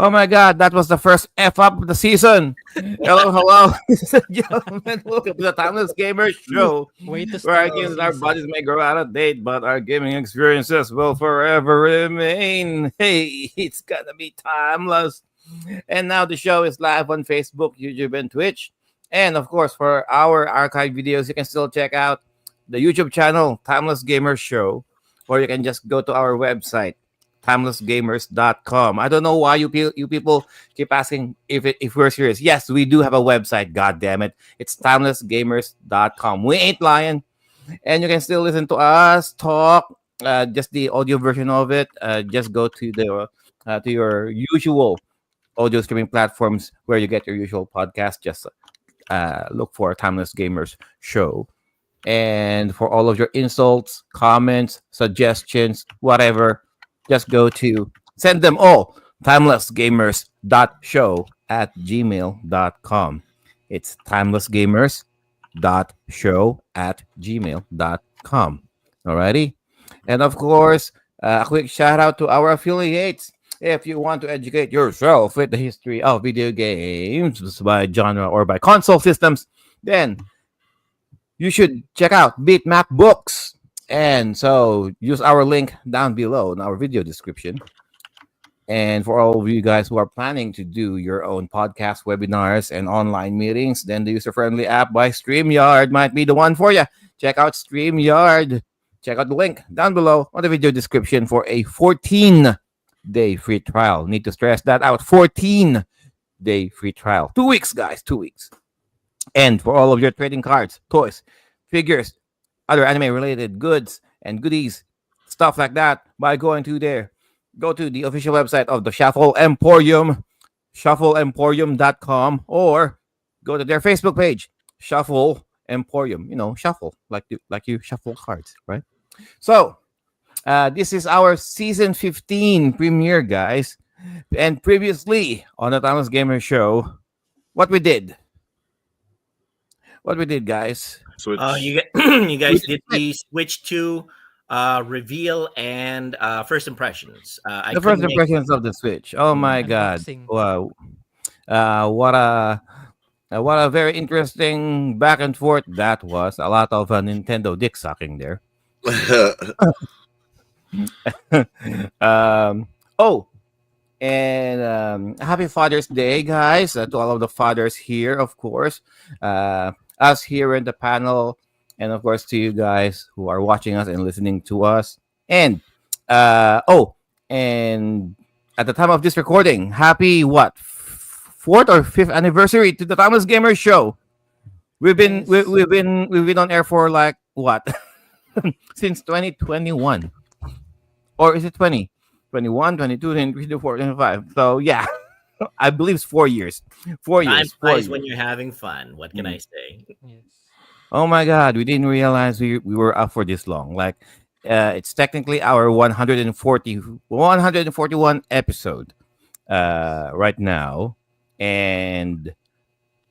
Oh my God, that was the first F up of the season. Hello, hello, ladies and gentlemen. Welcome to the Timeless Gamers Show, Way to where our start the games and our season. bodies may grow out of date, but our gaming experiences will forever remain. Hey, it's gonna be timeless. And now the show is live on Facebook, YouTube, and Twitch. And of course, for our archive videos, you can still check out the YouTube channel, Timeless Gamers Show, or you can just go to our website, timelessgamers.com. I don't know why you people keep asking if we're serious. Yes, we do have a website. God damn it, it's timelessgamers.com. We ain't lying, and you can still listen to us talk. Just the audio version of it. Just go to your usual audio streaming platforms where you get your usual podcast. Just look for Timeless Gamers Show. And for all of your insults, comments, suggestions, whatever, just go to send them all timelessgamers.show@gmail.com. It's timelessgamers.show@gmail.com. Alrighty. And of course, a quick shout out to our affiliates. If you want to educate yourself with the history of video games by genre or by console systems, then you should check out BitMap Books. And so use our link down below in our video description. And for all of you guys who are planning to do your own podcast, webinars, and online meetings, then the user friendly app by Streamyard might be the one for you. Check out Streamyard. Check out the link down below on the video description for a 14-day free trial. Need to stress that out. 14-day free trial. 2 weeks, guys. 2 weeks. And for all of your trading cards, toys, figures, other anime related goods and goodies, stuff like that, by going to there. Go to the official website of the Shuffle Emporium, shuffleemporium.com, or go to their Facebook page, Shuffle Emporium. You know, shuffle, like you shuffle cards, right? So, this is our season 15 premiere, guys. And previously on the Timeless Gamer Show, what we did. What we did, guys. You We you guys did did the switch to reveal and first impressions. I the first couldn't make impressions of the Switch. Oh my God! Unboxing. Wow. What a very interesting back and forth that was. A lot of Nintendo dick sucking there. Oh, and happy Father's Day, guys, to all of the fathers here, of course. Us here in the panel, and of course to you guys who are watching us and listening to us. And and at the time of this recording, happy what fourth or fifth anniversary to the Thomas Gamer Show. Yes. We've been on air for like what since 2021, or is it 20? 21, 22, 23, 24, 25. So yeah, I believe it's 4 years. Four time years. 4 years. flies when you're having fun. What can Mm. I say? Yes. Oh my God, we didn't realize we were up for this long. Like, it's technically our 141 episode right now. And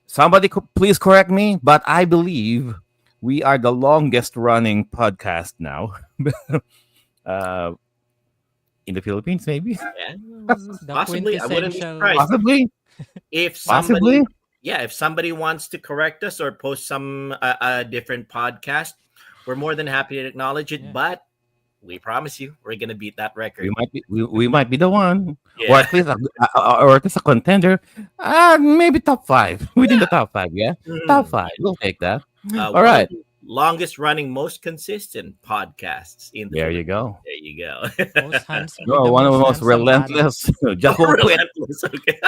somebody please correct me, but I believe we are the longest running podcast now. uh, in the Philippines, maybe? Yeah, The possibly. I wouldn't be quintessential. surprised Possibly. if Possibly. somebody. Yeah, if somebody wants to correct us or post some a different podcast, we're more than happy to acknowledge it. Yeah. But we promise you, we're gonna beat that record. We might be the one, or Yeah. at least or at least a contender. Maybe top five, within the top five. Yeah, top Mhm. five. We'll take that. All One of right, the longest running, most consistent podcasts in the there you Philippines. go. There you go. Most handsome. With You're the one of the most most handsome body. relentless. Just will quit. Relentless. Okay.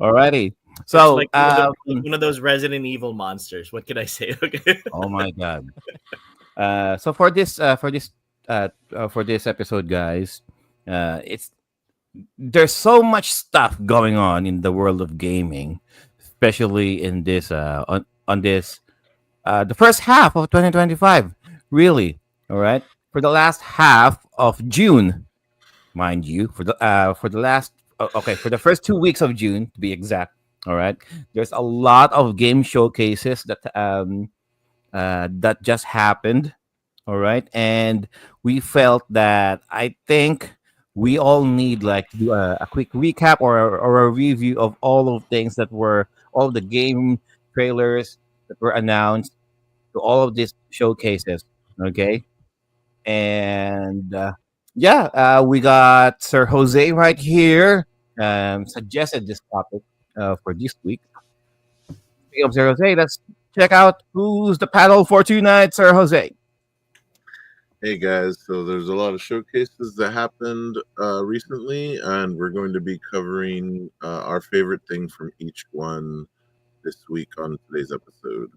Alrighty. It's So, like one of those Resident Evil monsters. What can I say? Okay. oh my God. So for this episode, guys, it's there's so much stuff going on in the world of gaming, especially in this on this the first half of 2025. Really, all right. For the last half of June, mind you, for the last okay, for the first 2 weeks of June to be exact. All right, there's a lot of game showcases that just happened. All right, and we felt that I think we all need like to do a quick recap or a review of all of things that were all the game trailers that were announced to all of these showcases. Okay, and yeah, we got Sir Jose right here. Suggested this topic for this week. Speaking of Sir Jose, let's check out who's the panel for tonight, Sir Jose. Hey guys, so there's a lot of showcases that happened recently, and we're going to be covering our favorite thing from each one this week on today's episode.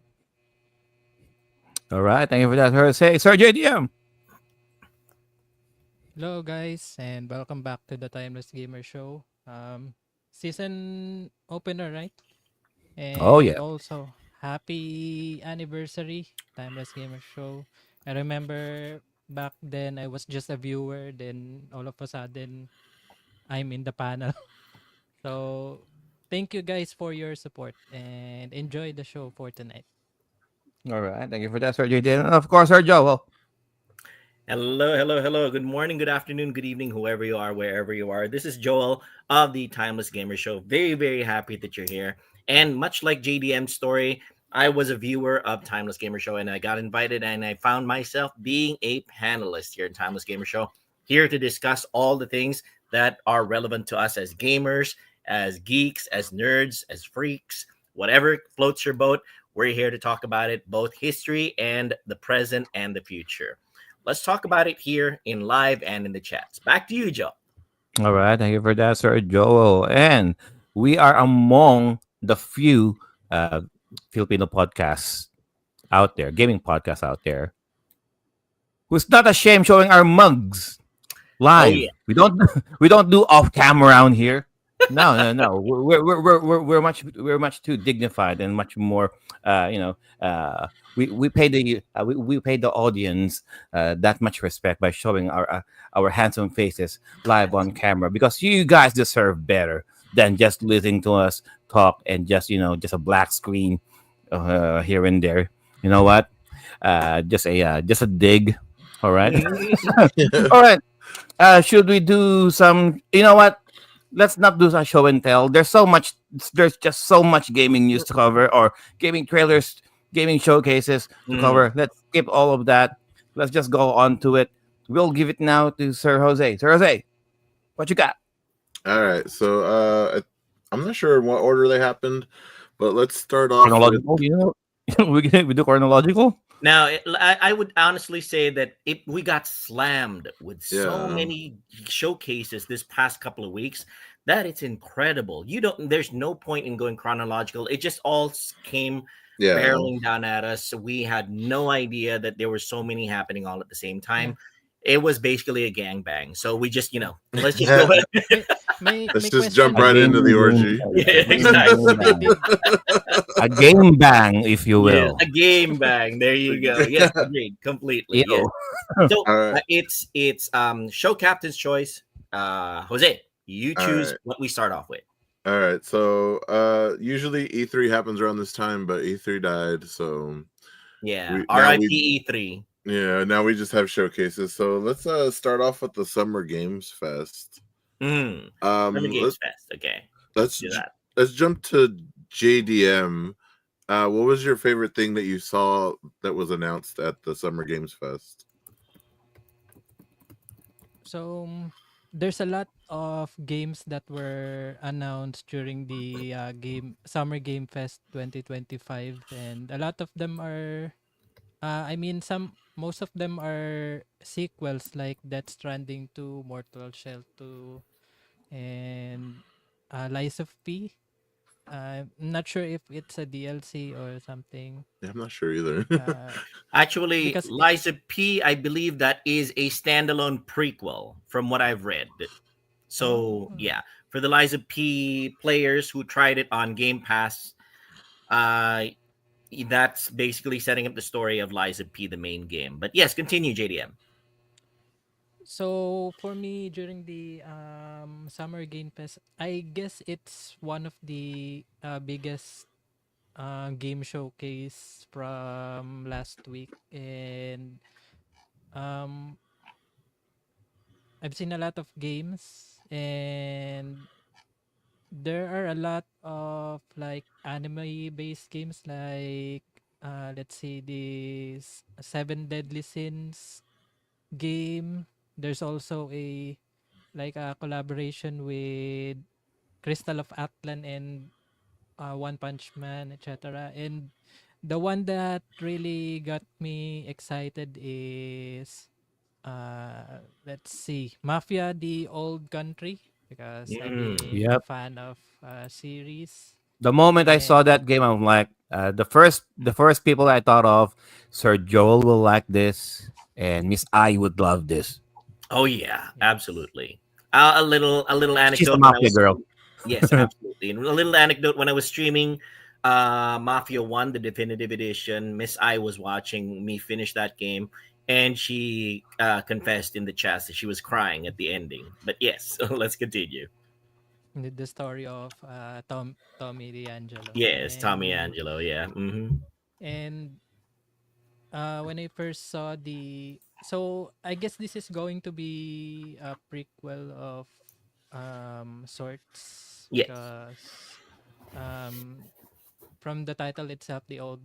All right, thank you for that, Sir Jose. Sir JDM. Hello, guys, and welcome back to the Timeless Gamer Show. Season opener, right? Oh And yeah. also, happy anniversary, Timeless Gamer Show. I remember back then I was just a viewer, then all of a sudden I'm in the panel. So, thank you guys for your support and enjoy the show for tonight. All right, thank you for that, Sir JDM. And of course, Sir Joel. Hello, hello, hello. Good morning, good afternoon, good evening, whoever you are, wherever you are. This is Joel of the Timeless Gamer Show. Very, very happy that you're here. And much like JDM's story, I was a viewer of Timeless Gamer Show and I got invited and I found myself being a panelist here in Timeless Gamer Show, here to discuss all the things that are relevant to us as gamers, as geeks, as nerds, as freaks, whatever floats your boat. We're here to talk about it, both history and the present and the future. Let's talk about it here in live and in the chats. Back to you, Joe. All right, thank you for that, Sir Joel. And we are among the few Filipino podcasts out there, gaming podcasts out there, who's not ashamed showing our mugs Oh live. yeah. We don't do off camera around here. No, no, no. We're much too dignified and much more. We pay we pay the audience that much respect by showing our handsome faces live on camera because you guys deserve better than just listening to us talk and just just a black screen here and there. You know what? Just a dig. All right. All right. Should we do some? You know what? Let's not do a show and tell. There's so much. There's just so much gaming news to cover, or gaming trailers, gaming showcases to Mhm. cover. Let's skip all of that. Let's just go on to it. We'll give it now to Sir Jose. Sir Jose, what you got? All right, so I'm not sure in what order they happened, but let's start off with Chronological, we do chronological. Now, I would honestly say that we got slammed with so yeah, many showcases this past couple of weeks that it's incredible. You don't. There's no point in going chronological. It just all came yeah. barreling down at us. So we had no idea that there were so many happening all at the same Yeah. time. It was basically a gangbang. So we just, let's just go ahead. Let's My just jump question right is, into the orgy. Yeah, exactly. A game bang, if you Yes, will. a game bang. There you go. Yes, agreed. Completely. Yes. Ew. So All right, it's show captain's choice. Jose, you all choose right. what we start off with. All right, so usually E3 happens around this time, but E3 died, so Yeah. we now R.I.P. we E3. now we just have showcases. So let's start off with the Summer Games Fest. Mm. Summer Um, Games let's Fest. Okay. Let's let's do j- that. let's jump to JDM. What was your favorite thing that you saw that was announced at the Summer Games Fest? so there's a lot of games that were announced during the game Summer Game Fest 2025, and a lot of them are I mean, some most of them are sequels like Death Stranding to Mortal Shell 2 and Lies of P. I'm not sure if it's a DLC or something. Yeah, I'm not sure either. Uh, Actually, because it, Liza P, I believe that is a standalone prequel from what I've read. So oh, yeah, for the Liza P players who tried it on Game Pass, uh, that's basically setting up the story of Liza P, the main game. But yes, continue, JDM. so for me during the Summer Game Fest, I guess it's one of the biggest game showcase from last week, and um I've seen a lot of games, and there are a lot of like anime based games, like let's see, this Seven Deadly Sins game. There's also a like a collaboration with Crystal of Atlan and One Punch Man, etc. And the one that really got me excited is let's see, Mafia: The Old Country, because I've Mm. been a Yep. fan of series. The moment I And saw that game, I'm like, the first people I thought of, Sir Joel will like this, and Miss I would love this. Oh yeah, yes, absolutely. A little She's a anecdote when I mafia was girl. yes, absolutely. And a little anecdote when I was streaming Mafia 1 the definitive edition, Miss I was watching me finish that game and she confessed in the chat that she was crying at the ending. But yes, let's continue. the story of Tommy D'Angelo. Yes, Tommy Angelo, yeah. Mhm. And when I first saw the, so I guess this is going to be a prequel of sorts, Yes. because um from the title itself, the old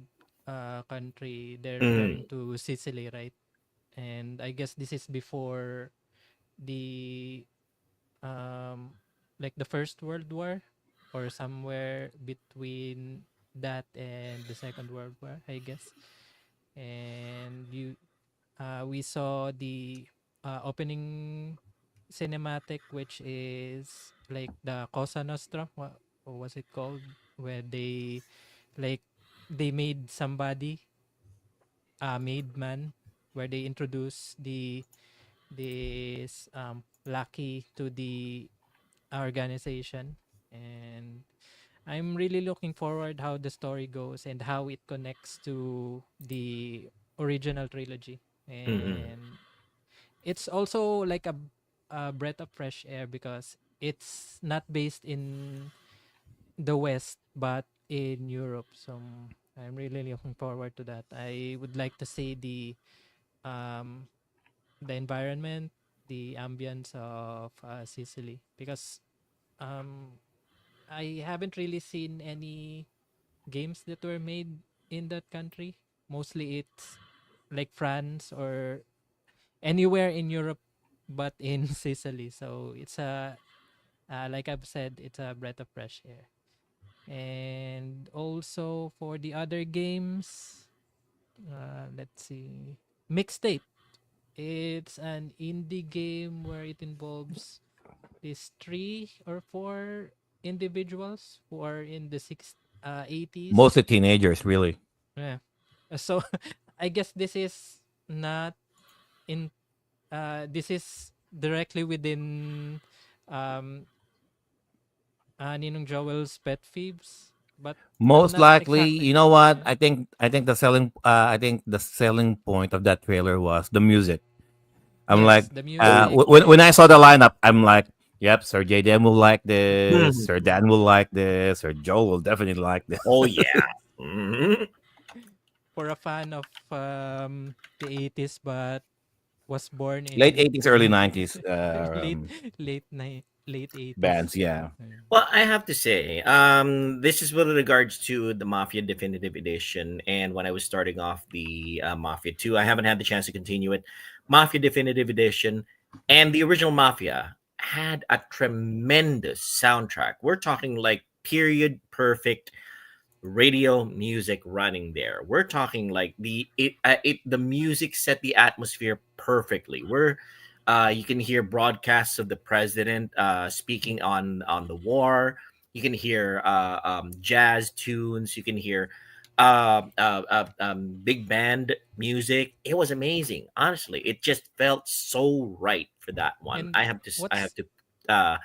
country, they're referring Mm. to Sicily, right? And I guess this is before the um like the First World War, or somewhere between that and the Second World War, I guess. And we saw the opening cinematic, which is like the Cosa Nostra. What was it called? Where they like they made somebody made man, where they introduce the this Lucky to the organization. And I'm really looking forward how the story goes and how it connects to the original trilogy. Mm-mm. And it's also like a breath of fresh air, because it's not based in the West but in Europe. So I'm really looking forward to that. I would like to see um the environment, the ambience of Sicily, because um I haven't really seen any games that were made in that country. Mostly it's like France or anywhere in Europe but in Sicily. So it's a like I've said, it's a breath of fresh air. And also for the other games, let's see. Mixtape. It's an indie game where it involves these three or four individuals who are in the 80s. Mostly teenagers, really. Yeah. So I guess this is not in this is directly within um Ninong Joel's pet thieves, but I'm Most not likely, exactly you know sure. what? Yeah. I think the selling point of that trailer was the music. I'm Yes, like, the Oh music. yeah. when I saw the lineup, I'm like, yep, Sir JDM will like this, Mhm. Sir Dan will like this, Sir Joe will definitely like this. Oh yeah. Mhm. For a fan of the 80s but was born Late in 80s, early 90s late late 80s. bands, yeah. Well, I have to say, this is with regards to the Mafia Definitive Edition, and when I was starting off the Mafia 2, I haven't had the chance to continue it. Mafia Definitive Edition and the original Mafia had a tremendous soundtrack. We're talking like period perfect radio music running there. We're talking like the music set the atmosphere perfectly. You can hear broadcasts of the president speaking on the war. You can hear jazz tunes. You can hear big band music. It was amazing. Honestly, it just felt so right for that one. And I have to uh,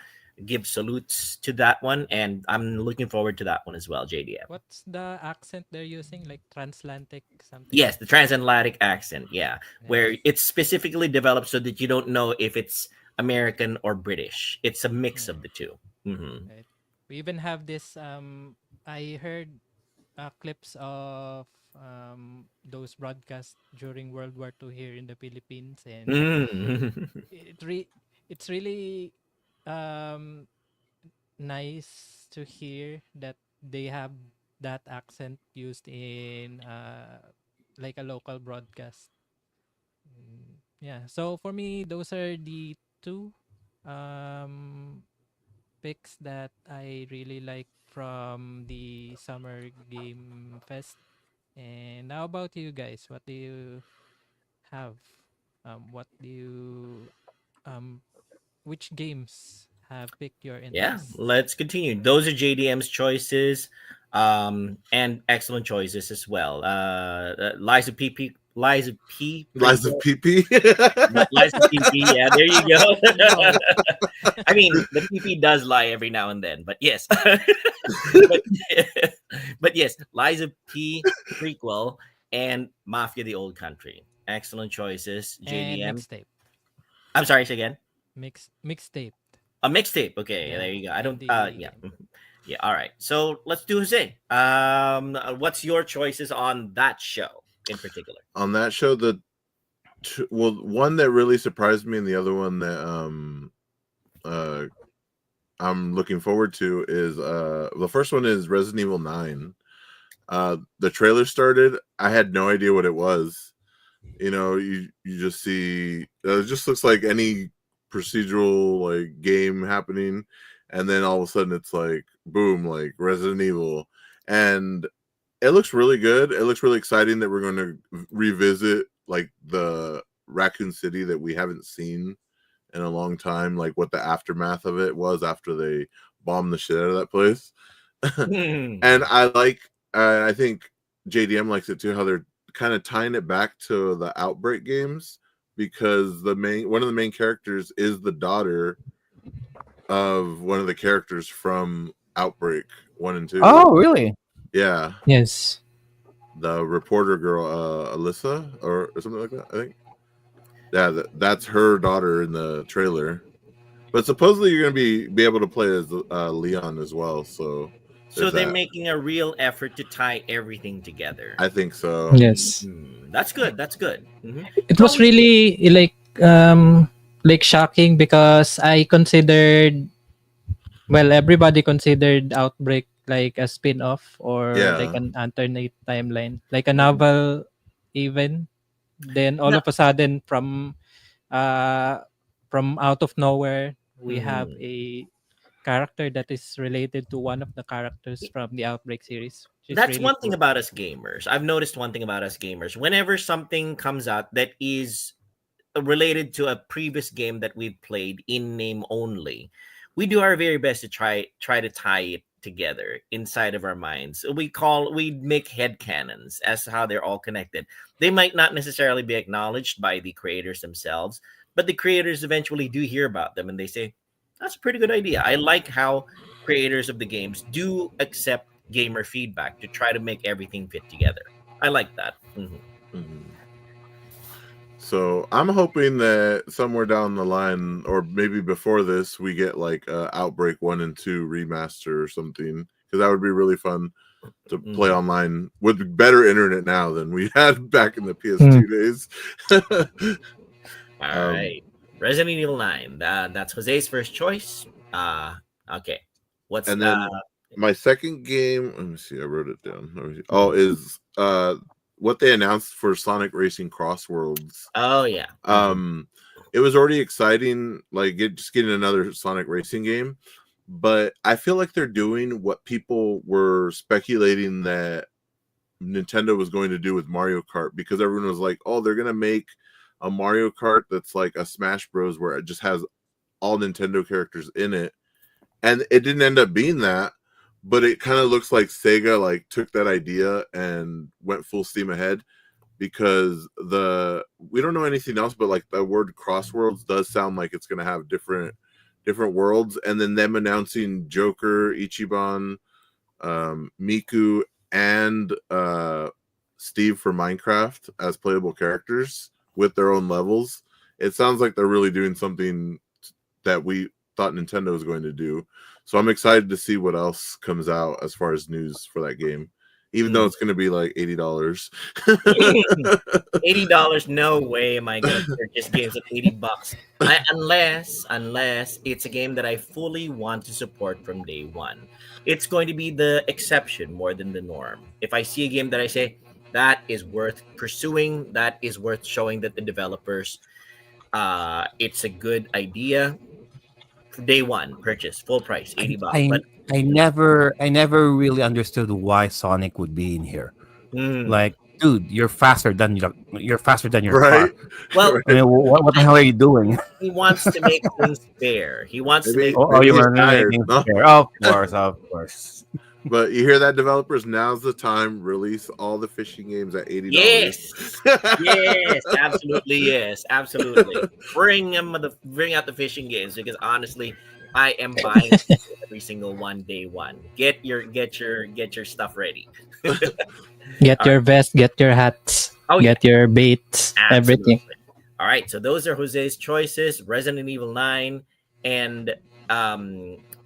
give salutes to that one, and I'm looking forward to that one as well, JDM. what's the accent they're using? Like transatlantic something? Yes, the transatlantic accent, yeah, where Yes. it's specifically developed so that you don't know if it's American or British. It's a mix of Mm, the 2. Hmm. right. We even have this I heard clips of those broadcasts during World War II here in the Philippines, and Mm. it re- it's really um nice to hear that they have that accent used in like a local broadcast. Yeah. So for me, those are the two um picks that I really like from the Summer Game Fest. And how about you guys? What do you have? What do you um which games have piqued your Yeah, interest? let's continue. Those are JDM's choices, and excellent choices as well. Liza P Lies of prequel, PP. Liza PP. Yeah, there you go. Wow. I mean, the PP does lie every now and then, but yes, but but yes, Liza P prequel and Mafia: The Old Country. Excellent choices, And JDM. mixtape. I'm sorry, say again. Mixtape. A mixtape. Okay, Yeah. there you go. I don't. The Yeah, yeah. All right. So let's do Jose. What's your choices on that show in particular? On that show, well, one that really surprised me, and the other one that uh I'm looking forward to is the first one is Resident Evil 9. The trailer started. I had no idea what it was. You just see it just looks like any procedural like game happening, and then all of a sudden it's like boom, like Resident Evil, and it looks really good. It looks really exciting that we're going to revisit like the Raccoon City that we haven't seen in a long time, like what the aftermath of it was after they bombed the shit out of that place. Hmm. And I think JDM likes it too, how they're kind of tying it back to the Outbreak games, because one of the main characters is the daughter of one of the characters from Outbreak 1 and 2. Oh, really? Yeah, yes. the reporter girl, Alyssa or something like that, I think. Yeah, that's her daughter in the trailer. But supposedly you're going to be able to play as Leon as well. So So there's they're that. making a real effort to tie everything together. I think so. Yes. That's good. That's good. It was From really like shocking because I considered, well, everybody considered Outbreak like a spin-off or like Yeah. an alternate timeline, like a novel even. Then all no, of a sudden uh out of nowhere we have mhm. a character that is related to one of the characters from the Outbreak series, which is That's really one thing cool. about us gamers. I've noticed one thing about us gamers. Whenever something comes out that is related to a previous game that we've played in name only, we do our very best to try to tie it together inside of our minds. We make head canons as to how they're all connected. They might not necessarily be acknowledged by the creators themselves, but the creators eventually do hear about them and they say, that's a pretty good idea. I like how creators of the games do accept gamer feedback to try to make everything fit together. I like that. Mhm. So I'm hoping that somewhere down the line, or maybe before this, we get like Outbreak 1 and 2 remaster or something, because that would be really fun to play Mhm. online with better internet now than we had back in the Hmm. PS2 days. All um, right. Resident Evil 9. That's Jose's first choice. Okay. What's and then my second game, let me see, I wrote it down. Let me see. Oh, is what they announced for Sonic Racing Crossworlds. Oh yeah. It was already exciting, like just getting another Sonic Racing game, but I feel like they're doing what people were speculating that Nintendo was going to do with Mario Kart, because everyone was like, "Oh, they're gonna make a Mario Kart that's like a Smash Bros. Where it just has all Nintendo characters in it," and it didn't end up being that. But it kind of looks like Sega like took that idea and went full steam ahead, because we don't know anything else, but like the word Crossworlds does sound like it's going to have different worlds, and then them announcing Joker, Ichiban, Miku, and Steve for Minecraft as playable characters with their own levels. It sounds like they're really doing something that we thought Nintendo was going to do. So I'm excited to see what else comes out as far as news for that game. even though it's going to be like $80. $80? No way am I gonna purchase games at $80. Unless it's a game that I fully want to support from day one. It's going to be the exception more than the norm. If I see a game that I say that is worth pursuing, that is worth showing that the developers, it's a good idea. Day one purchase, full price, I, $80. I But I never really understood why Sonic would be in here. mm, Like, dude, you're faster than your Right? car. well, I mean, what the hell are you doing? he wants to make things fair. He wants to Maybe make Oh, maybe you he's were tired. making No? fair. Oh, of course. But you hear that, developers? Now's the time. Release all the fishing games at $80. yes, yes, absolutely, yes, absolutely. Bring out the fishing games because honestly, I am buying every single one day one. Get your stuff ready. Get All your right. vest, get your hats, Oh yeah, get your baits, everything. absolutely. All right, so those are Jose's choices: Resident Evil 9 and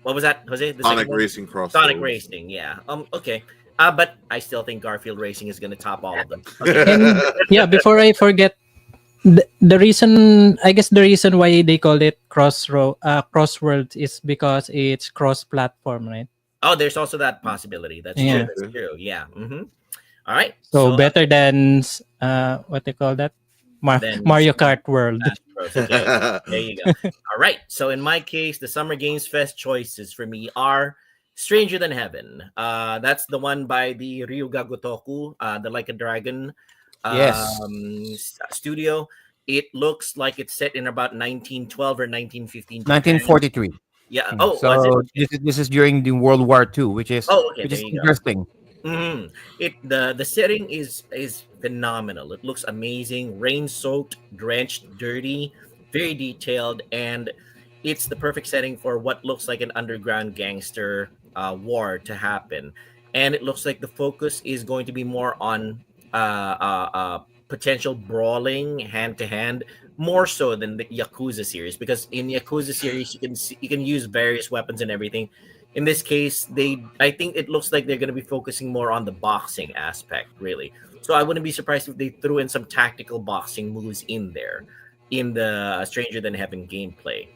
what was that, Jose? The Sonic second one? Racing Sonic Crossroads. Racing. Yeah. Okay. But I still think Garfield Racing is going to top all of them. Okay. And yeah, before I forget, the reason, I guess the reason why they call it Crossworld is because it's cross-platform, right? Oh, there's also that possibility. That's true. Yeah. That's true. Yeah. All right. So better than what they call that, then Mario Kart World. Smash Bros. Okay. There you go. All right. So in my case, the Summer Games Fest choices for me are Stranger Than Heaven. That's the one by the Ryuga Gotoku, the Like a Dragon Yes. studio. It looks like it's set in about 1912 or 1915 Japan. 1943. Yeah. Oh, was it? So Okay. this is during the World War II, which is Oh, okay. There you go. interesting. It the setting is phenomenal. It looks amazing, rain soaked, drenched, dirty, very detailed, and it's the perfect setting for what looks like an underground gangster war to happen. And it looks like the focus is going to be more on potential brawling hand to hand, more so than the Yakuza series. Because in Yakuza series, you can use various weapons and everything. In this case, I think it looks like they're going to be focusing more on the boxing aspect, really. So I wouldn't be surprised if they threw in some tactical boxing moves in there in the Stranger Than Heaven gameplay.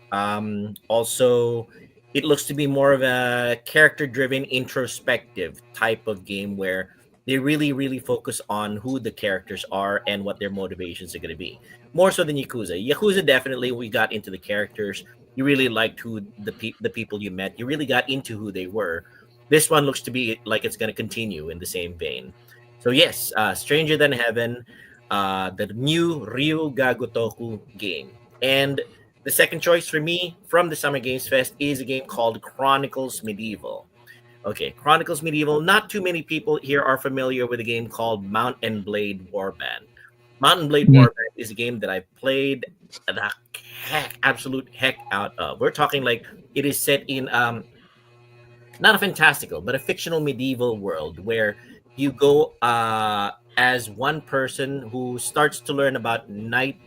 Also, it looks to be more of a character-driven, introspective type of game where they really, really focus on who the characters are and what their motivations are going to be. More so than Yakuza. Yakuza, definitely, we got into the characters. You really liked who the people you met. You really got into who they were. This one looks to be like it's going to continue in the same vein. So yes, Stranger Than Heaven, the new Ryu Gagotoku game. And the second choice for me from the Summer Games Fest is a game called Chronicles Medieval. Okay, Chronicles Medieval. Not too many people here are familiar with a game called Mount and Blade Warband. Mount and Blade Warband is a game that I've played the absolute heck out of. We're talking like it is set in not a fantastical but a fictional medieval world where you go as one person who starts to learn about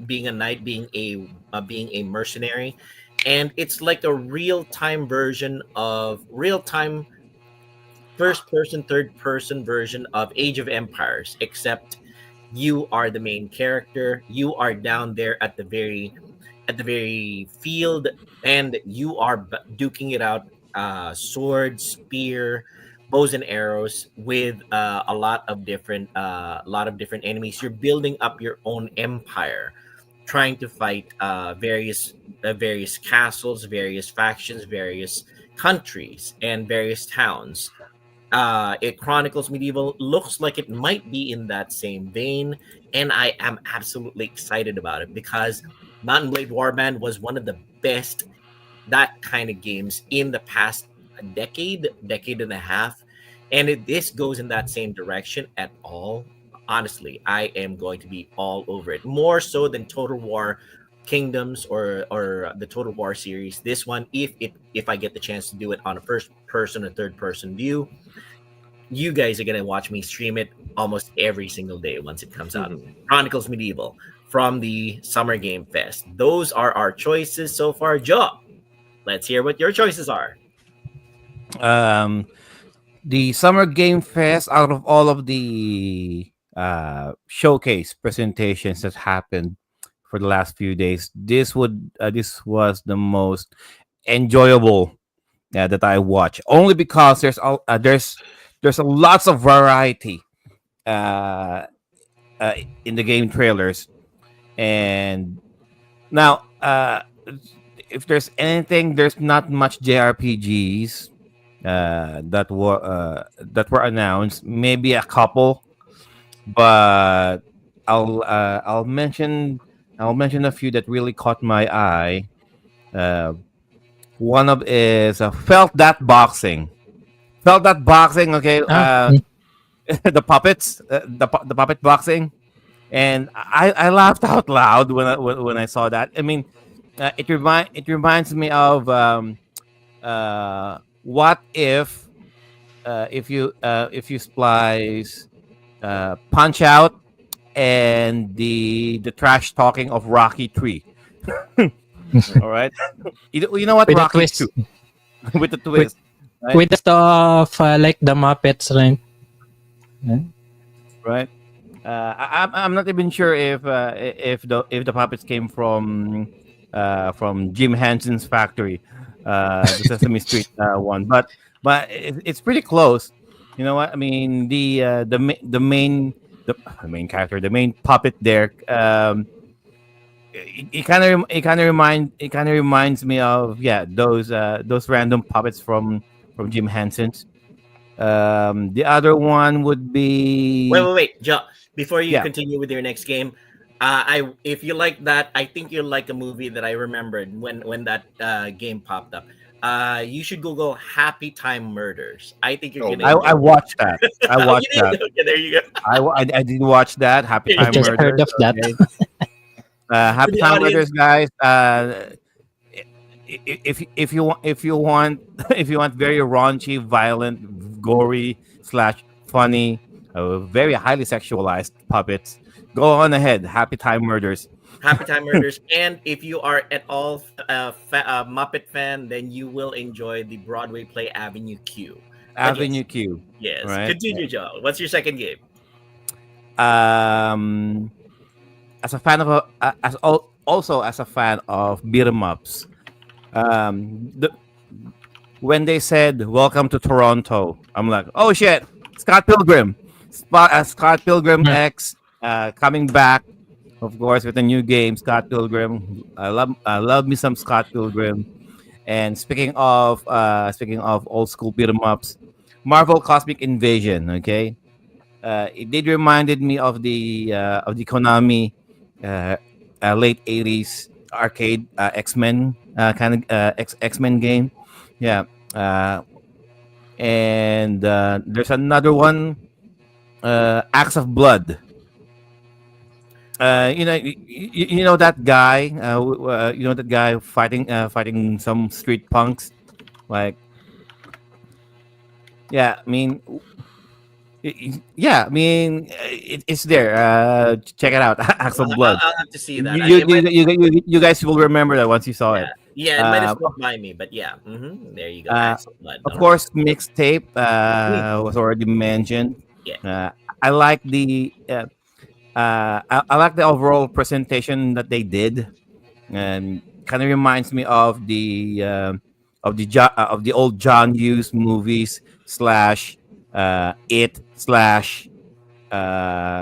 being a mercenary, and it's like a real time first person third person version of Age of Empires, except you are the main character. You are down there at the very field, and you are duking it out, sword, spear, bows and arrows with a lot of different enemies. You're building up your own empire, trying to fight various castles, various factions, various countries, and various towns. It Chronicles Medieval looks like it might be in that same vein, and I am absolutely excited about it because Mountain Blade Warband was one of the best that kind of games in the past decade and a half, and if this goes in that same direction at all, honestly, I am going to be all over it. More so than Total War Kingdoms or the Total War series. This one, if I get the chance to do it on a first person or third person view, you guys are gonna watch me stream it almost every single day once it comes out. Chronicles Medieval from the Summer Game Fest. Those are our choices so far. Joe, let's hear what your choices are. Um, the Summer Game Fest, out of all of the showcase presentations that happened for the last few days, this was the most enjoyable that I watch. Only because there's a lots of variety uh, uh, in the game trailers. And now, if there's anything, there's not much JRPGs that were announced. Maybe a couple, but I'll mention a few that really caught my eye. Uh, One of is felt that boxing. Felt that boxing. Okay, Ah, the puppets, the puppet boxing, and I laughed out loud when I saw that. I mean, it reminds me of what if you splice Punch Out and the trash talking of Rocky 3. All right, you know what with a Rocky twist. 2 with the With twist, right? with the stuff like the Muppets, right? Yeah. Right. I'm not even sure if the puppets came from Jim Henson's factory, the Sesame Street one, but it's pretty close. You know what I mean? The main character, the main puppet there. It kind of reminds me of, yeah, those random puppets from Jim Henson's. The other one would Wait, be, wait, wait, Joe. Before you yeah. continue with your next game, I if you like that, I think you'll like a movie that I remembered when that game popped up. You should Google Happy Time Murders. I think you're Oh, gonna I enjoy it. watched that. I Oh, you watched did? that. Okay, there you go. I did watch that. Happy There I you Time go. just heard Murders. of that. Okay. To Happy the Time audience, Murders, guys. If you want if you want very raunchy, violent, gory slash funny, very highly sexualized puppets, go on ahead. Happy Time Murders. Happy Time Murders, and if you are at all Muppet fan, then you will enjoy the Broadway play Avenue Q. But yes, Avenue Q. yes. Right. Continue, Joe. What's your second game? Um, as a fan of also as a fan of beat 'em ups. The when they said "Welcome to Toronto," I'm like, "Oh shit, Scott Pilgrim, Scott Pilgrim Mm. X, coming back, of course, with a new game, Scott Pilgrim. I love me some Scott Pilgrim." And speaking of old school beat 'em ups, Marvel Cosmic Invasion. Okay, it did reminded me of the Konami uh, late '80s arcade X-Men kind of X-Men game. Yeah. Uh, and there's another one, Acts of Blood. You know that guy. You know that guy fighting some street punks. Like, yeah, I mean, yeah, I mean, it's there. Check it out, Acts of Blood. I'll have to see that. You, I, you, it might, you guys will remember that once you saw yeah, it. yeah, it might have Uh, slipped by me, but yeah, there you go. uh, Axe of Blood. of All right. course, mixtape Mm, was already mentioned. yeah. I like I like the overall presentation that they did, and kind of reminds me of the old John Hughes movies slash it slash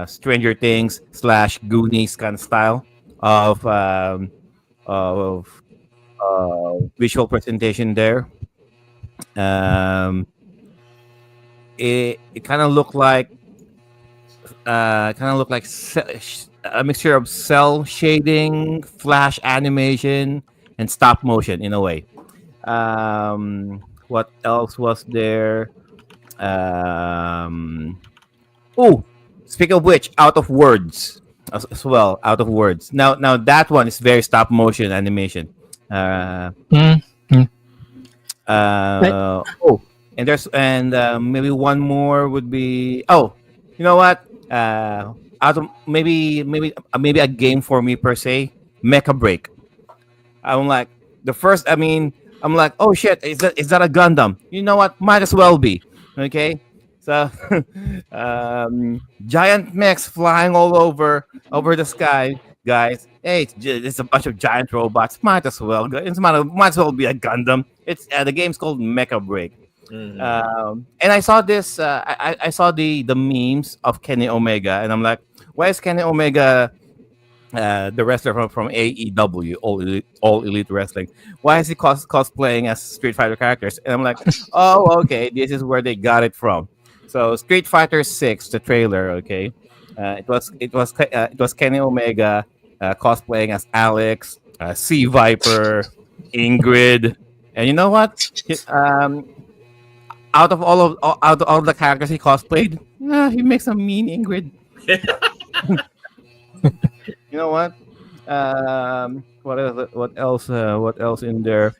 Stranger Things slash Goonies kind of style of of visual presentation there. Um, it kind of looked like a mixture of cell shading, flash animation, and stop motion in a way. What else was there? Um, oh, speaking of which, Out of Words as well. Out of Words. Now that one is very stop motion animation. Uh, Mm. Mm. Right. oh, and maybe one more would be, oh, you know what? Out of maybe a game for me per se, Mecha Break. I'm like the first. I mean, I'm like, oh shit, is that a Gundam? You know what? Might as well be. Okay, so giant mechs flying all over the sky, guys. Hey, it's a bunch of giant robots. Might as well. Might as well be a Gundam. It's the game's called Mecha Break. Mm-hmm. And I saw this. I saw the memes of Kenny Omega, and I'm like, why is Kenny Omega the wrestler from AEW, All Elite Wrestling? Why is he cosplaying as Street Fighter characters? And I'm like, oh, okay, this is where they got it from. So Street Fighter 6, the trailer, okay, it was Kenny Omega cosplaying as Alex, Sea Viper, Ingrid, and you know what? Out of all the characters he cosplayed, he makes a mean Ingrid. You know what? What else? What else? What else in there?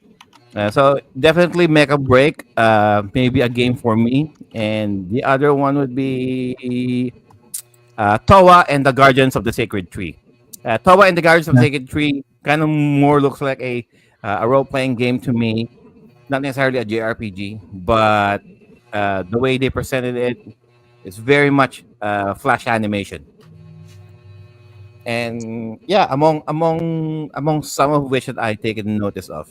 So definitely make a break. Maybe a game for me, and the other one would be Towa and the Guardians of the Sacred Tree. Towa and the Guardians of the Yeah. Sacred Tree kind of more looks like a role playing game to me, not necessarily a JRPG, but the way they presented it is very much flash animation. And yeah, among some of which that I taken notice of,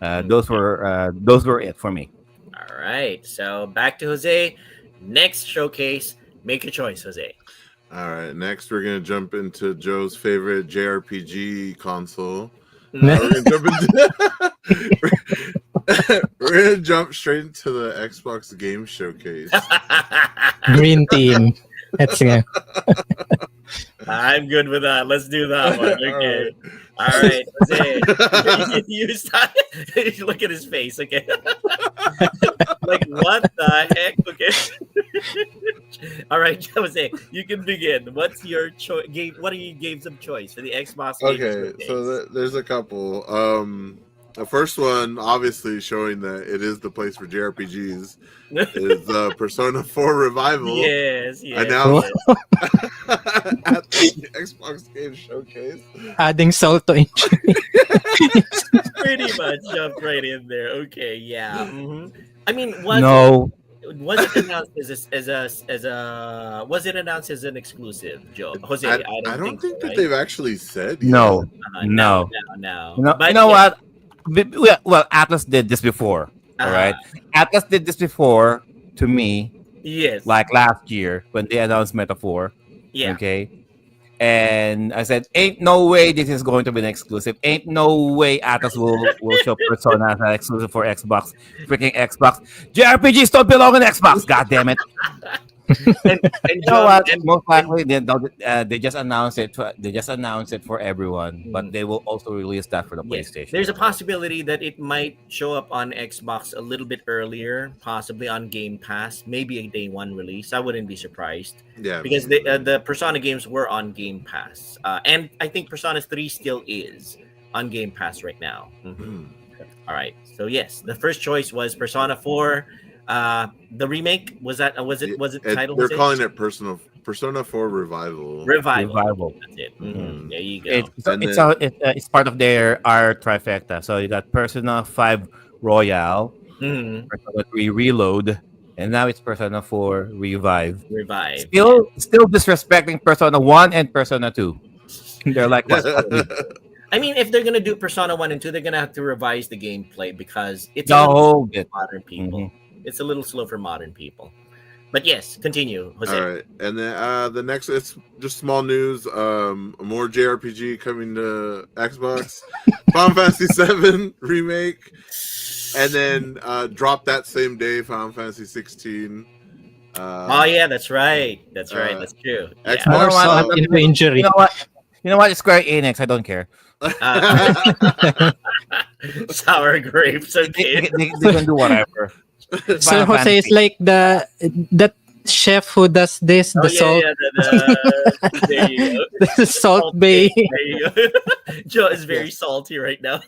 those were it for me. All right. So back to Jose. Next showcase. Make a choice, Jose. All right, next we're gonna jump into Joe's favorite JRPG console. Mm. We're gonna jump straight into the Xbox Game Showcase. Green team. Let's go. I'm good with that. Let's do that one. All Okay. right. All right. Jose. You start. Look at his face. Okay. Like what the heck? Okay. All right, Jose. You can begin. What's your game? What are your games of choice for the Xbox? Game Okay, Showcase? so there's a couple. The first one, obviously showing that it is the place for JRPGs, is Persona 4 Revival. Yes. Announced at the Xbox Game Showcase. Adding salt to injury. Pretty much jumped right in there. Okay. Yeah. I mean, No, was it announced was it announced as an exclusive, Joe? Jose, I don't think so, that right? they've actually said no, No. no. But You know yeah, what? Well, Atlas did this before. All right, uh, Atlas did this before to me, yes. like last year when they announced Metaphor. Yeah. Okay. And I said, ain't no way this is going to be an exclusive. Ain't no way Atlas will show Persona as an exclusive for Xbox. Freaking Xbox. JRPGs don't belong on Xbox. God damn it. And You know John, what? and, Most likely they just announced it. They just announced it for everyone, but Mm. they will also release that for the yes, PlayStation. there's a possibility that it might show up on Xbox a little bit earlier, possibly on Game Pass, maybe a day one release. I wouldn't be surprised Yeah, because the Persona games were on Game Pass, and I think Persona 3 still is on Game Pass right now. All right, so yes, the first choice was Persona 4. The remake was it titled? They're calling it Persona 4 Revival. Revival. That's it. Mhm. There you go. It's part of their R trifecta. So you got Persona 5 Royale, Mhm. Persona 3 Reload, and now it's Persona 4 Revive. Revive. Still disrespecting Persona 1 and Persona 2. They're like, what? I mean, if they're gonna do Persona 1 and 2, they're gonna have to revise the gameplay because it's The a little whole bit. for modern people. It's a little slow for modern people. But yes, continue, Jose. All right, and then the next, it's just small news. More JRPG coming to Xbox. Final Fantasy 7 remake, and then drop that same day. Final Fantasy 16. Oh yeah, that's right. That's right. That's true. Yeah. Xbox. More know what? salt into injury. You know what? You know what? It's Square Enix. I don't care. Sour grapes. They, Okay. they can do whatever. It's So Final Jose is Fantasy. like that chef who does this, Oh the salt, there you go. the salt bay. There you go. Joe is very salty right now.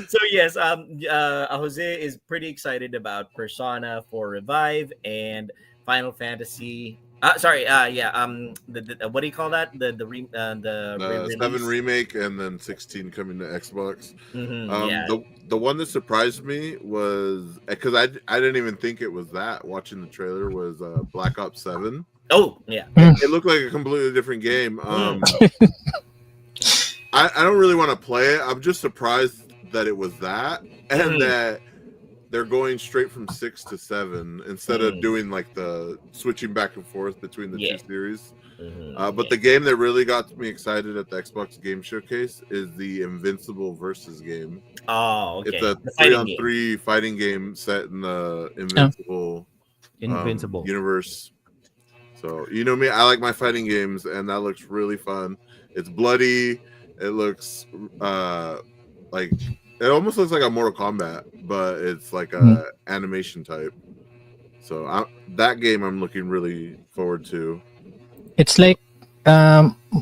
So yes, Jose is pretty excited about Persona 4 Revive and Final Fantasy Sorry. Yeah. What do you call that? The Seven re-release. remake and then 16 coming to Xbox. Yeah. The one that surprised me was because I didn't even think it was that. Watching the trailer was Black Ops 7. Oh, yeah. It looked like a completely different game. Mm. I don't really want to play it. I'm just surprised that it was that and that they're going straight from 6 to 7 instead of doing like the switching back and forth between the two Yeah. series. Mm-hmm. But the game that really got me excited at the Xbox Game Showcase is the Invincible versus game. Oh, okay. It's a The fighting 3-on-3 fighting game set in the Invincible Invincible. universe. So you know me, I like my fighting games, and that looks really fun. It's bloody. It looks like it almost looks like a Mortal Kombat, but it's like a animation type. So that game I'm looking really forward to. It's like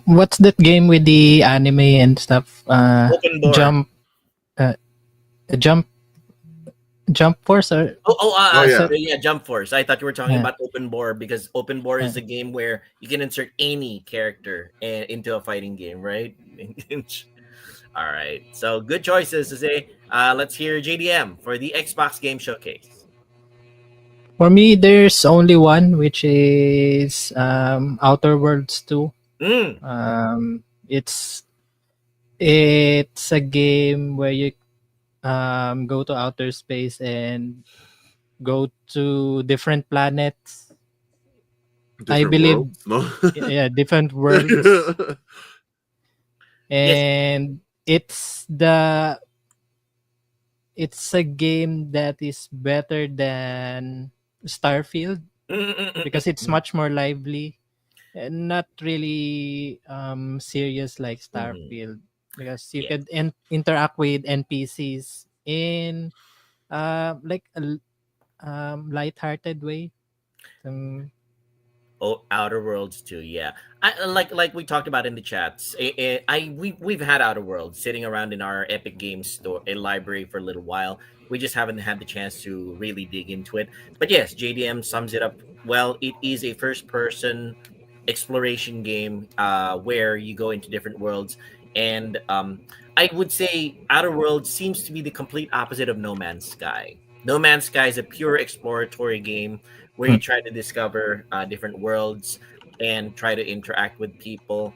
what's that game with the anime and stuff? Open Board. Uh, jump Jump Force or Oh, yeah. sorry, yeah, Jump Force. I thought you were talking Yeah. about Open Board because Open Board is a game where you can insert any character into a fighting game, right? All right. So good choices, Jose. Let's hear JDM for the Xbox Game Showcase. for me there's only one, which is Outer Worlds 2. It's a game where you go to outer space and go to different planets. I believe worlds, no? yeah, different worlds. And it's a game that is better than Starfield because it's much more lively and not really serious like Starfield because you could interact with NPCs in like a light-hearted way. Outer Worlds too, yeah. I like we talked about in the chats. We've had Outer Worlds sitting around in our Epic Games store, a library for a little while. We just haven't had the chance to really dig into it. But yes, JDM sums it up well. It is a first-person exploration game where you go into different worlds, and I would say Outer Worlds seems to be the complete opposite of No Man's Sky. No Man's Sky is a pure exploratory game where you try to discover different worlds and try to interact with people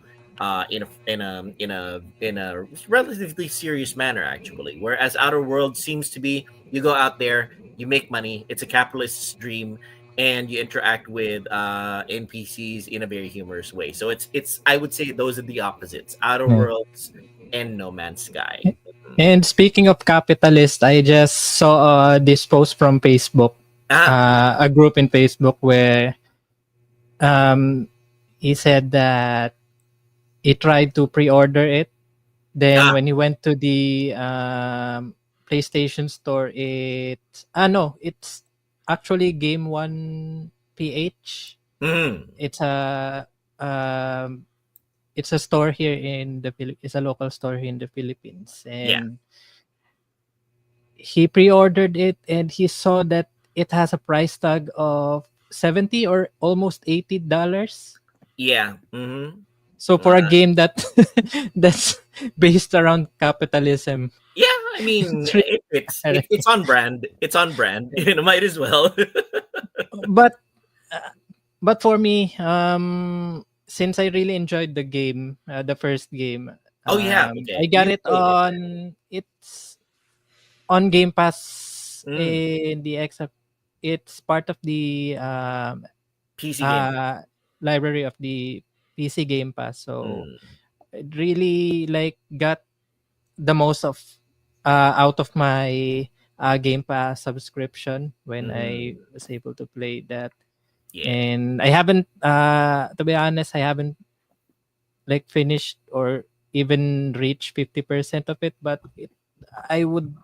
in a relatively serious manner, actually. Whereas Outer Worlds seems to be you go out there, you make money, it's a capitalist's dream, and you interact with NPCs in a very humorous way. So it's I would say those are the opposites: Outer Worlds and No Man's Sky. And speaking of capitalist, I just saw this post from Facebook, a group in Facebook where he said that he tried to pre-order it. Then when he went to the PlayStation Store, it's actually Game One PH. It's a store here in the It's a local store here in the Philippines, and he pre-ordered it, and he saw that it has a price tag of $70 or almost $80. Yeah. So for a game that's based around capitalism, yeah, I mean, it's on brand. It's on brand. Might as well. but for me, since I really enjoyed the game, the first game, I got it on it's on Game Pass in the it's part of the PC game library of the PC Game Pass. So it really got the most of out of my Game Pass subscription when I was able to play that. Yeah. And I haven't to be honest, I haven't finished or even reached 50% of it, but I would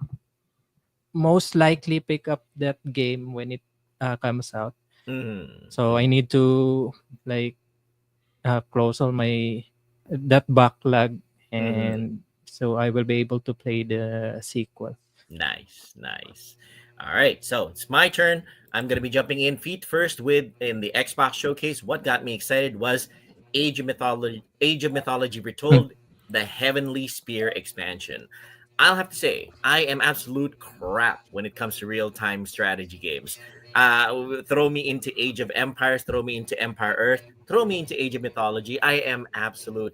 most likely pick up that game when it comes out. So I need to close all my that backlog, and so I will be able to play the sequel. Nice. All right, so it's my turn. I'm gonna be jumping in feet first with in the Xbox showcase. What got me excited was Age of Mythology Hmm. Retold, the Heavenly Spear expansion. I'll have to say, I am absolute crap when it comes to real-time strategy games. Throw me into Age of Empires, throw me into Empire Earth, throw me into Age of Mythology. I am absolute,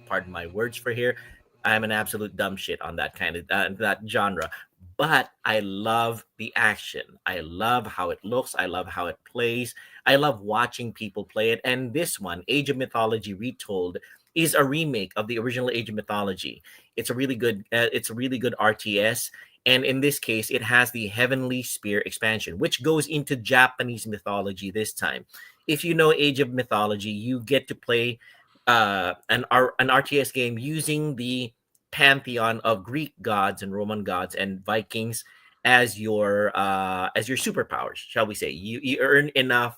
pardon my words for here, I'm an absolute dumb shit on that kind of that genre. But I love the action. I love how it looks. I love how it plays. I love watching people play it. And this one, Age of Mythology Retold, is a remake of the original Age of Mythology. It's a really good. It's a really good RTS. And in this case, it has the Heavenly Spear expansion, which goes into Japanese mythology this time. If you know Age of Mythology, you get to play an RTS game using the pantheon of Greek gods and Roman gods and Vikings as your superpowers, shall we say? You earn enough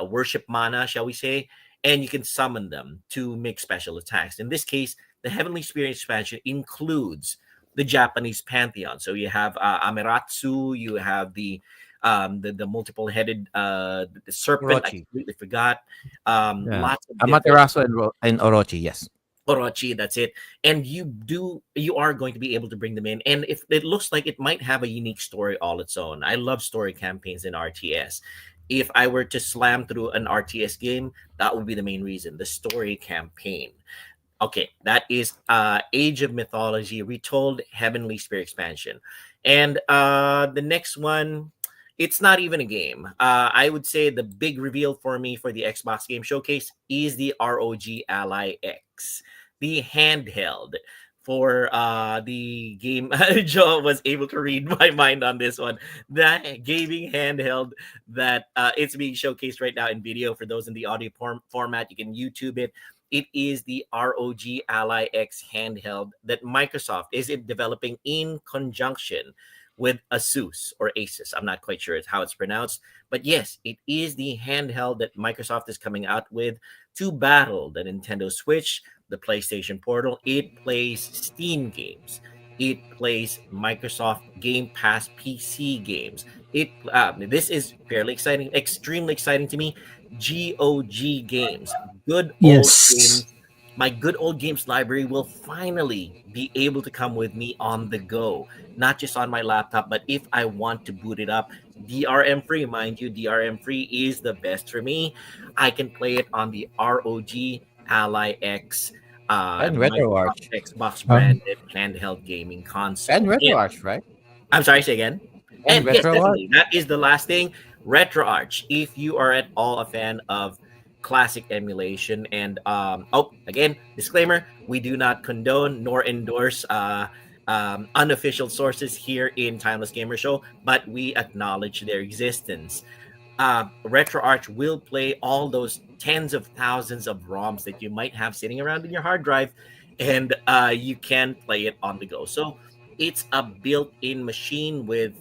worship mana, shall we say, and you can summon them to make special attacks. In this case, the Heavenly Spirit expansion includes the Japanese pantheon. So you have Amaterasu, you have the multiple headed the serpent. I Orochi. completely forgot. Yeah. Lots of different Amaterasu and Orochi, yes. Orochi, that's it. And you are going to be able to bring them in. And if it looks like it might have a unique story all its own. I love story campaigns in RTS. If I were to slam through an RTS game, that would be the main reason, the story campaign. Okay, that is Age of Mythology Retold Heavenly Spirit expansion. And the next one, it's not even a game. I would say the big reveal for me for the Xbox Game Showcase is the ROG Ally X, the handheld for the game. Joe was able to read my mind on this one. The gaming handheld that it's being showcased right now in video. For those in the audio format, you can YouTube it. It is the ROG Ally X handheld that Microsoft is developing in conjunction with Asus or Asus. I'm not quite sure how it's pronounced, but yes, it is the handheld that Microsoft is coming out with to battle the Nintendo Switch, the PlayStation Portal. It plays Steam games. It plays Microsoft Game Pass PC games. This is fairly exciting, extremely exciting to me. GOG games, good old Yes. games. My good old games library will finally be able to come with me on the go, not just on my laptop, but if I want to boot it up, DRM free, mind you, DRM free is the best for me. I can play it on the ROG Ally X, And Microsoft RetroArch. Xbox Um, branded handheld gaming And console. And RetroArch, right? I'm sorry, say again. And And yes, RetroArch. definitely. That is the last thing. RetroArch. If you are at all a fan of classic emulation, and oh, again, disclaimer: we do not condone nor endorse unofficial sources here in Timeless Gamer Show, but we acknowledge their existence. RetroArch will play all those tens of thousands of ROMs that you might have sitting around in your hard drive, and you can play it on the go. So it's a built-in machine with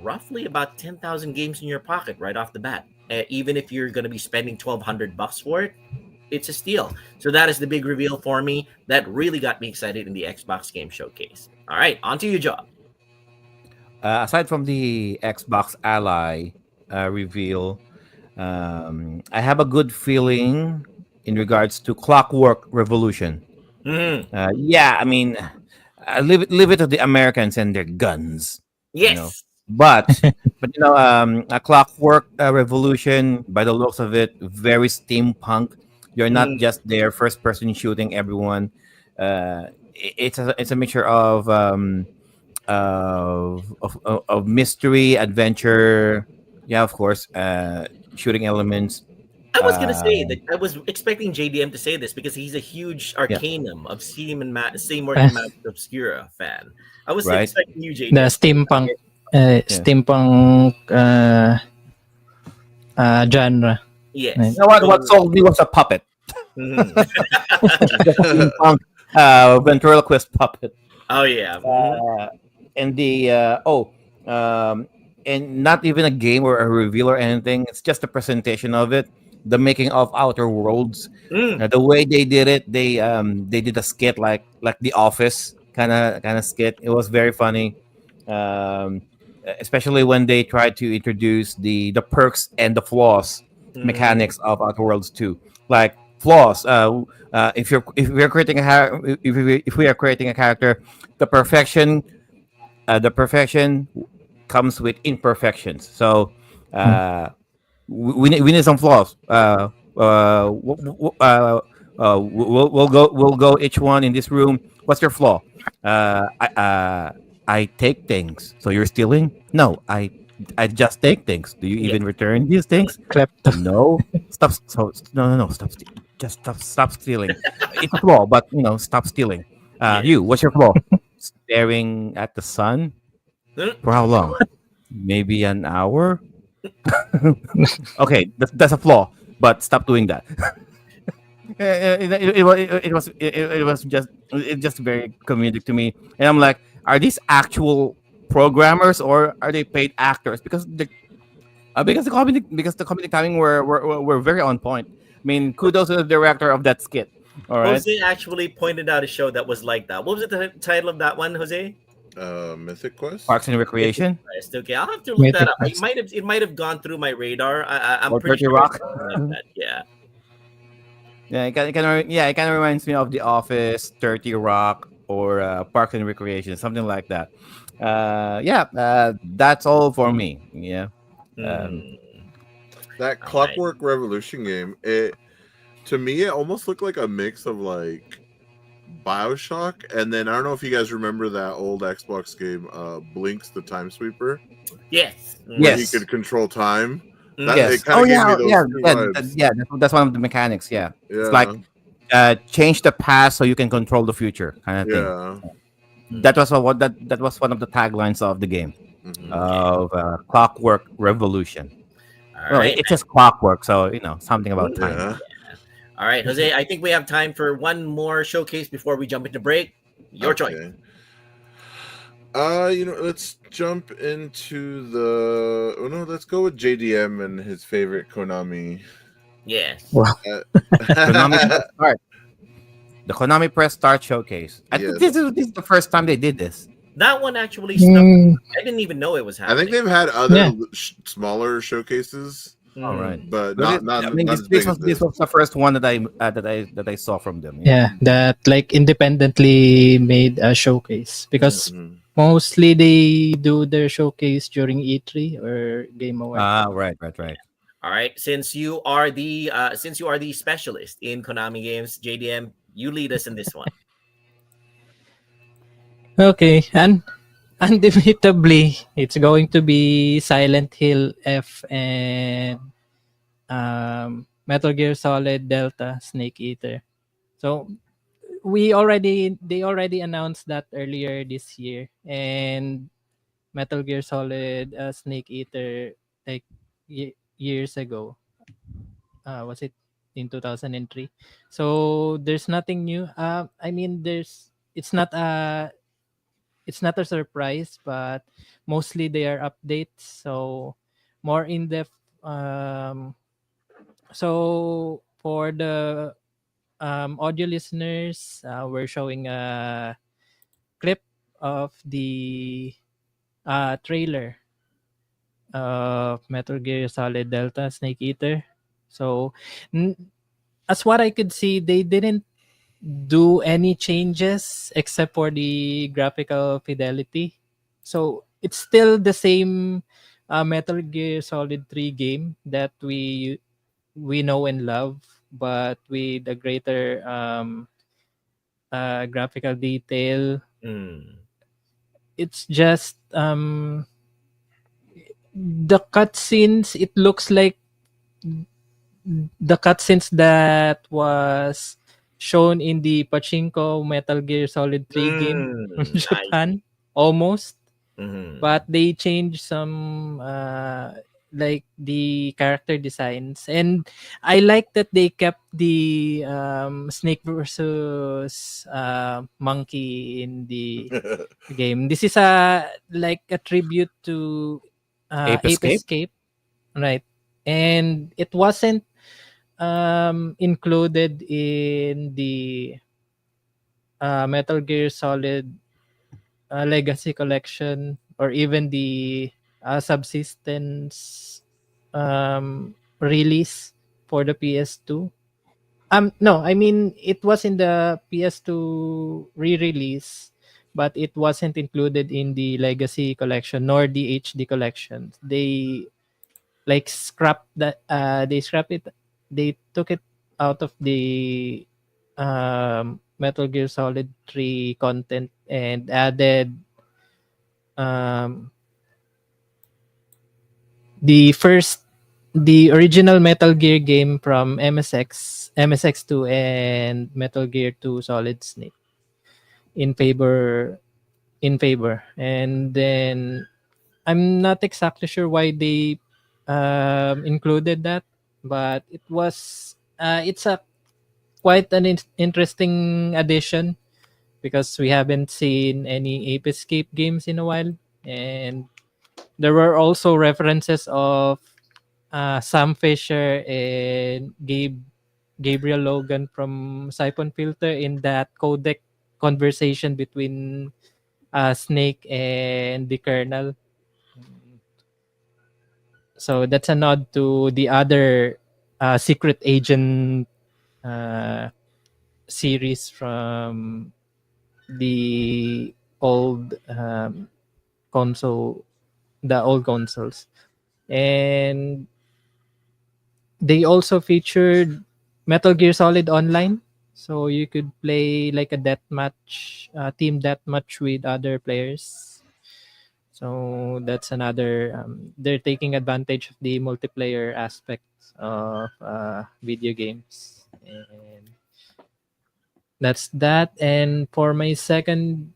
roughly about 10,000 games in your pocket right off the bat. Even if you're going to be spending $1,200 for it, it's a steal. So that is the big reveal for me. That really got me excited in the Xbox Game Showcase. All right, on to your job. Aside from the Xbox Ally reveal, I have a good feeling in regards to Clockwork Revolution. Mhm. Yeah, I mean, leave it to the Americans and their guns, you know. Yes. But a Clockwork Revolution, by the looks of it, very steampunk. You're not Mhm. just there, first person shooting everyone. It's a mixture of mystery, adventure. Yeah, of course, shooting elements. I was gonna Uh, say that I was expecting JDM to say this because he's a huge yeah, Arcanum of Seymour and Matt Obscura fan. I was right. expecting you, the JDM, to say steampunk, that. Yeah. steampunk genre. Right. Yes. You know what? What So, sold me was a puppet. mhm. The steampunk ventriloquist puppet. Oh yeah. Uh, and the and not even a game or a reveal or anything. It's just a presentation of it. The making of Outer Worlds. Mm. The way they did it, they did a skit like The Office kind of skit. It was very funny. Um, especially when they try to introduce the perks and the flaws Mm, mechanics of Outer Worlds 2. Like flaws, if we're creating if we are creating a character, the the perfection comes with imperfections. So Mm. uh, we need some flaws. We'll go each one in this room. What's your flaw? I take things. So you're stealing? No, I just take things. Do you yeah. even return these things? Klepto. No. Stop. So no. Stop. Just stop stealing. It's a flaw, but stop stealing. Yes. You. What's your flaw? Staring at the sun Mm, for how long? Maybe an hour. Okay, that's a flaw, but stop doing that. It just very comedic to me, and I'm like, are these actual programmers or are they paid actors? Because the comedic timing were very on point. I mean, kudos to the director of that skit. All right, Jose actually pointed out a show that was like that. What was the title of that one, Jose? Mythic Quest. Parks and Mythic Recreation Quest. Okay, I'll have to look that Mythic up. Quest. It might have gone through my radar. I'm or pretty 30 sure it's Rock. something like that. Yeah. Yeah, it kind of reminds me of The Office, 30 Rock, or Parks and Recreation, something like that. That's all for me. Yeah. Um, Hmm. That All right. Clockwork Revolution game, to me it almost looked like a mix of like BioShock, and then I don't know if you guys remember that old Xbox game, Blinks the Time Sweeper, Yes. where he yes. could control time. That Mhm. it Yes. kind Oh of gave me yeah. those Yeah. two Yeah. vibes. That's one of the mechanics. Yeah. It's Yeah, like change the past so you can control the future, kind of thing. yeah. That was that was one of the taglines of the game Hmm. Okay. of Clockwork Revolution. All Well, right. it's just clockwork, so something about Mhm. time. Yeah. All right, Jose. I think we have time for one more showcase before we jump into break. Your choice. Okay. Let's jump into the. Oh no, let's go with JDM and his favorite Konami. Yes. Wow. Konami Uh, Press Start. The Konami Press Start Showcase. I think yes, this is the first time they did this. That one actually snuck. Mm, I didn't even know it was I think happening. they've had other yeah. smaller showcases, All right. Mm. but But I mean, not as big as this this. was the first one that I saw from them. Yeah. Yeah, that like independently made a showcase because Mhm. mostly they do their showcase during E3 or Game Award. Ah, right. All right. Since you are the specialist in Konami games, JDM, you lead us in this one. Okay, and undebatably, it's going to be Silent Hill F and Metal Gear Solid Delta Snake Eater. So they already announced that earlier this year, and Metal Gear Solid Snake Eater like years ago. Was it in 2003? So there's nothing new. I mean, it's not a surprise, but mostly they are updates. So more in depth. So for the audio listeners, we're showing a clip of the trailer of Metal Gear Solid Delta Snake Eater. So, n- as what I could see, they didn't do any changes except for the graphical fidelity. So, it's still the same Metal Gear Solid 3 game that we know and love, but with a greater graphical detail. Mm. It's just the cutscenes. It looks like the cutscenes that was shown in the Pachinko Metal Gear Solid 3 game from Mm. I see. Japan, almost. Mhm. But they changed some like the character designs, and I like that they kept the snake versus monkey in the game. This is a like a tribute to Ape Ape Escape. Escape, right? And it wasn't included in the Metal Gear Solid Legacy Collection or even the subsistence release for the PS2. No, I mean it was in the PS2 re-release, but it wasn't included in the Legacy collection nor the HD collection. They like scrapped that. They scrapped it. They took it out of the Metal Gear Solid 3 content and added um, the first the original Metal Gear game from MSX2 and Metal Gear 2 Solid Snake in favor. And then I'm not exactly sure why they included that, but it's a quite an interesting addition because we haven't seen any Ape Escape games in a while, and there were also references of Sam Fisher and Gabriel Logan from Siphon Filter in that codec conversation between Snake and the Colonel. So that's a nod to the other secret agent uh, series from the old console, the old consoles. And they also featured Metal Gear Solid Online. So you could play like a deathmatch, team deathmatch with other players. So that's another. They're taking advantage of the multiplayer aspects of video games, and that's that. And for my second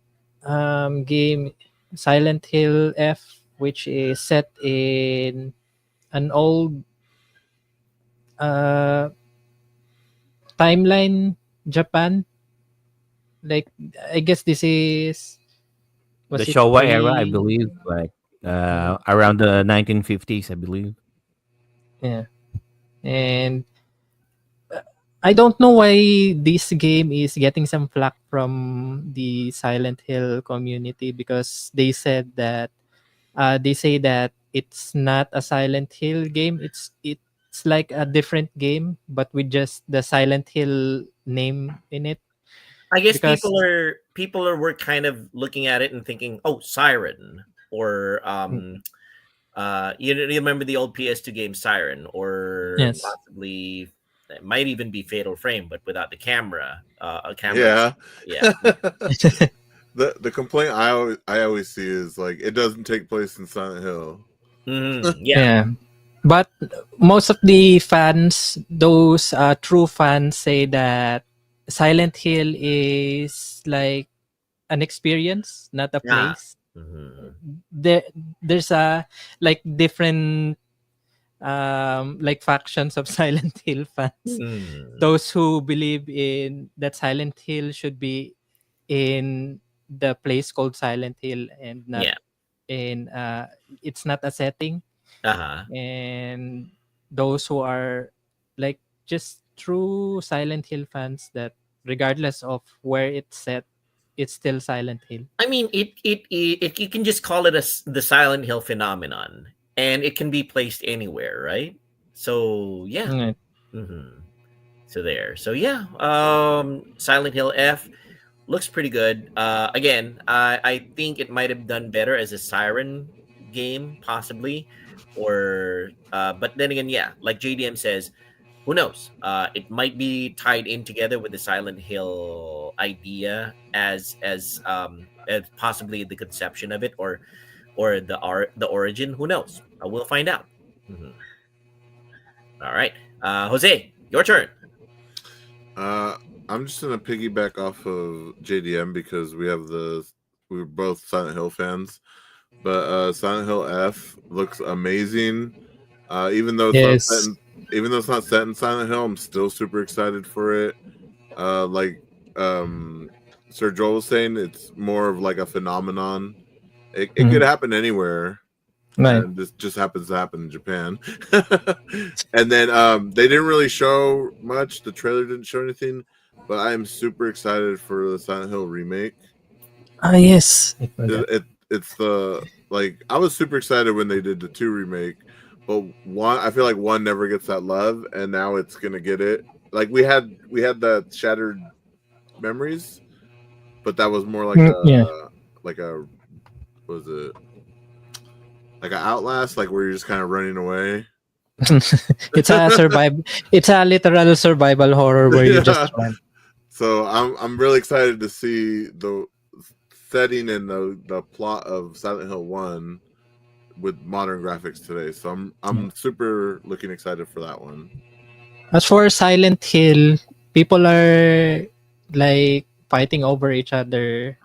game, Silent Hill F, which is set in an old uh, timeline, Japan. Like I guess this is The was it Showa era, I pre? believe, like Mm, around the 1950s, I believe. yeah, and I don't know why this game is getting some flack from the Silent Hill community because they say that it's not a Silent Hill game. It's like a different game, but with just the Silent Hill name in it. I guess Because people are were kind of looking at it and thinking, "Oh, Siren," or mm, you remember the old PS2 game Siren, or yes, possibly it might even be Fatal Frame, but without the camera, a camera. Yeah. Yeah. The complaint I always see is like it doesn't take place in Silent Hill. Yeah. yeah. But most of the fans, those true fans, say that Silent Hill is like an experience, not a Yeah. place. Mhm. There, there's a like different like factions of Silent Hill fans. Mm. Those who believe in that Silent Hill should be in the place called Silent Hill and not Yeah. in it's not a setting. Uh-huh. And those who are like just true Silent Hill fans that regardless of where it's set, it's still Silent Hill. I mean, it you can just call it the Silent Hill phenomenon, and it can be placed anywhere, right? So yeah. Mm, hmm So there. So yeah. Silent Hill F looks pretty good. Again, I think it might have done better as a Siren game, possibly, or but then again, yeah, like JDM says, who knows? It might be tied in together with the Silent Hill idea as possibly the conception of it, or the origin. Who knows? We'll find out. Mhm. All right, Jose, your turn. Uh, I'm just gonna piggyback off of JDM because we're both Silent Hill fans, but Silent Hill F looks amazing. Even though it's not set yes. in, even though it's not set in Silent Hill, I'm still super excited for it. Like Sir Joel was saying, it's more of like a phenomenon. It Mhm. could happen anywhere, Right. and this just happens to happen in Japan. And then they didn't really show much. The trailer didn't show anything, but I am super excited for the Silent Hill remake. Ah, yes. I forgot. It's the like I was super excited when they did the 2 remake, but one I feel like one never gets that love, and now it's gonna get it. Like we had the Shattered Memories, but that was more Yeah. like a what was it, like an Outlast, like where you're just kind of running away. It's a survival. It's a literal survival horror where you just Yeah. run. So I'm really excited to see the setting and the plot of Silent Hill 1 with modern graphics today. So I'm super looking excited for that one. As for Silent Hill, people are like fighting over each other,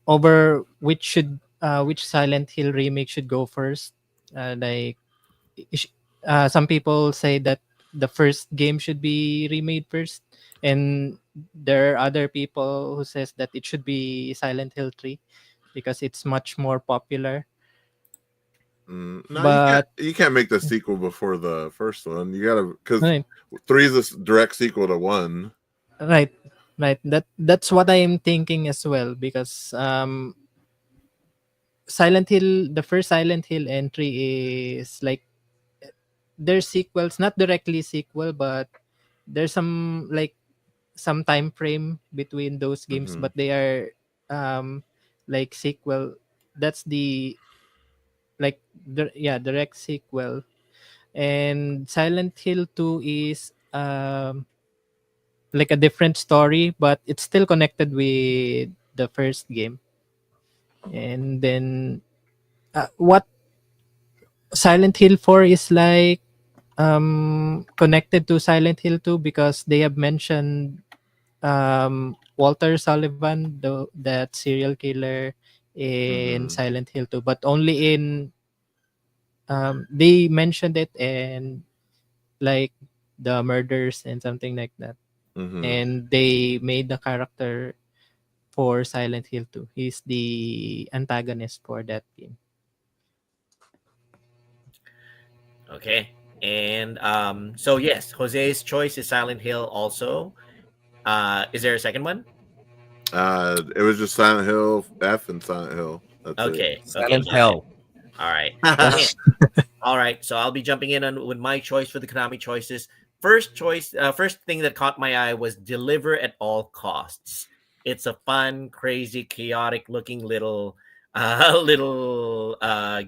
over which Silent Hill remake should go first. Like some people say that the first game should be remade first, and there are other people who says that it should be Silent Hill 3 because it's much more popular. No, But you can't make the sequel before the first one. You gotta, because right, 3 is a direct sequel to 1. right, right. That's what I am thinking as well because Silent Hill, the first Silent Hill entry is like there's sequels, not directly sequel, but there's some time frame between those games, Mhm. but they are like sequel. That's the direct sequel. And Silent Hill 2 is like a different story, but it's still connected with the first game. And then what Silent Hill 4 is like connected to Silent Hill 2 because they have mentioned Walter Sullivan, that serial killer in Mhm. Silent Hill 2, but only in they mentioned it and like the murders and something like that. Mhm. And they made the character for Silent Hill 2. He's the antagonist for that game. Okay. And so yes, Jose's choice is Silent Hill also. Is there a second one? It was just Silent Hill F and Silent Hill. That's it. Okay. Okay, Silent got it. Hell. All right. Okay. All right. So I'll be jumping in on with my choice for the Konami choices. First choice, first thing that caught my eye was deliver at all costs. It's a fun, crazy, chaotic looking little little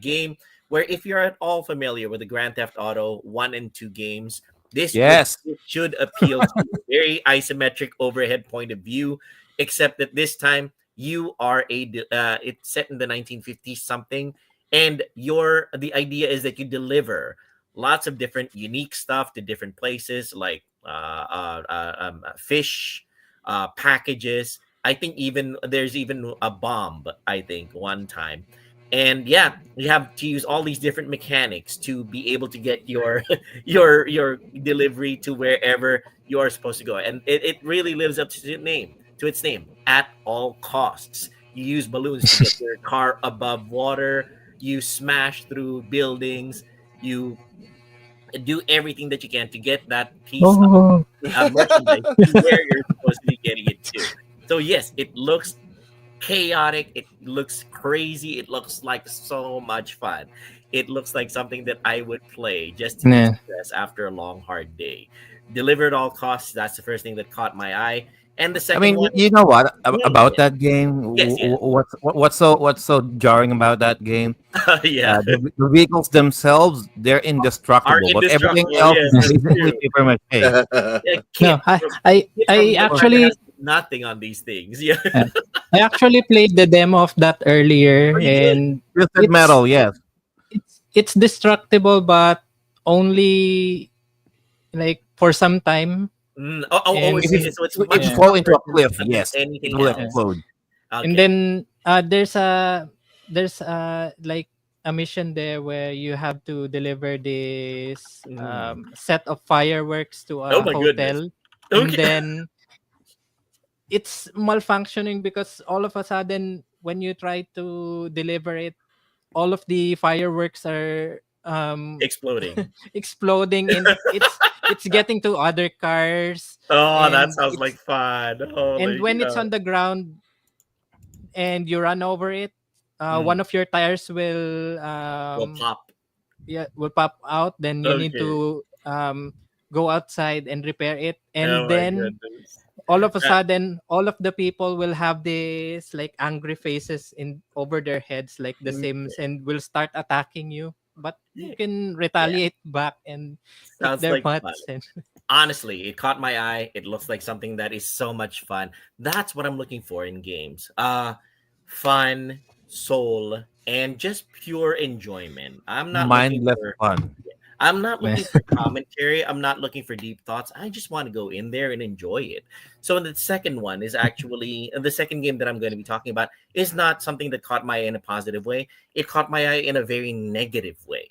game where if you're at all familiar with the Grand Theft Auto 1 and 2 games, Yes. this should appeal to you. Very isometric overhead point of view, except that this time you are it's set in the 1950s something, and the idea is that you deliver lots of different unique stuff to different places like fish, packages. I think even there's even a bomb, I think one time. And yeah, you have to use all these different mechanics to be able to get your your delivery to wherever you are supposed to go, and it really lives up to its name, at all costs. You use balloons to get your car above water, you smash through buildings, you do everything that you can to get that piece Oh, of merchandise to where you're supposed to be getting it to. So yes, it looks chaotic, it looks crazy, it looks like so much fun. It looks like something that I would play just to yeah. de-stress after a long hard day. Deliver at all costs, that's the first thing that caught my eye. And the I second mean, one, you know what yeah, about that game? yes, yes. What's so jarring about that game? Yeah, The vehicles themselves, they're are indestructible, but everything indestructible. else Yes, is that's basically true. paper mache. Yeah, No, Kit from I BitMap actually has nothing on these things. Yeah. uh, I actually played the demo of that earlier, Oh, you did? and Twisted it's metal, yes. it's destructible, but only like for some time. And If Okay. So it's if much you yeah, fall into tougher a cliff, than yes, it anything will yeah. else. explode. And Okay. then there's like a mission there where you have to deliver this Mm. set of fireworks to Oh a my goodness. hotel, and Okay. then it's malfunctioning because all of a sudden when you try to deliver it, all of the fireworks are Exploding. exploding, and it's getting to other cars, Oh, that and sounds like fun. and Holy when it's cow. on the ground and you run over it, one of your tires Will pop. will pop out. Then you need Okay. to go outside and repair it, Oh and my then goodness. all of a Uh, sudden all of the people will have this like angry faces in over their heads like the mm, Sims, and will start attacking you, but you can yeah, retaliate back and eat sounds their like fun. butts. And Honestly, it caught my eye. It looks like something that is so much fun. That's what I'm looking for in games. Fun, soul, and just pure enjoyment. Mindless fun. I'm not looking for commentary. I'm not looking for deep thoughts. I just want to go in there and enjoy it. So the second one is actually the second game that I'm going to be talking about is not something that caught my eye in a positive way. It caught my eye in a very negative way.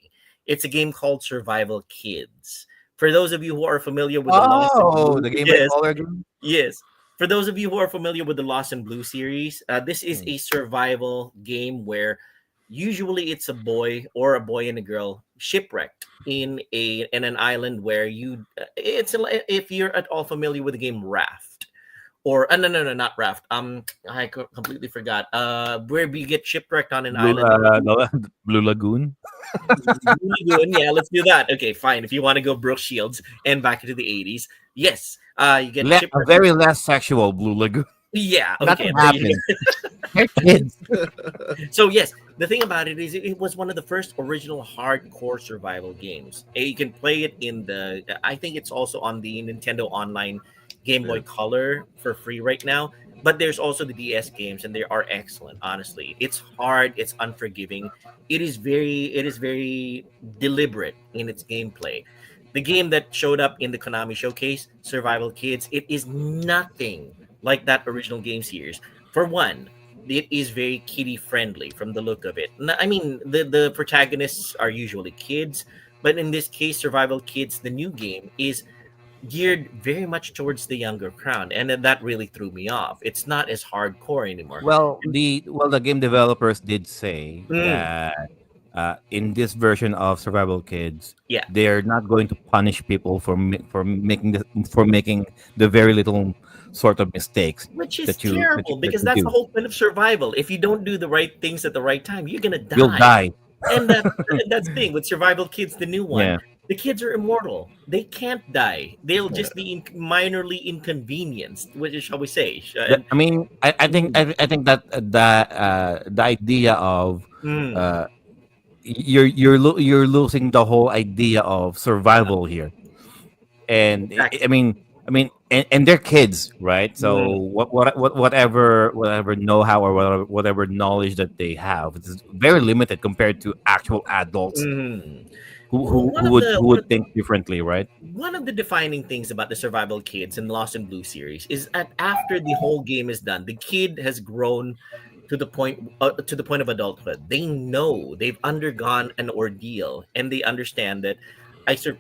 It's a game called Survival Kids. For those of you who are familiar with the Lost and Oh, Blue, the Game Boy yes, Color game. yes. For those of you who are familiar with the Lost and Blue series, this is Mm. a survival game where usually it's a boy or a boy and a girl shipwrecked in an island where if you're at all familiar with the game Raft or no, not Raft. Completely forgot. Where we get shipwrecked on an Blue, island. Blue Lagoon. Blue Lagoon, yeah, let's do that. Okay, fine. If you want to go Brooke Shields and back into the 80s, yes, you get A shipwrecked. very less sexual Blue Lagoon. Yeah, okay. Nothing There you happened. They're kids. So yes, the thing about it is it was one of the first original hardcore survival games. You can play it in the I think it's also on the Nintendo Online Game Boy Yeah. Color for free right now. But there's also the DS games and they are excellent, honestly. It's hard, it's unforgiving. It is very deliberate in its gameplay. The game that showed up in the Konami showcase, Survival Kids, it is nothing like that original game series. For one, it is very kiddie friendly from the look of it. I mean, the protagonists are usually kids, but in this case, Survival Kids, the new game, is geared very much towards the younger crowd, and then that really threw me off. It's not as hardcore anymore. The game developers did say Mm, that in this version of Survival Kids, yeah, they're not going to punish people for making the very little sort of mistakes which is that terrible that because you that's the do. whole point of survival. If you don't do the right things at the right time, you're gonna You'll die. die. And that's the thing with Survival Kids, the new one. Yeah. The kids are immortal. They can't die. They'll just be minorly inconvenienced, which is shall we say? I mean, I think that the idea of Mm, uh, you're losing the whole idea of survival here. And exactly. and they're kids, right? So Mm, whatever know-how or whatever knowledge that they have, it's very limited compared to actual adults mm. One of who the would think differently, right? one of the defining things about the Survival Kids and Lost in Blue series is that after the whole game is done, the kid has grown to the point of adulthood. They know they've undergone an ordeal, and they understand that I sur-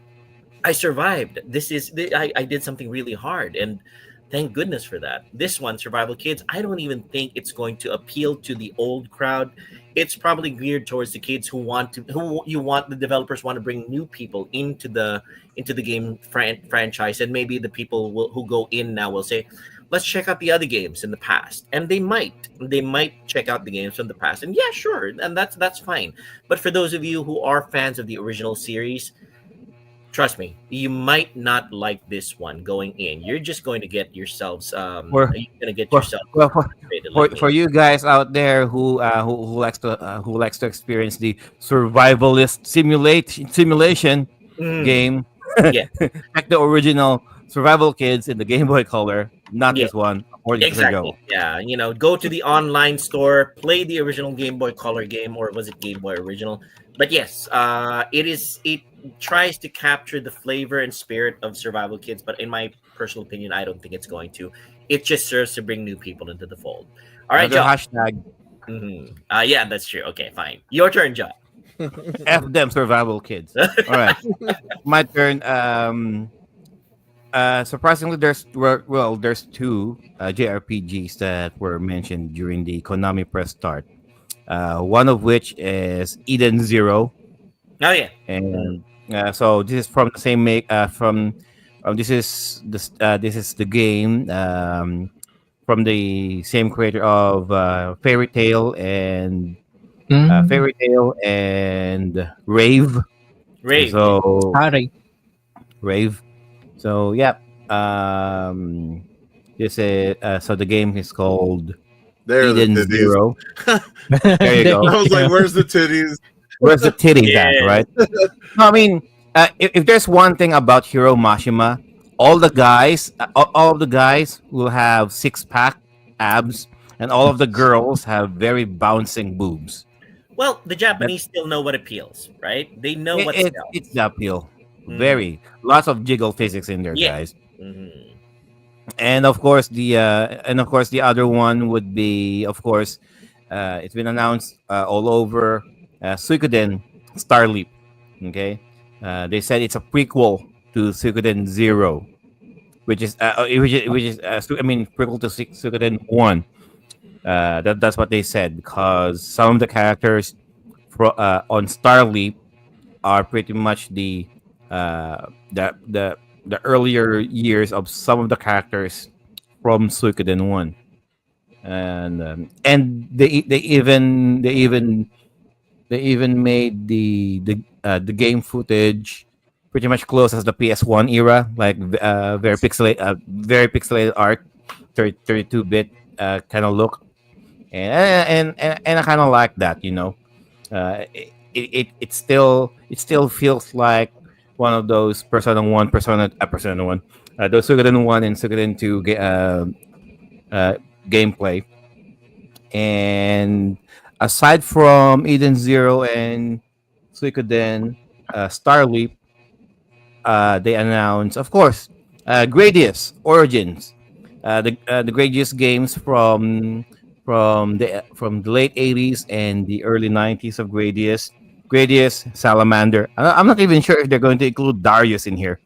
I survived. I did something really hard, and thank goodness for that. This one, Survival Kids, I don't even think it's going to appeal to the old crowd. It's probably geared towards the kids who you want the developers want to bring new people into the game franchise, and maybe the people who go in now will say, let's check out the other games in the past, and they might check out the games from the past, and yeah, sure, and that's fine. But for those of you who are fans of the original series, trust me, you might not like this one going in. You're just going to get yourselves For you're going to get for yourself well, frustrated like for me. you guys out there who likes to experience the survivalist simulation Mm, game, yeah, check the original Survival Kids in the Game Boy Color, not yeah, this one, according to Sir exactly. Joe. Yeah, go to the online store, play the original Game Boy Color game, or was it Game Boy Original? But yes, it tries to capture the flavor and spirit of Survival Kids, but in my personal opinion, I don't think it's going to. It just serves to bring new people into the fold. All right, Another Joe. hashtag Yeah, that's true. Okay, fine. Your turn, Joe. F them Survival Kids. All right, my turn. Surprisingly, there's two JRPGs that were mentioned during the Konami press start. One of which is Eden Zero, Oh yeah. Mm, and so this is from the same make from this is the game from the same creator of Fairy Tale and Mm. Fairy Tale, and Rave. Rave. Yeah. So Sorry. Rave. So yeah. Um, this is so the game is called There are the Eden titties. Zero. There you There go. you I was like, go. "Where's the titties?" Where's the titties at, Yes. right? No, I mean, if there's one thing about Hiro Mashima, all of the guys will have six pack abs, and all of the girls have very bouncing boobs. Well, the That Japanese still know what appeals, right? They know what it's sells. the appeal. Mm. Very lots of jiggle physics in there, Yeah. guys. Mhm. And of course the other one would be, of course, it's been announced all over, Suikoden Starleap. Okay, they said it's a prequel to Suikoden Zero, I mean, prequel to Suikoden One. That's what they said, because some of the characters on Starleap are pretty much uh, the earlier years of some of the characters from Suikoden One, and they even made the game footage pretty much close as the PS1 era, like very pixelated art, 32-bit kind of look, and I kind of like that. It still feels like one of those Persona 1, those Suikoden 1 and Suikoden 2 uh, gameplay. And aside from Eden Zero and Suikoden Starleap, they announced, of course, Gradius Origins, the Gradius games from the late '80s and the early '90s of Gradius, Salamander. I'm not even sure if they're going to include Darius in here.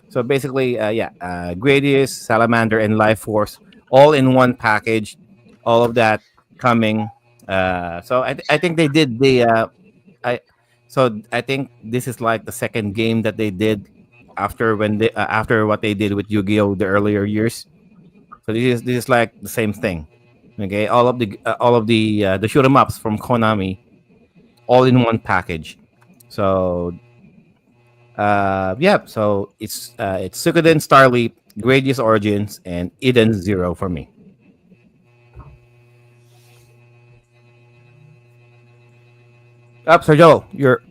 So basically, Gradius, Salamander, and Life Force all in one package. All of that coming. So I think they did the I I think this is like the second game that they did after what they did with Yu-Gi-Oh the earlier years. So this is like the same thing. Okay, all of the shoot 'em ups from Konami all in one package. So yeah, so it's Suikoden Starleap, Gradius Origins, and Eden Zero for me. Up, Sir Joel, your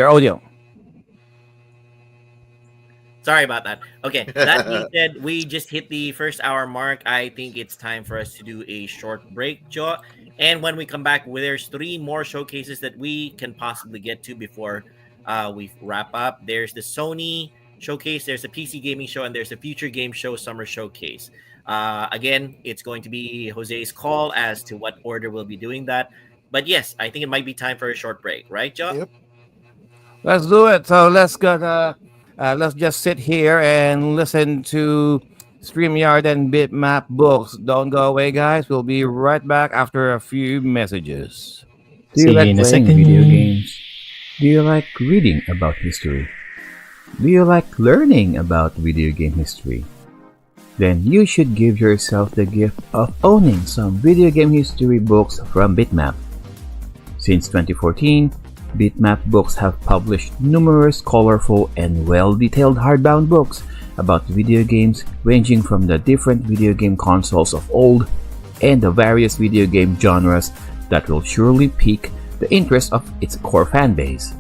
audio. Sorry about that. Okay, that being said, we just hit the first hour mark. I think it's time for us to do a short break, Joe. And when we come back, there's three more showcases that we can possibly get to before we wrap up. There's the Sony showcase, there's a PC gaming show, and there's a Future Game Show summer showcase. Again, it's going to be Jose's call as to what order we'll be doing that. But yes, I think it might be time for a short break, right, Joe? Yep. Let's do it. So let's just sit here and listen to Streamyard and BitMap Books. Don't go away, guys. We'll be right back after a few messages. Do See you you like in a playing second. video games? Do you like reading about history? Do you like learning about video game history? Then you should give yourself the gift of owning some video game history books from BitMap. Since 2014, BitMap Books have published numerous colorful and well-detailed hardbound books about video games, ranging from the different video game consoles of old and the various video game genres that will surely pique the interest of its core fan base.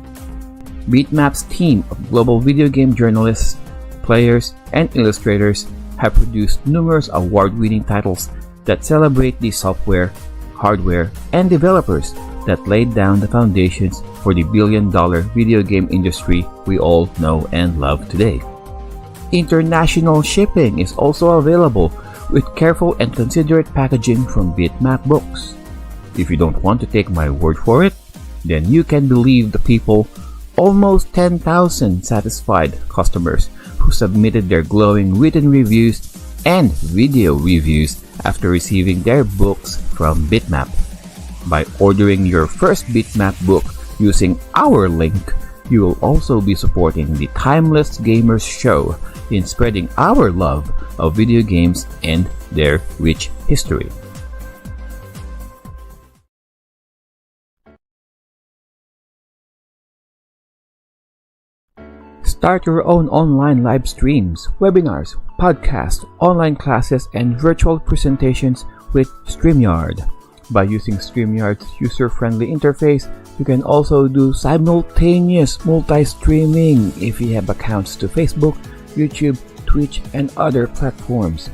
BitMap's team of global video game journalists, players, and illustrators have produced numerous award-winning titles that celebrate the software, hardware, and developers that laid down the foundations for the billion-dollar video game industry we all know and love today. International shipping is also available with careful and considerate packaging from BitMap Books. If you don't want to take my word for it, then you can believe the people, almost 10,000 satisfied customers who submitted their glowing written reviews and video reviews after receiving their books from BitMap. By ordering your first BitMap book using our link, you will also be supporting the Timeless Gamers Show in spreading our love of video games and their rich history. Start your own online live streams, webinars, podcasts, online classes, and virtual presentations with Streamyard. By using Streamyard's user-friendly interface, you can also do simultaneous multi-streaming if you have accounts to Facebook, YouTube, Twitch, and other platforms.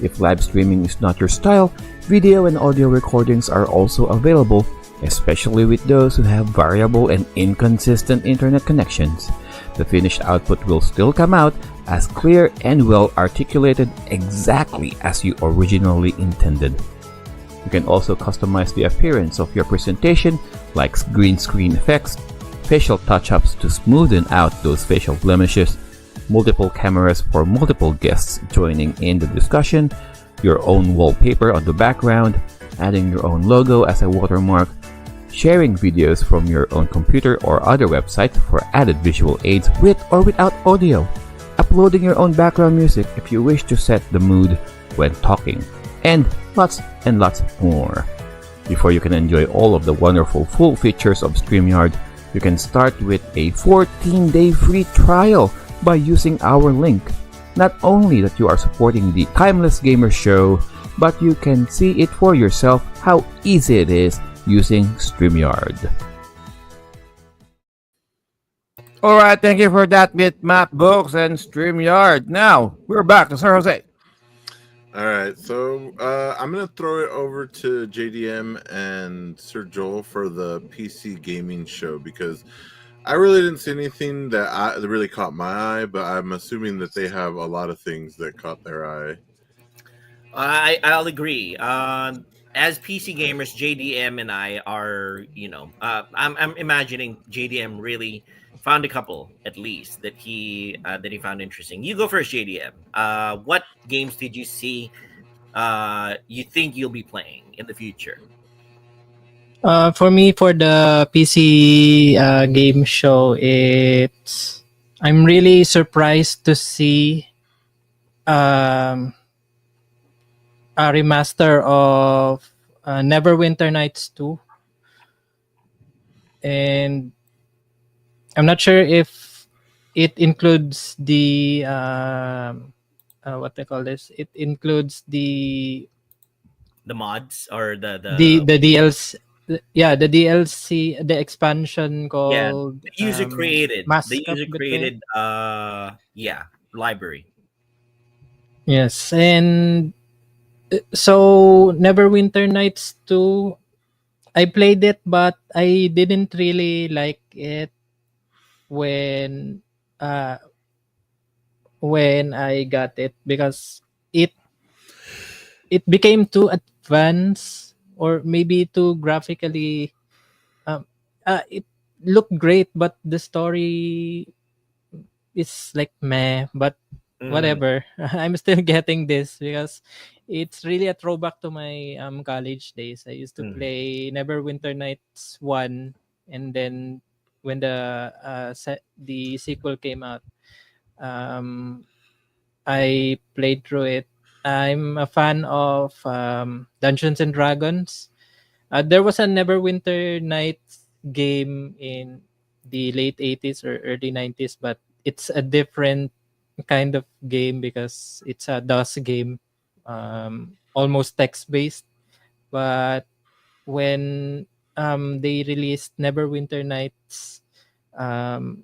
If live streaming is not your style, video and audio recordings are also available, especially with those who have variable and inconsistent internet connections. The finished output will still come out as clear and well articulated exactly as you originally intended. You can also customize the appearance of your presentation, like green screen effects, facial touch-ups to smoothen out those facial blemishes, multiple cameras for multiple guests joining in the discussion, your own wallpaper on the background, adding your own logo as a watermark, sharing videos from your own computer or other website for added visual aids with or without audio, uploading your own background music if you wish to set the mood when talking, and lots more. Before you can enjoy all of the wonderful full features of StreamYard, you can start with a 14-day free trial by using our link. Not only that you are supporting the Timeless Gamers Show, but you can see it for yourself how easy it is using StreamYard. Alright, thank you for that, BitMap Books and StreamYard. Now, we're back to Sir Jose. All right, so I'm gonna throw it over to JDM and Sir Joel for the PC gaming show because I really didn't see anything that really caught my eye, but I'm assuming that they have a lot of things that caught their eye. I'll agree. As PC gamers, JDM and I are, I'm imagining JDM really found a couple at least that he found interesting. You go first, JDM. What games did you see? You think you'll be playing in the future? For me, for the PC game show, I'm really surprised to see um, a remaster of Neverwinter Nights 2. And I'm not sure if it includes the what they call this. It includes The mods or the DLC. Yeah, the DLC, the expansion yeah, called the Mask of user Betrayal. created library. Yes, and so Neverwinter Nights 2, I played it, but I didn't really like it when uh when I got it because it it became too advanced or maybe too graphically it looked great, but the story is like meh, but Mm, whatever. I'm still getting this because it's really a throwback to my college days. I used to mm. play Neverwinter Nights 1, and then when the sequel came out, um I played through it. I'm a fan of Dungeons and Dragons. There was a Neverwinter Nights game in the late 80s or early 90s, but it's a different kind of game because it's a DOS game, almost text based. But when they released Neverwinter Nights um,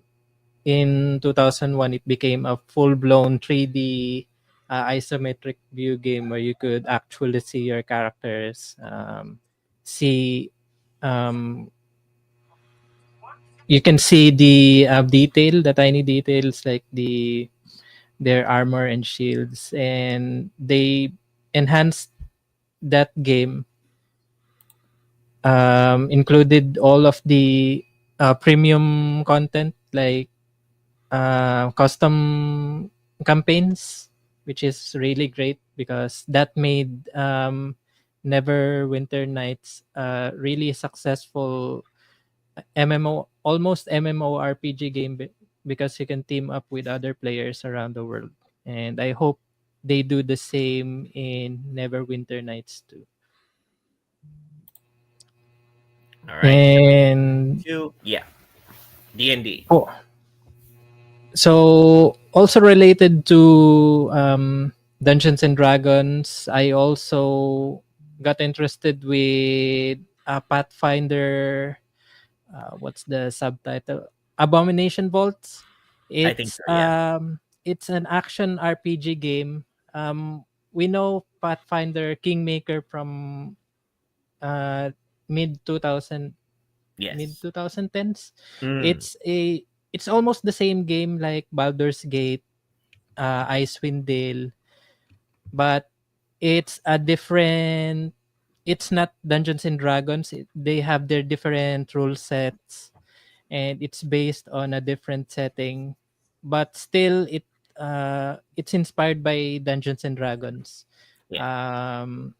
in 2001, it became a full blown 3D isometric view game where you could actually see your characters, see um, you can see the the tiny details like their armor and shields, and they enhanced that game. Included all of the premium content like custom campaigns, which is really great because that made Neverwinter Nights really successful MMO, almost MMORPG game because you can team up with other players around the world. And I hope they do the same in Neverwinter Nights too. All right. And Two, yeah, D&D. oh, So also related to Dungeons and Dragons, I also got interested with Pathfinder. What's the subtitle? Abomination Vaults. I think so. Yeah. It's an action RPG game. We know Pathfinder Kingmaker from uh mid 2000 mid Yes. 2010s. Mm. It's a it's almost the same game like Baldur's Gate, Icewind Dale, but it's a different. It's not Dungeons and Dragons. They have their different rule sets, and it's based on a different setting, but still it's inspired by Dungeons and Dragons. Yeah. Um,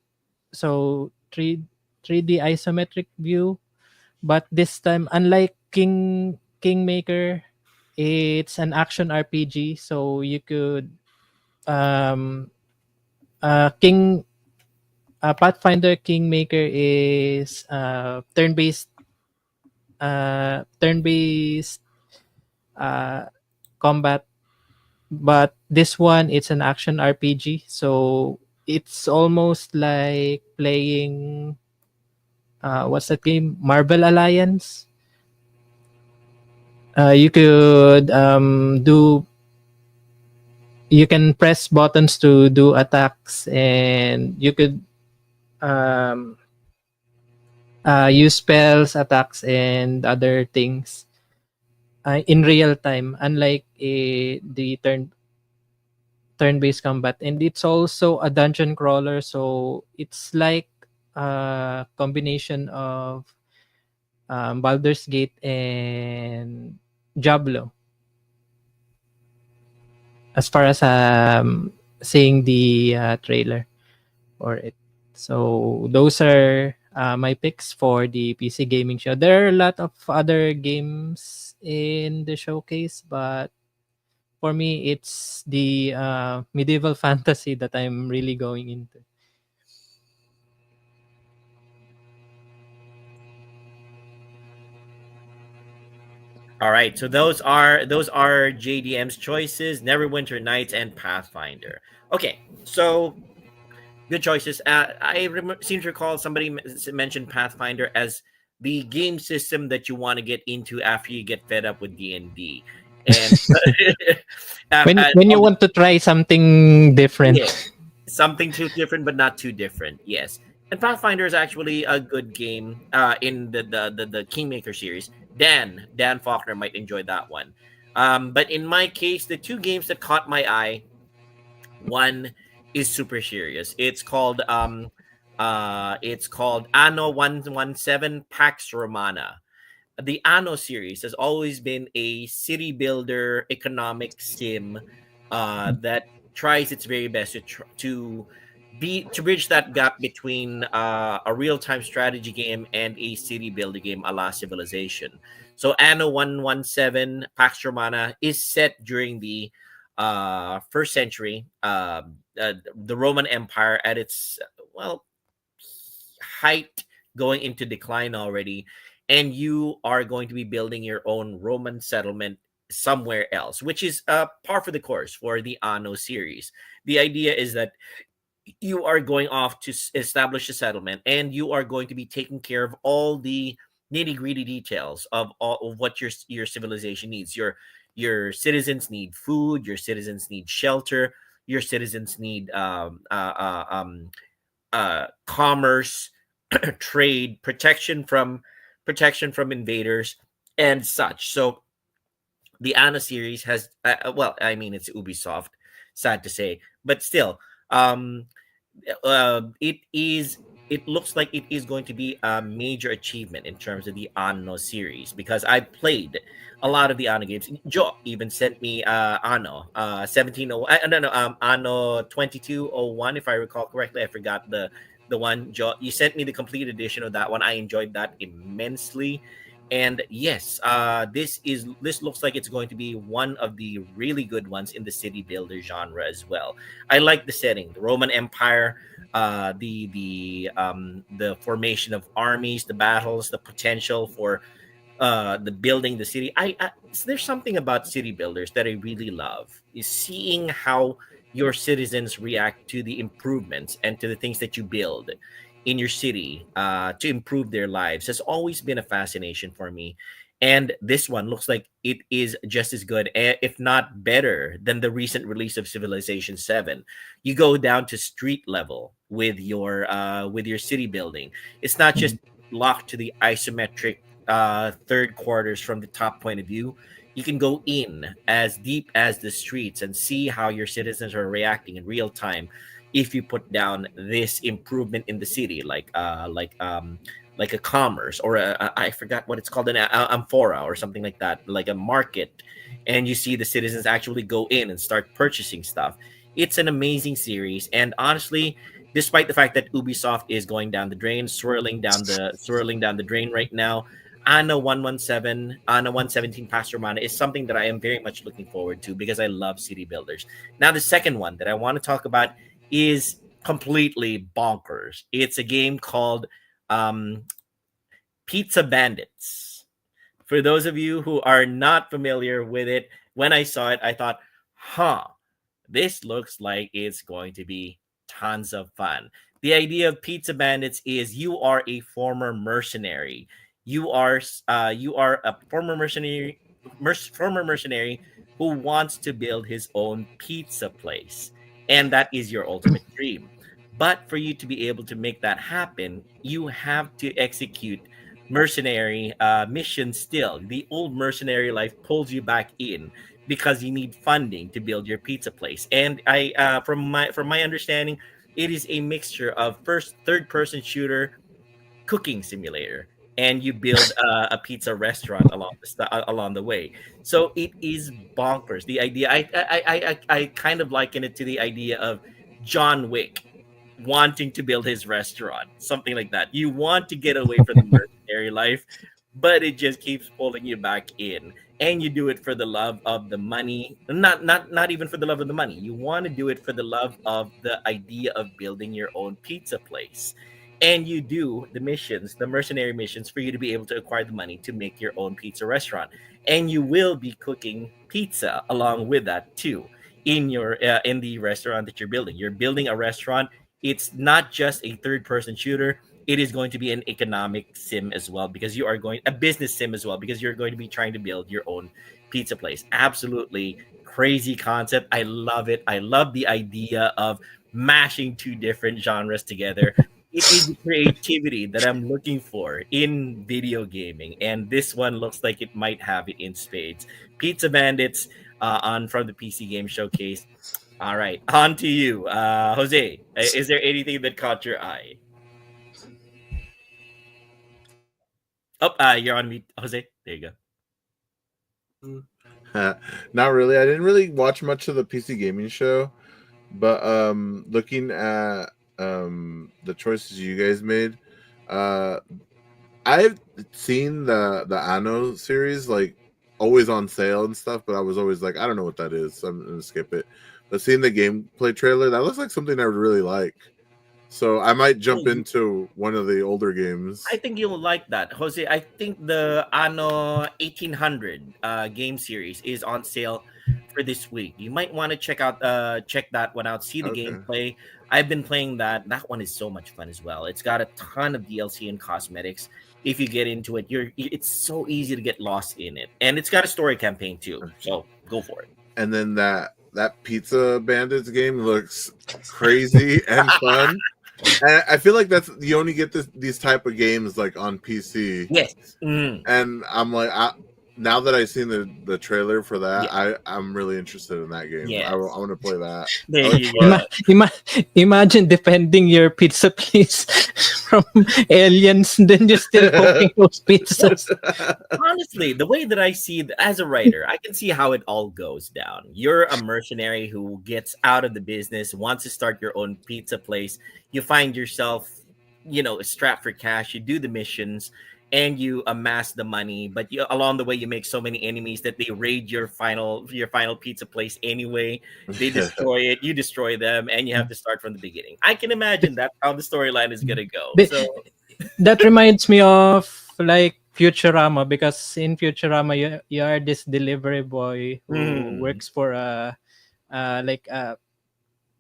so 3D isometric view, but this time unlike Kingmaker, it's an action RPG. So you could um King Pathfinder Kingmaker is turn-based uh combat, but this one it's an action RPG. So it's almost like playing what's that game? Marvel Alliance. You could do you can press buttons to do attacks, and you could um, use spells, attacks, and other things in real time, unlike the turn-based combat. And it's also a dungeon crawler, so it's like a combination of Baldur's Gate and Diablo, as far as seeing the trailer for it. So those are my picks for the PC gaming show. There are a lot of other games in the showcase, but for me, it's the medieval fantasy that I'm really going into. All right. So those are JDM's choices: Neverwinter Nights and Pathfinder. Okay. So good choices. Seem to recall somebody mentioned Pathfinder as the game system that you want to get into after you get fed up with D&D. And When you want to try something different. yeah, something too different, but not too different. Yes, and Pathfinder is actually a good game. In the Kingmaker series, Dan Faulkner might enjoy that one. But in my case, the two games that caught my eye, one is super serious. It's called Anno 117 Pax Romana. The Anno series has always been a city builder economic sim that tries its very best to bridge that gap between a real time strategy game and a city builder game a la Civilization. So Anno 117 Pax Romana is set during the first century, the Roman Empire at its well height, going into decline already, and you are going to be building your own Roman settlement somewhere else, which is par for the course for the Anno series. The idea is that you are going off to establish a settlement, and you are going to be taking care of all the nitty gritty details of all of what your civilization needs. Your citizens need food. Your citizens need shelter. Your citizens need commerce, trade, protection from invaders, and such. So the Anna series has well, I mean, it's Ubisoft, sad to say, but still, um, it looks like it is going to be a major achievement in terms of the Anno series, because I played a lot of the Anno games. Joe even sent me Anno 1701, no, no, Anno 2201, if I recall correctly. I forgot the one. Joe, you sent me the complete edition of that one. I enjoyed that immensely. And yes, this looks like it's going to be one of the really good ones in the city builder genre as well. I like the setting, the Roman Empire, the formation of armies, the battles, the potential for the building the city. There's something about city builders that I really love is seeing how your citizens react to the improvements and to the things that you build in your city to improve their lives has always been a fascination for me. And this one looks like it is just as good, if not better, than the recent release of Civilization 7. You go down to street level with your city building. It's not just locked to the isometric third quarters from the top point of view. You can go in as deep as the streets and see how your citizens are reacting in real time if you put down this improvement in the city, like a commerce or I forgot what it's called, an amphora or something like that, like a market, and you see the citizens actually go in and start purchasing stuff. It's an amazing series, and honestly, despite the fact that Ubisoft is going down the drain, swirling down the drain right now, Anna 117, Anna 117 Pastor Mana is something that I am very much looking forward to because I love city builders. Now, the second one that I want to talk about is completely bonkers. It's a game called um, Pizza Bandits. For those of you who are not familiar with it, when I saw it, I thought, huh, this looks like it's going to be tons of fun. The idea of Pizza Bandits is you are a former mercenary. You are a former mercenary who wants to build his own pizza place, and that is your ultimate dream. But for you to be able to make that happen, you have to execute mercenary missions still. The old mercenary life pulls you back in because you need funding to build your pizza place. And from my understanding, it is a mixture of third person shooter, cooking simulator, and you build a pizza restaurant along the way. So it is bonkers. The idea, I kind of liken it to the idea of John Wick wanting to build his restaurant, something like that. You want to get away from the mercenary life, but it just keeps pulling you back in. And you do it for the love of the money. Not even for the love of the money. You want to do it for the love of the idea of building your own pizza place. And you do the missions, the mercenary missions, for you to be able to acquire the money to make your own pizza restaurant. And you will be cooking pizza along with that too in the restaurant that you're building. You're building a restaurant. It's not just a third person shooter. It is going to be an economic sim as well, because you are going a business sim as well, because you're going to be trying to build your own pizza place. Absolutely crazy concept. I love it. I love the idea of mashing two different genres together. It is the creativity that I'm looking for in video gaming, and this one looks like it might have it in spades. Pizza Bandits on from the PC Game Showcase. All right, on to you, Jose. Is there anything that caught your eye? Oh, you're on mute, Jose. There you go. Not really. I didn't really watch much of the PC gaming show, but looking at the choices you guys made, I've seen the Anno series like always on sale and stuff, but I was always like, I don't know what that is, so I'm gonna skip it. But seeing the gameplay trailer, that looks like something I would really like. So I might jump into one of the older games. I think you'll like that, Jose. I think the Anno 1800 game series is on sale for this week. You might want to check that one out. See the Okay. gameplay. I've been playing that. That one is so much fun as well. It's got a ton of DLC and cosmetics. If you get into it, it's so easy to get lost in it, and it's got a story campaign too. So go for it. And then that Pizza Bandits game looks crazy and fun. And I feel like that's you only get these type of games like on PC. Yes. Mm. And I'm like, now that I've seen the trailer for that, I'm really interested in that game. Yes. I want to play that. There you go. Imagine defending your pizza place from aliens, and then you're still cooking those pizzas. Honestly, the way that I see it as a writer, I can see how it all goes down. You're a mercenary who gets out of the business, wants to start your own pizza place. You find yourself, strapped for cash. You do the missions and you amass the money, but along the way you make so many enemies that they raid your final pizza place anyway. They destroy it, you destroy them, and you have to start from the beginning. I can imagine that's how the storyline is gonna go. So That reminds me of like Futurama, because in Futurama you are this delivery boy who Mm. works for like a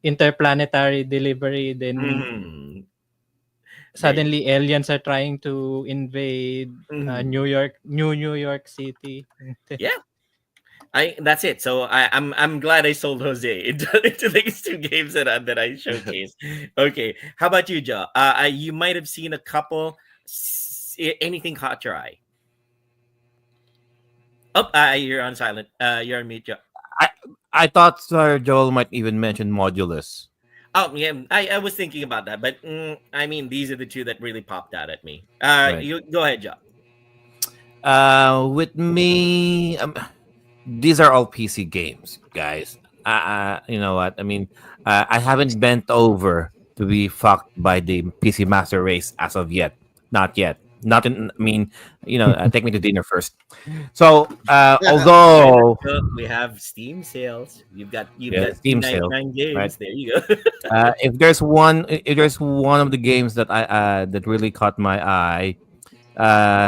interplanetary delivery. Then Mm. There you suddenly aliens are trying to invade Mhm. New York City. Yeah, I that's it. So I'm glad I sold Jose into these two games that I showcased. Okay, how about you, Joe? You might have seen a couple. Anything caught your eye? Oh, you're on silent. You're on mute, Joe. I I thought Sir Joel might even mention Modulus. Oh yeah, I was thinking about that, but I mean these are the two that really popped out at me. Right. You go ahead, Joe. With me, these are all PC games, guys. You know what? I mean, I haven't bent over to be fucked by the PC Master Race as of yet. Not yet. Not in. I mean, take me to dinner first. So, Okay, let's although go. We have Steam sales. You've yeah, got Steam sale, 299 right? games. There you go. If there's one of the games that I that really caught my eye,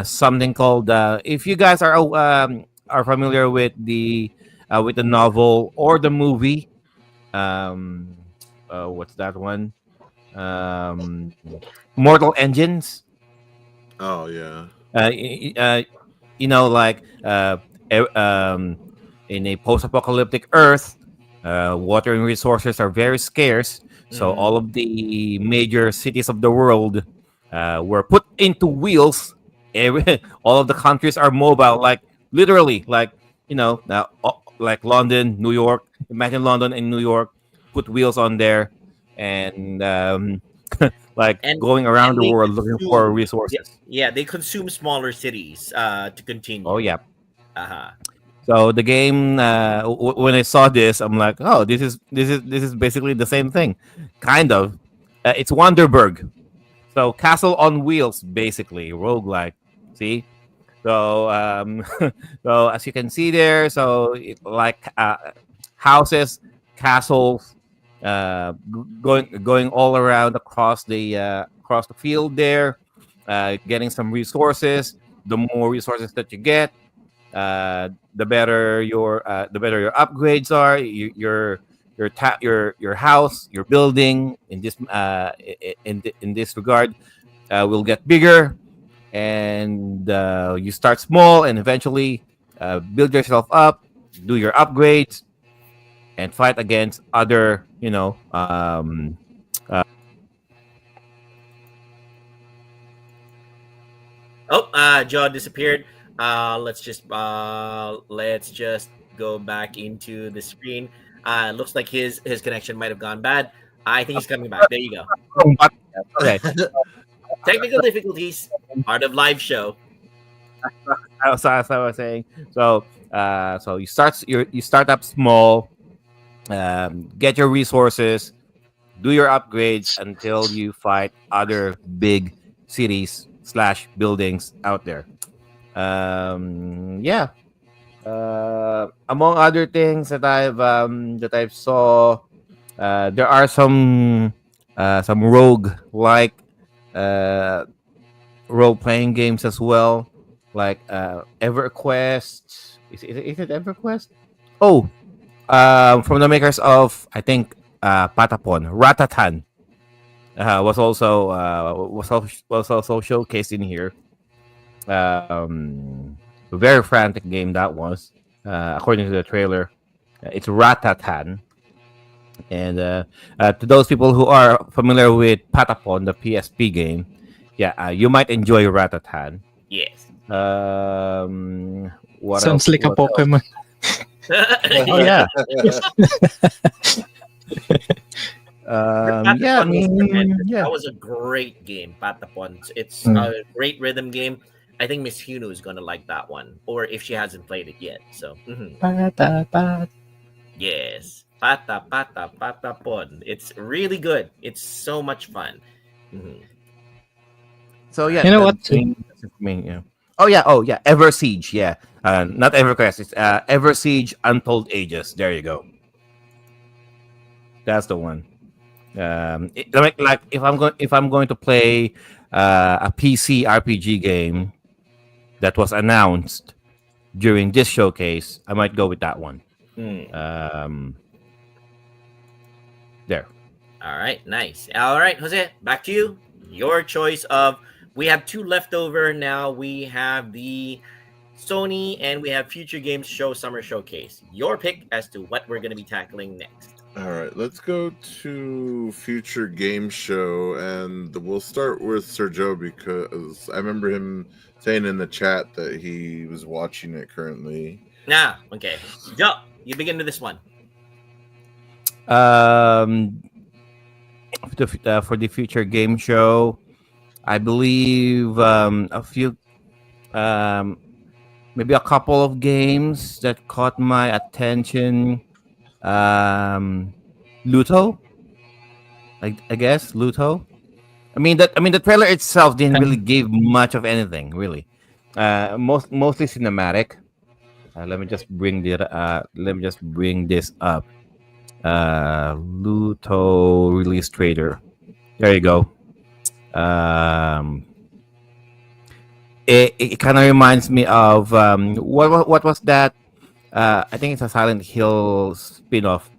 something called if you guys are familiar with the novel or the movie, um what's that one, um Mortal Engines. Oh yeah. uh, y- y- uh like in a post-apocalyptic Earth, water and resources are very scarce. So Mhm. all of the major cities of the world were put into wheels. All of the countries are mobile, like literally, like like London, New York. Imagine London and New York, put wheels on there, and like and going around and the they world looking for consume resources. yeah, they consume smaller cities to Oh continue. yeah. Uh-huh. So the game, when I saw this, I'm like, oh, this is basically the same thing, kind of. It's Wonderberg, so Castle on Wheels, basically roguelike. See, so so as you can see there, so like houses, castles, going all around across the field there, getting some resources. The more resources that you get, the better your upgrades are. Your house, your building in in this regard will get bigger, and you start small and eventually build yourself up, do your upgrades, and fight against other Oh, Joe disappeared. Let's just go back into the screen. Looks like his connection might have gone bad. I think he's coming back. There you go. okay. Technical difficulties, part of live show. As I was saying, so you start up small, get your resources, do your upgrades until you fight other big cities slash buildings out there. Yeah. Among other things that I've saw, there are some rogue like uh, role playing games as well, like EverQuest. Is it EverQuest? Oh, from the makers of, I think, Patapon, Ratatan was also showcased in here. Very frantic game that was, according to the trailer. It's Ratatan, and to those people who are familiar with Patapon, the PSP game, yeah, you might enjoy Ratatan. Yes. What else? Sounds like a What else? Pokemon. Oh yeah. Yeah. I Patapon was mean, tremendous. yeah. That was a great game, Patapon. It's Mm. a great rhythm game. I think Miss Hunu is gonna like that one, or if she hasn't played it yet. So, yes, Patapon. It's really good. It's so much fun. Mhm. So yeah, You know what? that's it for me. Yeah. Oh yeah. Oh yeah. Ever Siege. Yeah. Not EverQuest. It's Ever Siege Untold Ages. There you go. That's the one. Like if I'm going to play a PC RPG game, that was announced during this showcase, I might go with that one. Mm. There. All right, nice. All right, Jose, back to you. Your choice of we have two left over now. We have the Sony and we have Future Games Show Summer Showcase. Your pick as to what we're going to be tackling next. All right, let's go to Future Game Show, and we'll start with Sir Joe because I remember him saying in the chat that he was watching it currently. Okay. Joe, you begin with this one. For the Future Game Show, I believe a few, maybe a couple of games that caught my attention. Luto, I guess Luto. I mean the trailer itself didn't really give much of anything really. Mostly cinematic. Let me just bring this up. Luto release trailer. There you go. It kind of reminds me of what was that? I think it's a Silent Hill spin-off.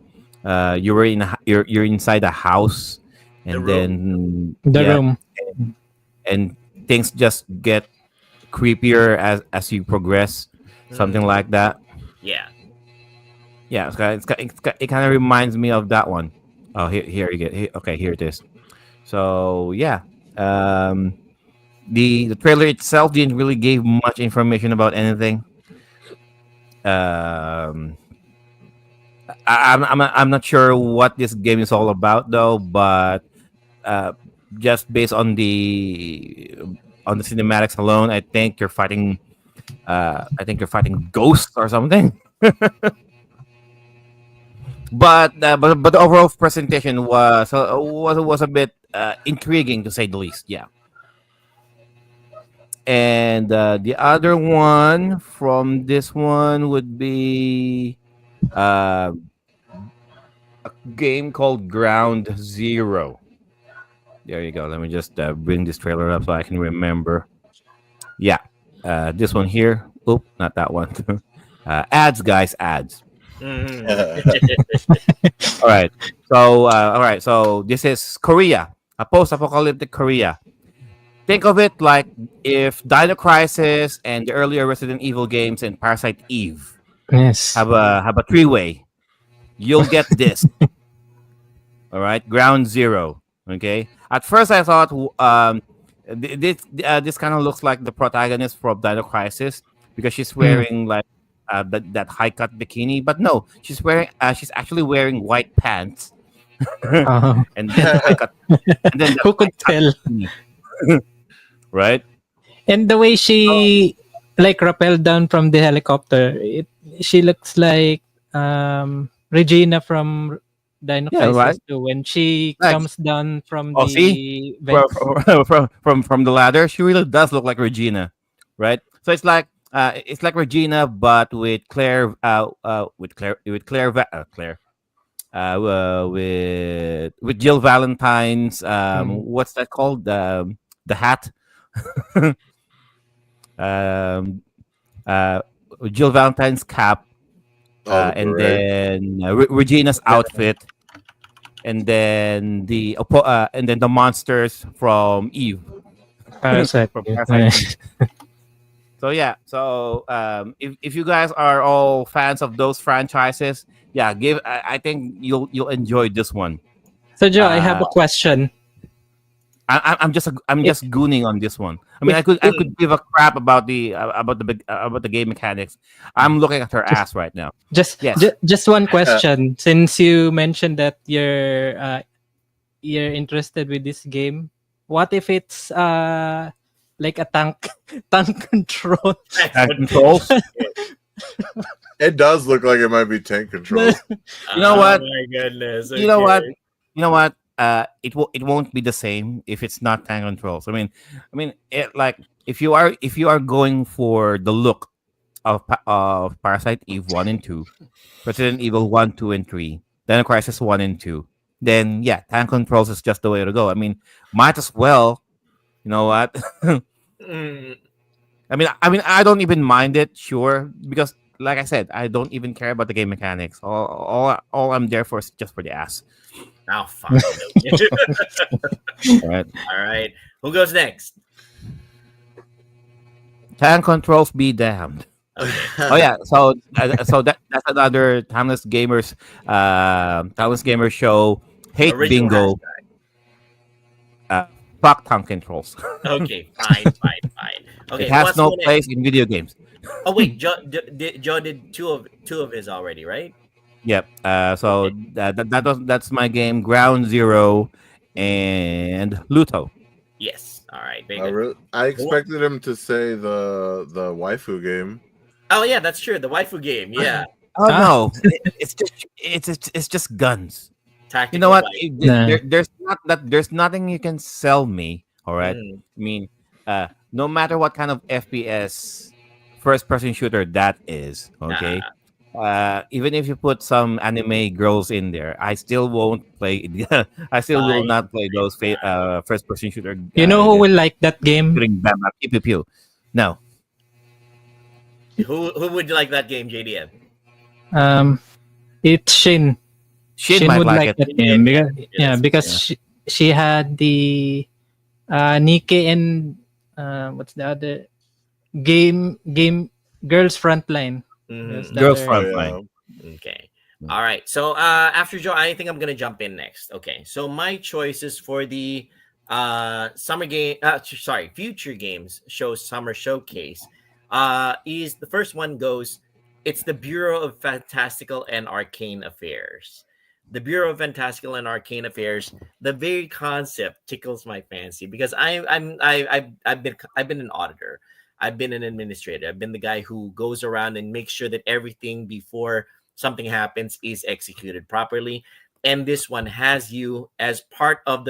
You were you're inside a house, and then The room. and things just get creepier as you progress, something like that. Yeah. Yeah, it kind of reminds me of that one. Oh, here you get. Okay, here it is. So yeah, the trailer itself didn't really give much information about anything. I'm not sure what this game is all about though, but just based on the cinematics alone, I think you're fighting. Ghosts or something. But the overall presentation was a bit intriguing to say the least. Yeah. And the other one from this one would be a game called Ground Zero. There you go. Let me just bring this trailer up so I can remember. Yeah, this one here. Oop, not that one. Ads, guys, ads. All right. So this is Korea, a post-apocalyptic Korea. Think of it like if Dino Crisis and the earlier Resident Evil games and Parasite Eve Yes. have a three-way. You'll get this. All right, Ground Zero. Okay. At first, I thought this kind of looks like the protagonist from Dino Crisis because she's wearing like that high cut bikini, but no, she's actually wearing white pants and then high cut, and then Who could tell? Right? And the way she like rappelled down from the helicopter, she looks like Regina from Dino Yeah, Crisis right. too. When she Right. comes down from Oh, the see? vents. From the ladder, she really does look like Regina, right? So it's like Regina, but with Claire, with Jill Valentine's, what's that called? The hat. um, Jill Valentine's cap, and then Regina's outfit, and then the monsters from Eve. Parasite. From Parasite. So yeah, if you guys are all fans of those franchises, yeah, I think you'll enjoy this one. So Joe, I have a question. I'm just gooning on this one. I mean, I could give a crap about the game mechanics. I'm looking at her ass right now. Just Yes. just one question. Since you mentioned that you're interested with this game, what if it's like a tank control? Controls. It does look like it might be tank control. You know what? Oh my goodness. You know okay. what? It won't be the same if it's not tank controls. I mean, like if you are going for the look of Parasite Eve 1 and 2, Resident Evil 1, 2, and 3, Dino Crisis 1 and 2, then yeah, tank controls is just the way to go. I mean, might as well. You know what? Mm, I mean, I don't even mind it, sure, because like I said, I don't even care about the game mechanics. All I'm there for is just for the ass. Oh, fine. Okay. All right. All right. Who goes next? Tank controls be damned. Okay. Oh yeah, so that's another timeless gamer show. Hate Original bingo. hashtag. Uh, Fuck tank controls. Okay. Fine. Fine. Fine. It Okay. Who has wants to no go next? place in video games. Oh wait, Joe did two of his already, right? Yep. So Okay. that's my game. Ground Zero and Luto. Yes. All right. Very I, good. I Who- expected him to say the waifu game. Oh yeah, that's true. The waifu game. Yeah. Oh Ah. no, it's just guns. You know Tactical what? wife. Nah. There's nothing you can sell me. All right. Mm. I mean, no matter what kind of FPS first person shooter that is. Okay. Even if you put some anime girls in there, I still won't play. I still will Fine. not play those first person shooter. You know who will like that game? shooting bam, bam, pew pew pew. No, Who would you like that game, JDM? It's Shin. Shin Shin might would like like it. that game because Yes, because she had the Nikkei and what's the other game Girls Frontline. Mhm. Yes, Girls that Front Oh, Line. Okay. Mm. All right. So after Joe, I think I'm gonna jump in next. Okay. So my choices for the summer game sorry, future games show summer showcase is the first one goes, it's the Bureau of Fantastical and Arcane Affairs. The Bureau of Fantastical and Arcane Affairs, the very concept tickles my fancy because I've been an auditor. I've been an administrator. I've been the guy who goes around and makes sure that everything before something happens is executed properly. And this one has you as part of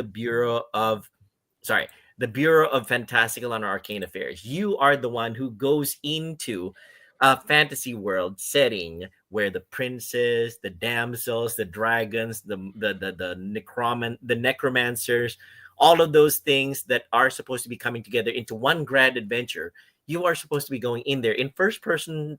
sorry, the Bureau of Fantastical and Arcane Affairs. You are the one who goes into a fantasy world setting where the princes, the damsels, the dragons, the necromancers, all of those things that are supposed to be coming together into one grand adventure. You are supposed to be going in there in first person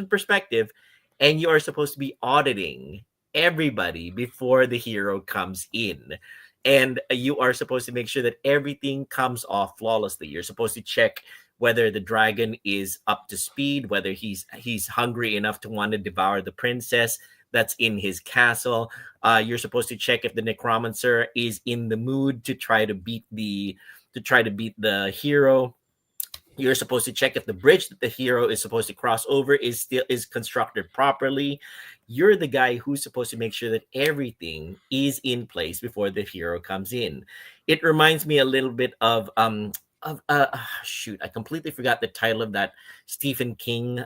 perspective, and you are supposed to be auditing everybody before the hero comes in. And you are supposed to make sure that everything comes off flawlessly. You're supposed to check whether the dragon is up to speed, whether he's hungry enough to want to devour the princess that's in his castle. You're supposed to check if the necromancer is in the mood to try to beat the hero. You're supposed to check if the bridge that the hero is supposed to cross over is constructed properly. You're the guy who's supposed to make sure that everything is in place before the hero comes in. It reminds me a little bit of shoot, I completely forgot the title of that Stephen King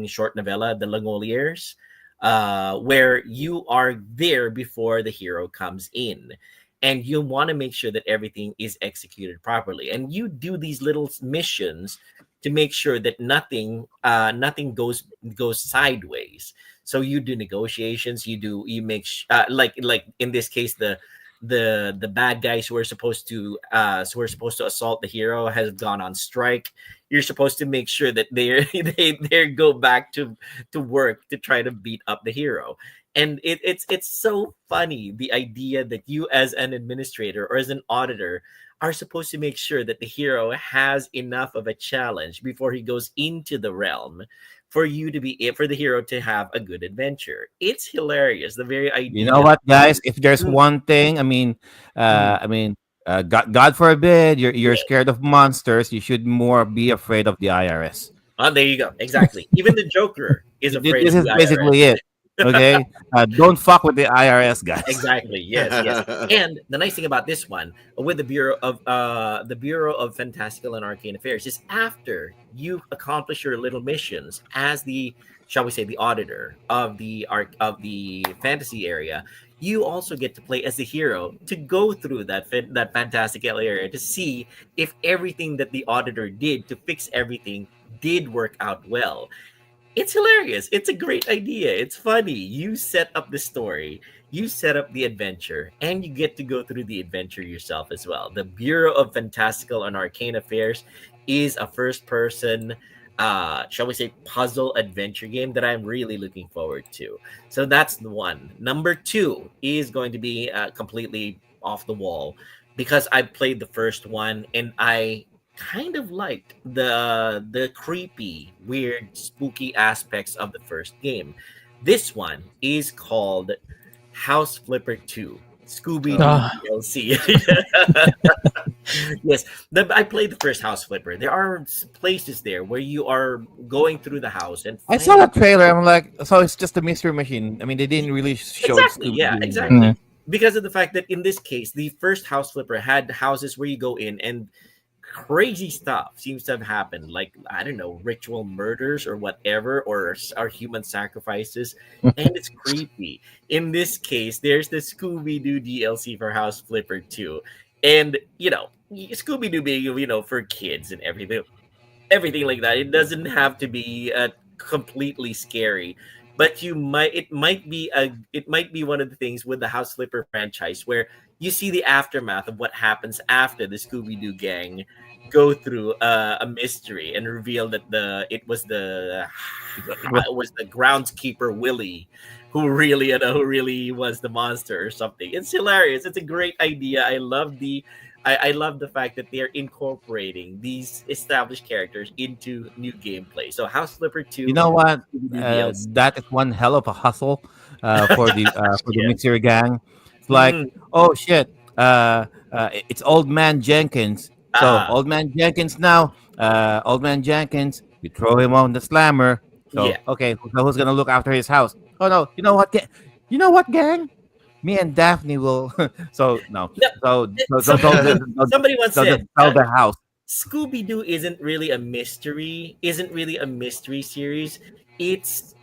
short novella, The Langoliers, where you are there before the hero comes in, and you want to make sure that everything is executed properly, and you do these little missions to make sure that nothing goes sideways. So you do negotiations, you make like in this case, the bad guys who are supposed to assault the hero has gone on strike. You're supposed to make sure that they go back to work to try to beat up the hero. And it's so funny, the idea that you as an administrator or as an auditor are supposed to make sure that the hero has enough of a challenge before he goes into the realm for the hero to have a good adventure. It's hilarious, the very You idea. know what, guys? If there's Mm, one thing, mm, God forbid, you're yeah. scared of monsters. You should more be afraid of the IRS. Oh, there you go. Exactly. Even the Joker is afraid This of is the IRS. basically it. Okay, don't fuck with the IRS, guys. Exactly. Yes. Yes. And the nice thing about this one with the Bureau of Fantastical and Arcane Affairs is after you accomplish your little missions as the, shall we say, the auditor of the fantasy area, you also get to play as the hero to go through that fantastical area to see if everything that the auditor did to fix everything did work out well. It's hilarious. It's a great idea. It's funny. You set up the story, you set up the adventure, and you get to go through the adventure yourself as well. The Bureau of Fantastical and Arcane Affairs is a first person, shall we say, puzzle adventure game that I'm really looking forward to. So that's the one. Number two is going to be completely off the wall because I played the first one and I kind of liked the creepy, weird, spooky aspects of the first game. This one is called House Flipper 2 Scooby Doo Ah, DLC. Yes, I played the first House Flipper. There are places there where you are going through the house and I saw finding. the trailer. I'm like, so it's just a mystery machine. I mean, they didn't really show Exactly, Scooby yeah, Doo in there. exactly. mm. Because of the fact that in this case, the first House Flipper had houses where you go in and crazy stuff seems to have happened, like I don't know, ritual murders or whatever, or human sacrifices, and it's creepy. In this case, there's the Scooby Doo DLC for House Flipper 2, and Scooby Doo being for kids and everything like that. It doesn't have to be completely scary, but it might be one of the things with the House Flipper franchise where you see the aftermath of what happens after the Scooby Doo gang go through a mystery and reveal that it was the groundskeeper Willie who really was the monster or something. It's hilarious. It's a great idea. I love the fact that they're incorporating these established characters into new gameplay. So House Flipper You 2, know what? Scooby-Doo DLC. That is one hell of a hustle for the Yeah. Mystery Gang. It's like, Mhm. oh shit, it's Old Man Jenkins. So Ah, Old Man Jenkins now, Old Man Jenkins, you throw him on the slammer. yeah. So okay, so who's gonna look after his house? Oh no, you know what? You know what, gang? Me and Daphne will. So no, No, somebody once so just said sell the house. Scooby Doo isn't really a mystery series. It's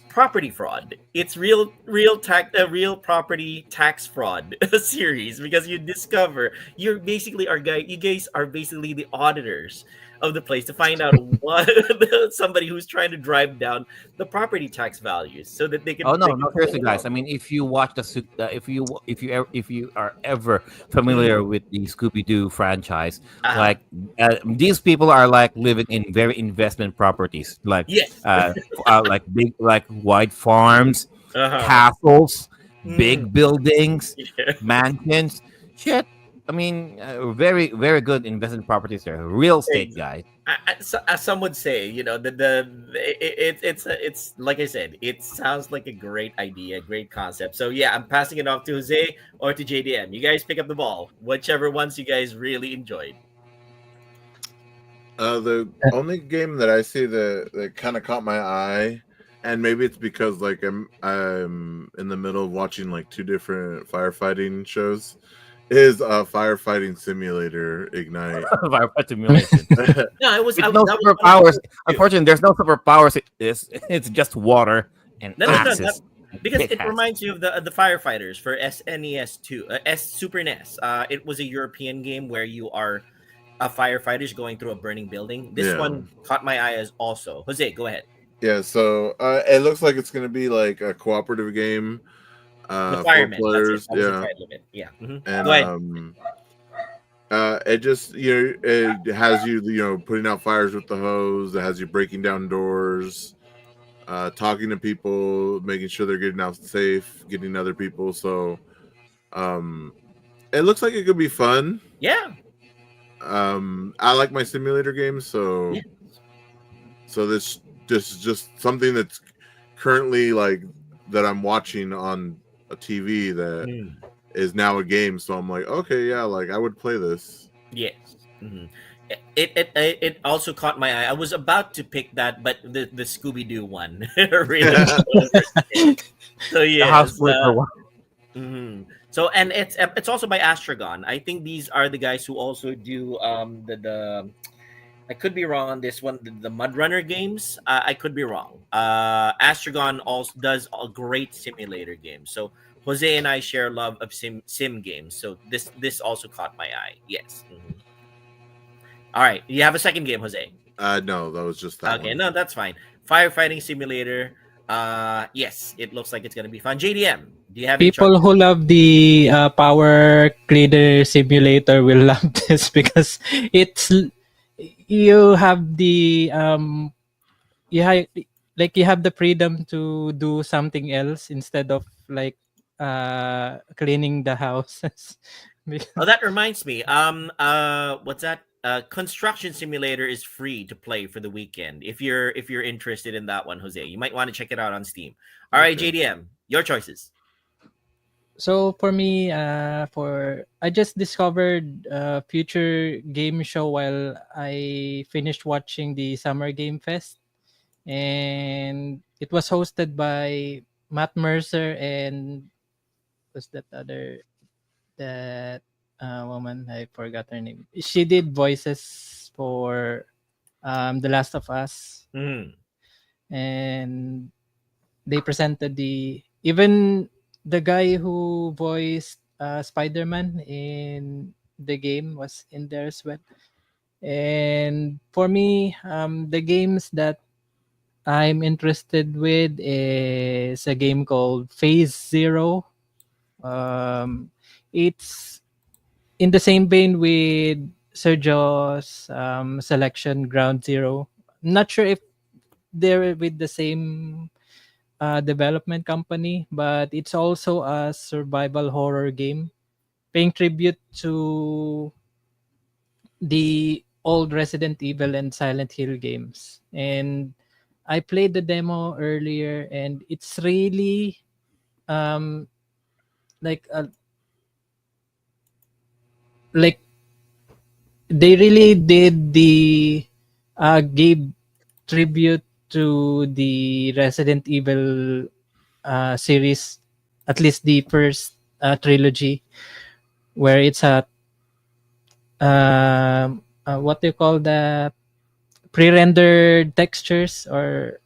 property fraud. It's real property tax fraud series because you discover you guys are basically the auditors of the place to find out what somebody who's trying to drive down the property tax values so that Oh no, they can no, pull seriously, it guys. off. I mean, if you watch if you are ever Mm, familiar with the Scooby Doo franchise, uh-huh. like these people are like living in very investment properties, Yes. like big, like wide farms, Uh-huh. castles, Mm, big buildings, yeah. mansions. Shit. I mean, very very good investment properties there. Real estate guys. As some would say, it's like I said, it sounds like a great idea, great concept. So yeah, I'm passing it off to Jose or to JDM. You guys pick up the ball, whichever ones you guys really enjoyed. The only game that I see that kind of caught my eye, and maybe it's because like I'm in the middle of watching like two different firefighting shows, is Firefighting Simulator Ignite. Firefight simulation. No, it was With I, no that was one of superpowers. the two. Unfortunately, there's no superpowers. It's just water and No, axes. because It it has. reminds you of the firefighters for SNES 2, S Super NES. It was a European game where you are a firefighters going through a burning building. This Yeah. one caught my eye as also. Jose, go ahead. Yeah, so it looks like it's gonna be like a cooperative game. The 4 firemen. That's it. players, That was the yeah, title of it. Yeah. Mhm. and Go ahead. it just it has you putting out fires with the hose. It has you breaking down doors, talking to people, making sure they're getting out safe, getting other people. So it looks like it could be fun. Yeah. I like my simulator games, so Yeah. this is just something that's currently like that I'm watching on a TV that Mm. is now a game. So I'm like, okay, yeah, like I would play this. Yes. Mhm. It also caught my eye. I was about to pick that, but the Scooby Doo one really. So The house yes. flipper one. Mhm. So and it's also by Astragon. I think these are the guys who also do the I could be wrong on this one. The Mud Runner games, I could be wrong. Astragon also does a great simulator game. So Jose and I share love of sim games. So this also caught my eye. Yes. Mhm. All right. You have a second game, Jose. No, that was just that Okay. one. No, that's fine. Firefighting simulator. Yes, it looks like it's gonna be fun. JDM, do you have any People choice? who love the power glider simulator will love this because it's you have the you have like you have the freedom to do something else instead of like cleaning the houses. Oh, that reminds me. What's that? Construction Simulator is free to play for the weekend. If you're interested in that one, Jose, you might want to check it out on Steam. All right, Okay. JDM, your choices. So for me, for I just discovered Future Game Show while I finished watching the Summer Game Fest, and it was hosted by Matt Mercer and was that other that woman, I forgot her name. She did voices for The Last of Us, Hmm. and they presented the even the guy who voiced Spider-Man in the game was in there as well. And for me, the games that I'm interested with is a game called Phase Zero. It's in the same vein with Sergio's selection Ground Zero. Not sure if they're with the same development company, but it's also a survival horror game paying tribute to the old Resident Evil and Silent Hill games. And I played the demo earlier, and it's really um like a, like they really did the gave tribute to the Resident Evil series, at least the first trilogy, where it's a what do you call that, pre-rendered textures or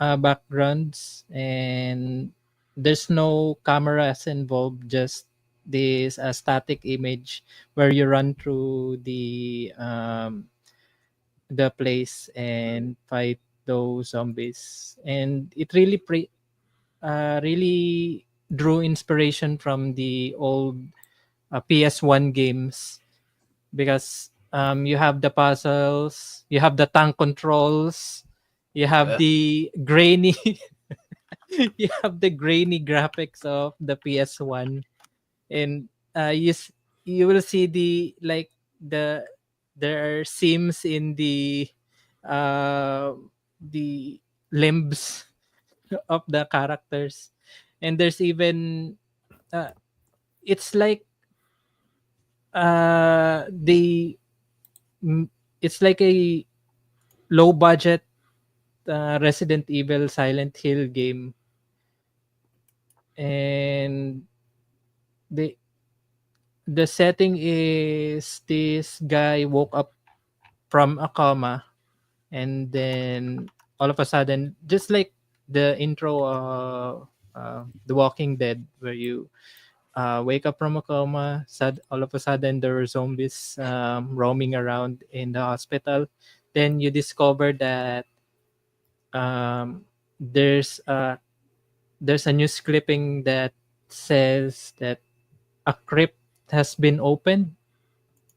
backgrounds, and there's no cameras involved, just this static image where you run through the place and fight those zombies. And it really really drew inspiration from the old PS1 games, because you have the puzzles, you have the tank controls, you have Yeah. the grainy you have the grainy graphics of the PS1. And you will see the there are seams in uh the limbs of the characters. And there's even uh, it's like the it's like a low budget Resident Evil Silent Hill game. And the the setting is this guy woke up from a coma, and then all of a sudden, just like the intro of The Walking Dead, where you wake up from a coma, all of a sudden there are zombies roaming around in the hospital. Then you discover that um, there's a there's a news clipping that says that a crypt has been opened,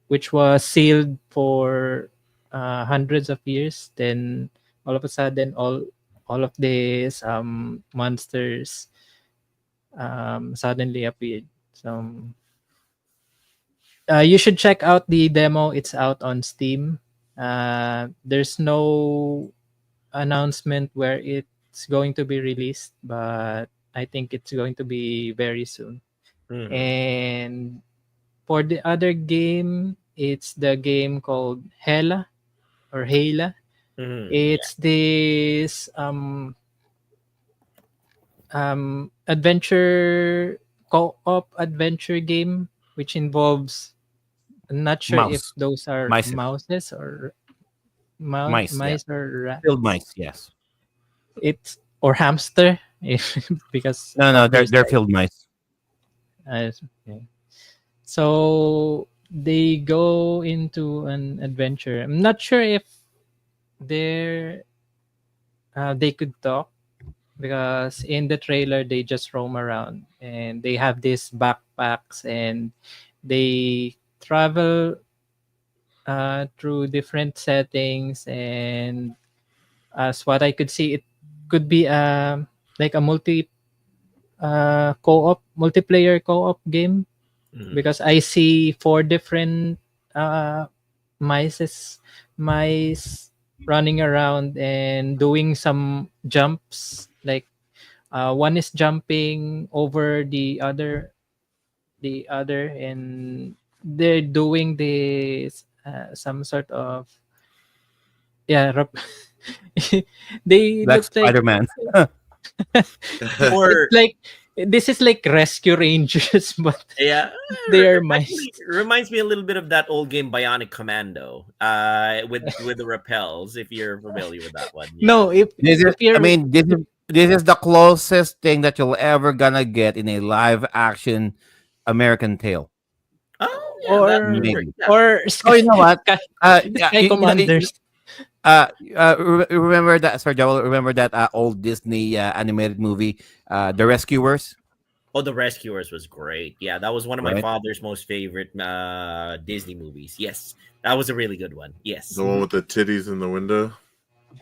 which was sealed for hundreds of years. Then all of a sudden, all of these monsters suddenly appeared. So you should check out the demo. It's out on Steam. There's no announcement where it's going to be released, but I think it's going to be very soon. Hmm. And for the other game, it's the game called Hela or Hela. Hmm. It's this adventure co-op adventure game which involves, I'm not sure if Mouse. those are Mice. mouses or Mice. Yeah. mice or Field mice. Yes. it's or hamster if because No, no, of their they're size. field mice. Okay. So they go into an adventure. I'm not sure if they're they could talk, because in the trailer they just roam around and they have these backpacks, and they travel through different settings, and as what I could see, it could be like a co-op multiplayer co-op game, Mhm. because I see four different uh mice mice running around and doing some jumps, like one is jumping over the other, and they're doing this some sort of, yeah, they Like look like Spider-Man. it's Or like this is like rescue rangers, but yeah, they are mice. actually reminds me a little bit of that old game Bionic Commando, with the repels. If you're familiar with that one, yeah. No, if This is, if I you're mean, this is the closest thing that you'll ever gonna get in a live action American Tale. Oh yeah, that would or work. Maybe. Yeah. or Oh, you know what? Sky, Yeah, Sky Commanders. remember that? Sorry, Joel. Remember that old Disney animated movie, The Rescuers, Oh, The Rescuers was great. Yeah, that was one of my right? father's most favorite Disney movies. Yes, that was a really good one. Yes. The one with the titties in the window.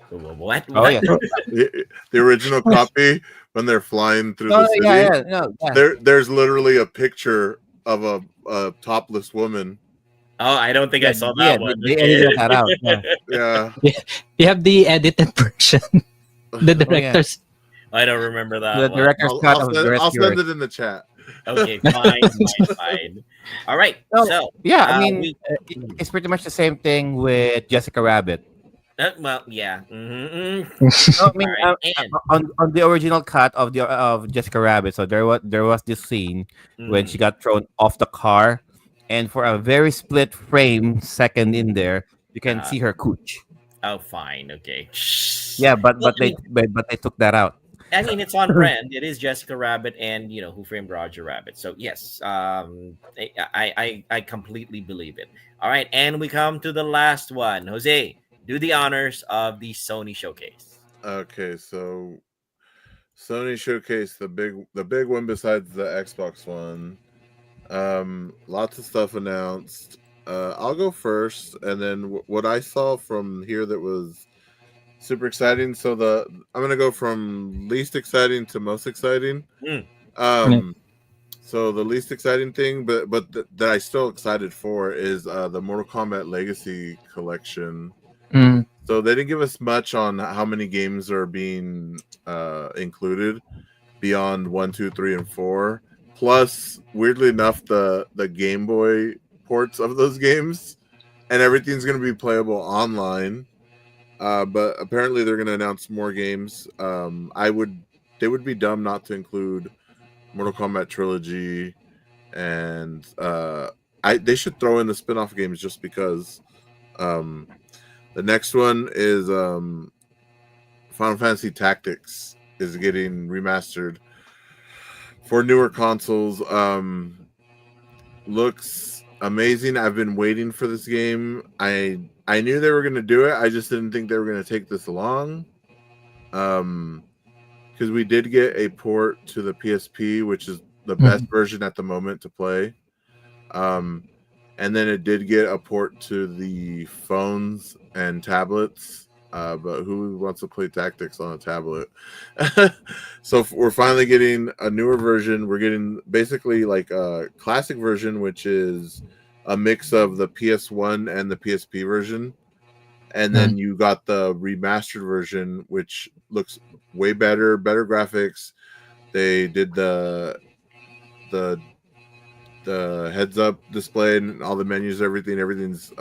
What? Oh What? yeah. The original copy, when they're flying through Oh the yeah, city, yeah, no, yeah. there's literally a picture of a topless woman. Oh, I don't think I Yeah, saw yeah. that one. They Okay. edited that out. Yeah. Yeah. You have the edited version, the Oh yeah. director's. I don't remember that The one. director's cut of The I'll Rescuers. send it in the chat. Okay, fine. All right. So So, yeah, I mean, we. it's pretty much the same thing with Jessica Rabbit. Well, yeah. No, I All mean, right, and on the original cut of Jessica Rabbit, so there was this scene when she mhm, got thrown off the car, and for a very split frame second in there, you can uh, see her cooch. oh, fine. Okay. Yeah, but Well, but they but they took that out. it's on brand. It is Jessica Rabbit, and Who Framed Roger Rabbit. So yes, I completely believe it. All right, and we come to the last one. Jose, do the honors of the Sony showcase. Okay, so Sony showcased the big one besides the Xbox One. Lots of stuff announced. I'll go first, and then what I saw from here that was super exciting. So I'm gonna go from least exciting to most exciting. Mm, Um, so the least exciting thing, that I still excited for is the Mortal Kombat Legacy collection. Mm. So they didn't give us much on how many games are being included beyond 1, 2, 3, and 4. Plus, weirdly enough, the Game Boy ports of those games, and everything's going to be playable online. But apparently, they're going to announce more games. They would be dumb not to include Mortal Kombat Trilogy, and they should throw in the spin-off games just because. The next one is Final Fantasy Tactics is getting remastered for newer consoles. Looks amazing. I've been waiting for this game. I knew they were going to do it. I just didn't think they were going to take this long. Because we did get a port to the PSP, which is the best version at the moment to play. And then it did get a port to the phones and tablets. But who wants to play Tactics on a tablet? So we're finally getting a newer version. We're getting basically like a classic version, which is a mix of the PS1 and the PSP version. And then you got the remastered version, which looks way better graphics. They did the heads up display and all the menus, everything's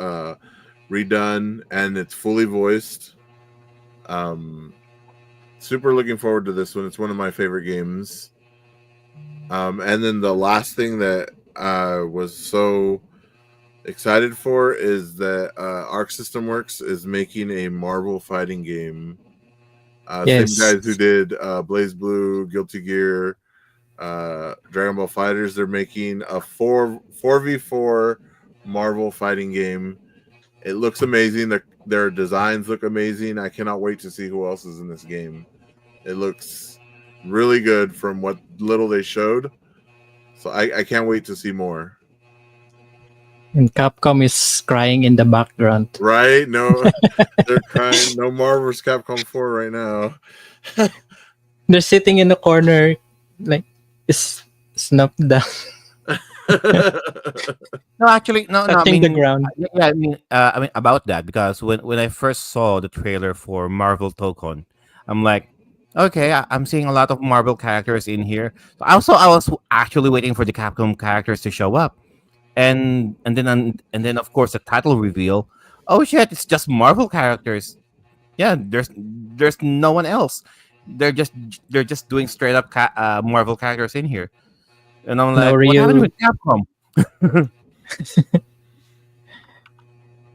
redone, and it's fully voiced. Super looking forward to this one. It's one of my favorite games. And then the last thing that I was so excited for is that Arc System Works is making a Marvel fighting game. Same guys who did Blaze Blue, Guilty Gear, Dragon Ball Fighters. They're making a 4v4 Marvel fighting game. It looks amazing. Their designs look amazing. I cannot wait to see who else is in this game. It looks really good from what little they showed. So I can't wait to see more. And Capcom is crying in the background. Right? No, they're crying. No Marvel vs. Capcom 4 right now. They're sitting in the corner, like, is snuffed down, No, actually, no, no. I touching the mean, ground. yeah, I mean about that because when I first saw the trailer for Marvel Tokon, I'm like, okay, I'm seeing a lot of Marvel characters in here. So also, I was actually waiting for the Capcom characters to show up, and then of course the title reveal. Oh shit! It's just Marvel characters. Yeah, there's no one else. They're just they're just doing straight up Marvel characters in here, and I'm No like, what happened Ryu. with Capcom?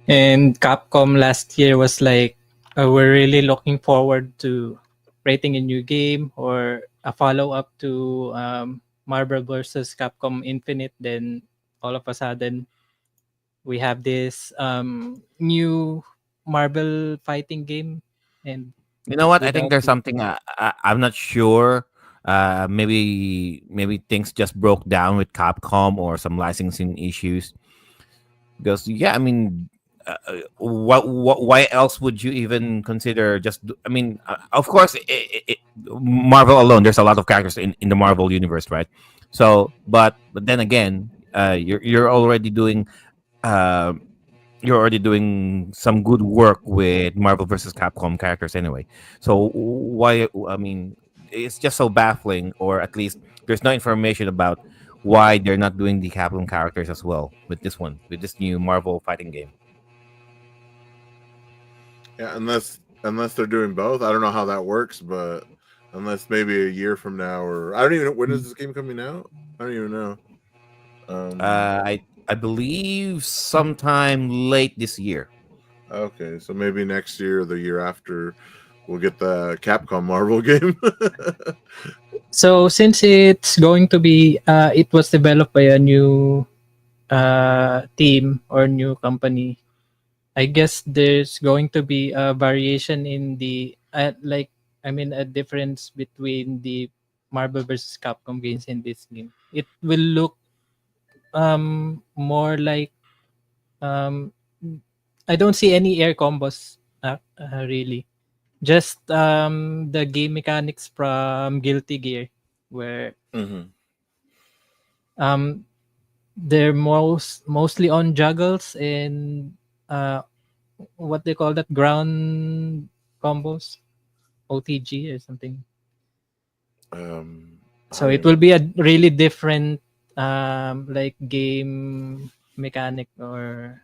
And Capcom last year was like, we're really looking forward to creating a new game or a follow up to Marvel versus Capcom Infinite. Then all of a sudden, we have this new Marvel fighting game, and You know what? I think without there's it, something I'm not sure. Maybe things just broke down with Capcom or some licensing issues. Because yeah, I mean, what why else would you even consider just? I mean, of course, Marvel alone. There's a lot of characters in the Marvel universe, right? So, but then again, uh, you're already doing some good work with Marvel versus Capcom characters anyway. So why? I mean, it's just so baffling, or at least there's no information about why they're not doing the Capcom characters as well with this one, with this new Marvel fighting game. Yeah, unless they're doing both. I don't know how that works, but unless maybe a year from now, or I don't even know when is this game coming out. I don't even know. I believe sometime late this year. Okay, so maybe next year or the year after, we'll get the Capcom Marvel game. so since it's going to be, it was developed by a new team or new company. I guess there's going to be a variation in the like, I mean, a difference between the Marvel versus Capcom games in this game. It will look more like, um I don't see any air combos, really. Just the game mechanics from Guilty Gear, where Mhm. um they're mostly on juggles and uh what they call that, ground combos, OTG or something. I So don't it even will know. be a really different like game mechanic, or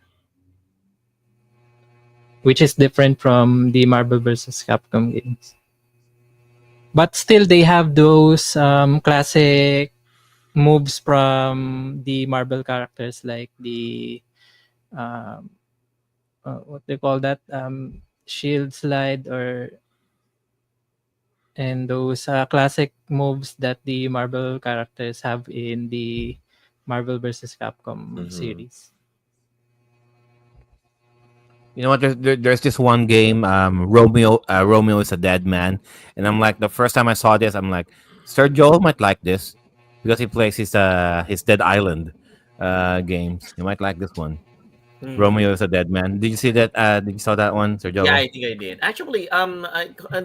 which is different from the Marvel versus Capcom games. But still, they have those classic moves from the Marvel characters, like the um, what they call that, shield slide, or and those classic moves that the Marvel characters have in the Marvel versus Capcom Mhm. series. You know what? There's this one game, Romeo is a dead man, and I'm like, the first time I saw this, I'm like, Sir Joel might like this because he plays his Dead Island games. You might like this one. Hmm. Romeo is a dead man. Did you see that? Did you saw that one, Sir Yeah, Joel? I think I did. Actually,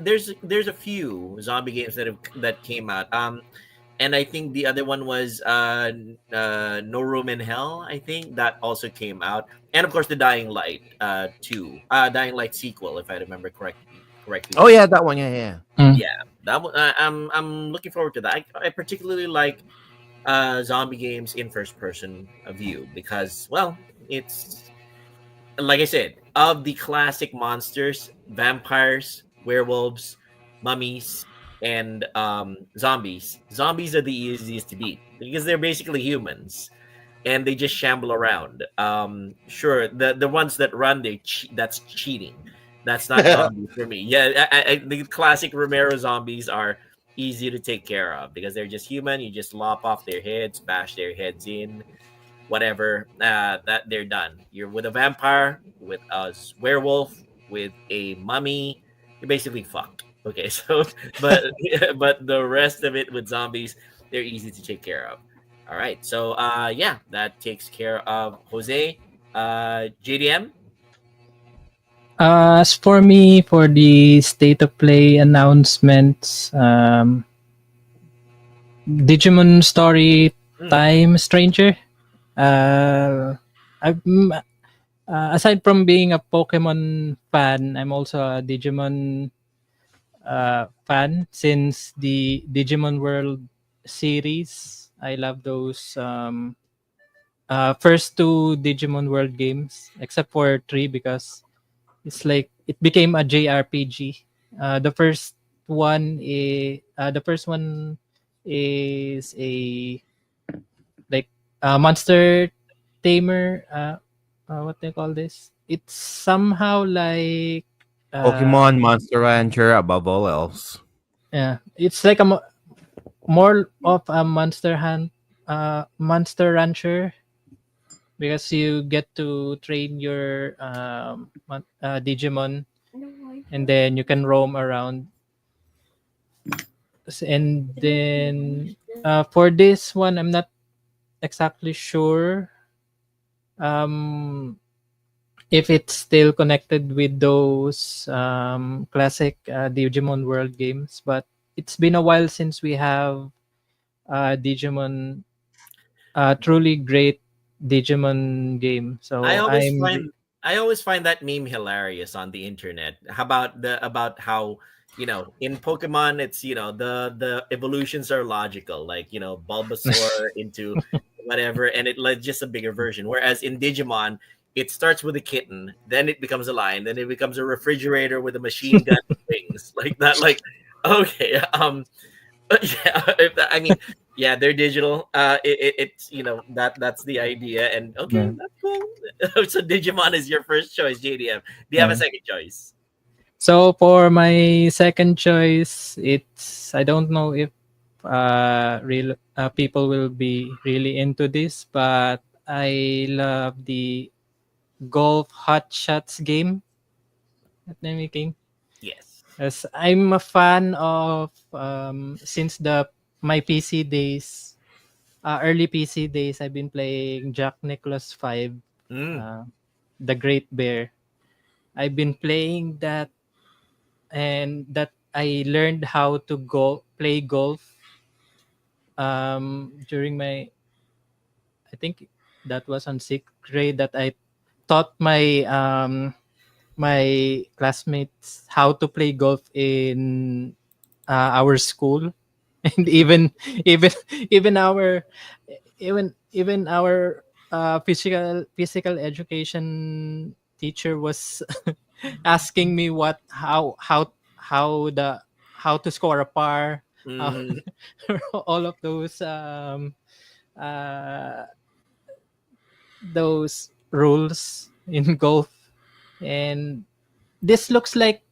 there's a few zombie games that came out. And I think the other one was No Room in Hell. I think that also came out, and of course the Dying Light 2, Dying Light sequel, if I remember correctly Oh as yeah, well. that one. Yeah, yeah. Mm. Yeah, that one. I'm looking forward to that. I particularly like zombie games in first person view because, well, it's like I said, of the classic monsters, vampires, werewolves, mummies, and zombies. Zombies are the easiest to beat because they're basically humans and they just shamble around. Sure, the ones that run, that's cheating. That's not zombies for me. Yeah, the classic Romero zombies are easy to take care of because they're just human. You just lop off their heads, bash their heads in, whatever, that they're done. You're with a vampire, with a werewolf, with a mummy, you're basically fucked. Okay, so but but the rest of it with zombies, they're easy to take care of. All right. So yeah, that takes care of Jose. JDM. As for me, for the state of play announcements, Digimon Story Mm. Time Stranger. I've, aside from being a Pokemon fan, I'm also a Digimon fan since the Digimon World series. I love those first two Digimon World games, except for three because it's like it became a JRPG. The first one is a like monster tamer. What they call this? It's somehow like Pokemon, Monster Rancher, above all else. yeah, it's like more of a monster rancher because you get to train your Digimon and then you can roam around. And then for this one, I'm not exactly sure um, if it's still connected with those classic Digimon World games, but it's been a while since we have Digimon, truly great Digimon game. I So always find I always find that meme hilarious on the internet. How about how in Pokemon it's the evolutions are logical, like Bulbasaur into whatever, and it like just a bigger version. Whereas in Digimon, it starts with a kitten, then it becomes a lion, then it becomes a refrigerator with a machine gun and wings like that. Like okay, yeah, I mean, yeah, they're digital. It's that's the idea, and okay, yeah. that's cool. So Digimon is your first choice, JDM. Do you have a Yeah. second choice? So for my second choice, it's I don't know if real people will be really into this, but I love the golf hot shots game that they're making. Yes. As I'm a fan of since the my PC days, early PC days, I've been playing Jack Nicholas 5, Mm. uh, the Great Bear. I've been playing that, and that I learned how to go play golf during my, I think that was on sixth grade, that I taught my classmates how to play golf in our school. And even even our even our physical education teacher was asking me how to score a par, how, Hmm. all of uh, those rules in golf. And this looks like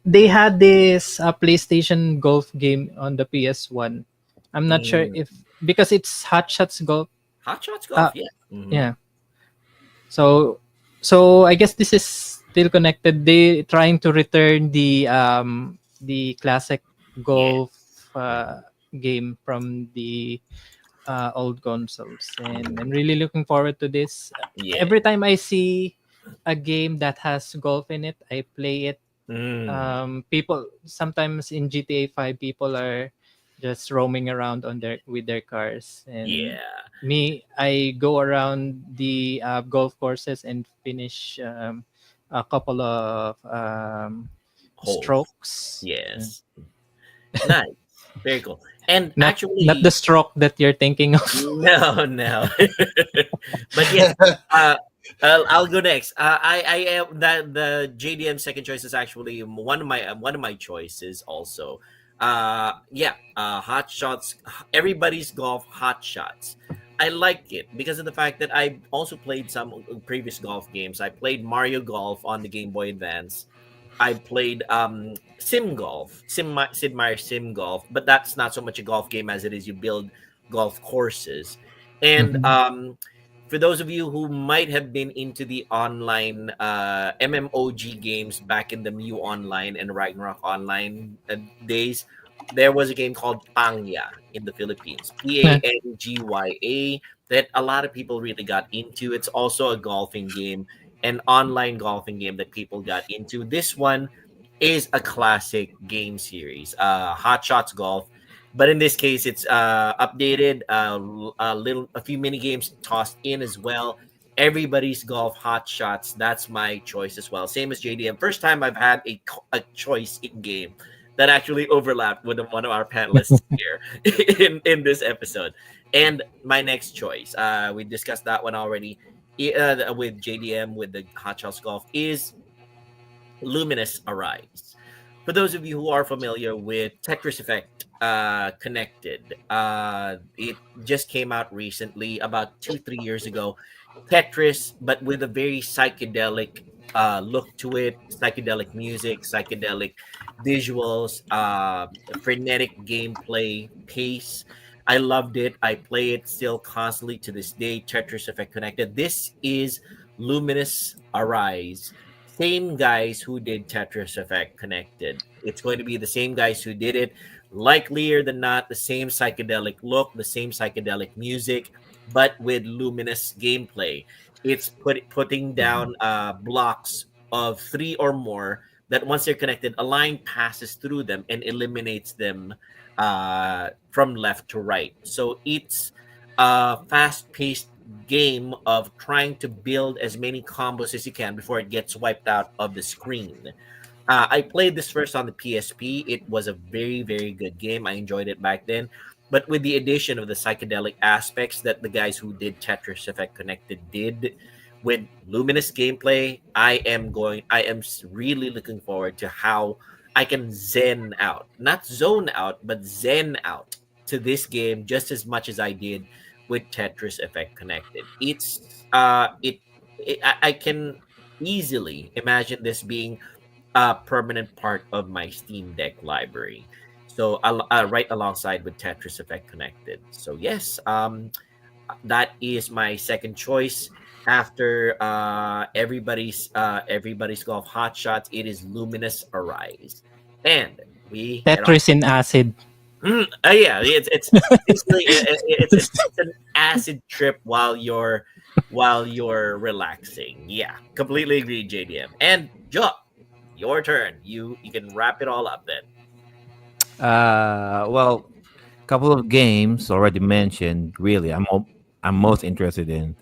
they had this PlayStation golf game on the PS1. I'm not sure Mm. if because it's Hot Shots Golf. Hot Shots Uh, Golf, yeah. Hmm. yeah. So so I guess this is still connected. They trying to return the classic Yeah, golf game from the old consoles, and I'm really looking forward to this. yeah. Every time I see a game that has golf in it, I play it. Mm. People sometimes in GTA 5, people are just roaming around on their with their cars, and Yeah. me, I go around the golf courses and finish a couple of Holes. strokes. Yeah. Yes. Nice. Very cool. And Not the actually, stroke that you're thinking of. no, no. But yes, uh, I'll go next. I am that the JDM second choice is actually one of my choices also. Yeah, hot shots. Everybody's golf hot shots. I like it because of the fact that I also played some previous golf games. I played Mario Golf on the Game Boy Advance. I played Sid Meier's Sim Golf, but that's not so much a golf game as it is you build golf courses. And Mhm. for those of you who might have been into the online MMOG games back in the Mew Online and Ragnarok Online days, there was a game called Pangya in the Philippines. Pangya, that a lot of people really got into. It's also a golfing game, an online golfing game that people got into. This one is a classic game series, Hot Shots Golf. But in this case, it's updated, a few mini games tossed in as well. Everybody's golf hot shots. That's my choice as well. Same as JDM. First time I've had a choice in game that actually overlapped with one of our panelists here in this episode. And my next choice, we discussed that one already with JDM with the hot shots golf, is Luminous Arise. For those of you who are familiar with Tetris Effect Connected, it just came out recently, about 2-3 years ago. Tetris, but with a very psychedelic look to it, psychedelic music, psychedelic visuals, frenetic gameplay pace. I loved it. I play it still constantly to this day. Tetris Effect Connected. This is Luminous Arise. Same guys who did Tetris Effect Connected. It's going to be the same guys who did it. Likelier than not, the same psychedelic look, the same psychedelic music, but with luminous gameplay. It's putting down blocks of 3 or more that once they're connected, a line passes through them and eliminates them from left to right. So it's a fast-paced game of trying to build as many combos as you can before it gets wiped out of the screen. I played this first on the PSP. It was a very, very good game. I enjoyed it back then. But with the addition of the psychedelic aspects that the guys who did Tetris Effect Connected did with luminous gameplay, I am really looking forward to how I can zen out, not zone out, but zen out to this game just as much as I did with Tetris Effect Connected. I can easily imagine this being a permanent part of my Steam Deck library. So right alongside with Tetris Effect Connected. So yes, that is my second choice after everybody's golf hot shots. It is Luminous Arise, and we head on. Tetris in acid. Yeah, it's basically it's an acid trip while you're relaxing. Yeah, completely agree, JDM. And Joe, your turn. You can wrap it all up then. Well, a couple of games already mentioned. Really, I'm most interested in.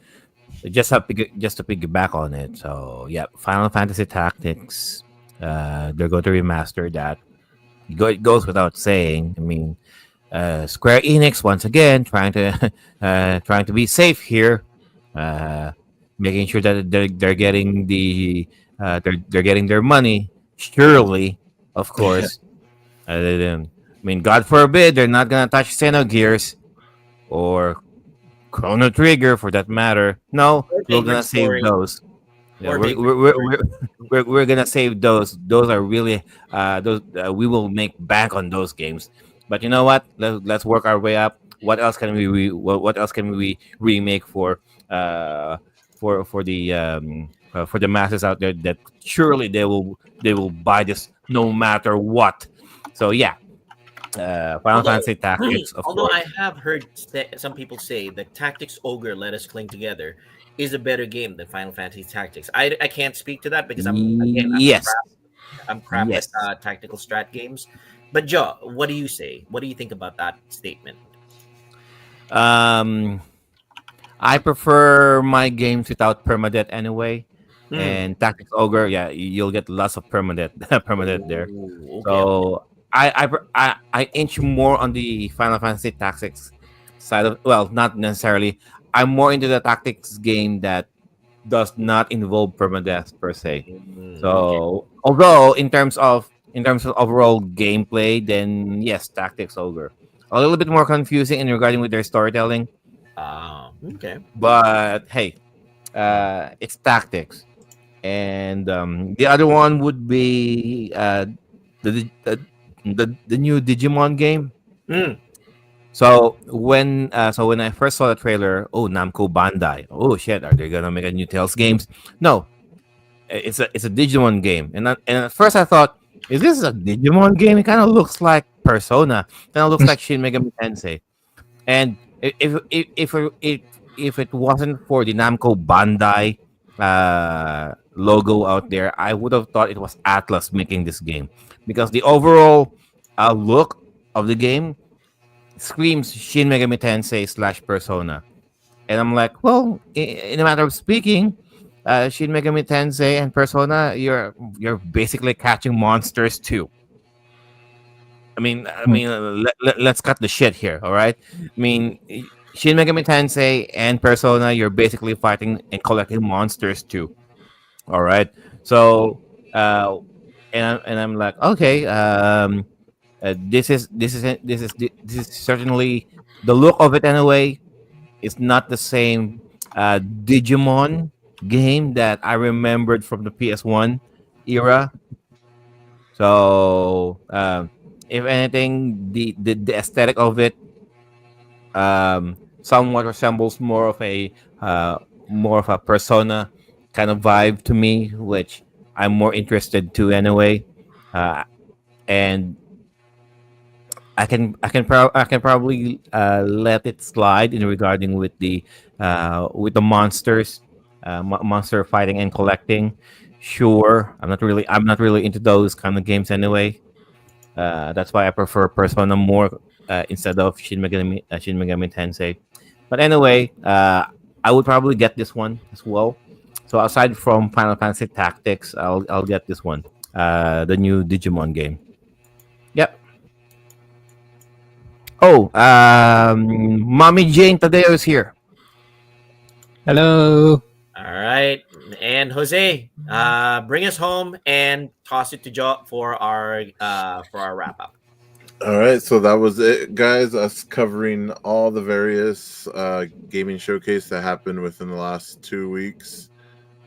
Just to piggyback on it. So yeah, Final Fantasy Tactics. They're going to remaster that. It goes without saying. I mean, Square Enix once again trying to be safe here, making sure that they're getting they're getting their money. Surely, of course. I mean, God forbid they're not gonna touch Xenogears or Chrono Trigger for that matter. No, we're gonna save those. Yeah, Or we're gonna save those. Those are really those we will make back on those games. But you know what? Let's work our way up. What else can what else can we remake for the masses out there that surely they will buy this no matter what. So yeah, Final Fantasy Tactics. Although I have heard some people say that Tactics Ogre Let Us Cling Together is a better game than Final Fantasy Tactics. I can't speak to that because Yes. I'm crap Yes. at tactical strat games. But Joe, what do you say? What do you think about that statement? Um, I prefer my games without permadeath anyway. And Tactics Ogre, yeah, you'll get lots of permadeath permadeath there. Ooh, okay. So I inch more on the Final Fantasy Tactics side of, well, not necessarily. I'm more into the tactics game that does not involve permadeath per se. Okay. So although in terms of overall gameplay, then yes, Tactics Ogre. A little bit more confusing in regarding with their storytelling, Okay. but hey, it's tactics. And the other one would be the, the the new Digimon game. Mm. So when I first saw the trailer, oh, Namco Bandai, oh shit, are they gonna make a new Tales games? No, it's a Digimon game, and at first I thought, is this a Digimon game? It kind of looks like Persona. Kind of looks like Shin Megami Tensei. And if it wasn't for the Namco Bandai logo out there, I would have thought it was Atlas making this game because the overall look of the game screams Shin Megami Tensei slash Persona. And I'm like, well, in a matter of speaking, Shin Megami Tensei and Persona, you're basically catching monsters too. Let's cut the shit here, all right? Shin Megami Tensei and Persona, you're basically fighting and collecting monsters too, all right? So, uh, and I'm like, okay, this is certainly the look of it anyway. It's not the same Digimon game that I remembered from the PS1 era. So, if anything, the aesthetic of it somewhat resembles more of a Persona kind of vibe to me, which I'm more interested to anyway. And I can probably let it slide in regarding with the monsters, monster fighting and collecting. Sure, I'm not really into those kind of games anyway. That's why I prefer Persona more instead of Shin Megami Tensei. But anyway, I would probably get this one as well. So aside from Final Fantasy Tactics, I'll get this one, the new Digimon game. Yep. Oh, Mommy Jane Tadeo is here. Hello. All right. And Jose, bring us home and toss it to Joe for our wrap up. All right, so that was it, guys. Us covering all the various gaming showcase that happened within the last 2 weeks.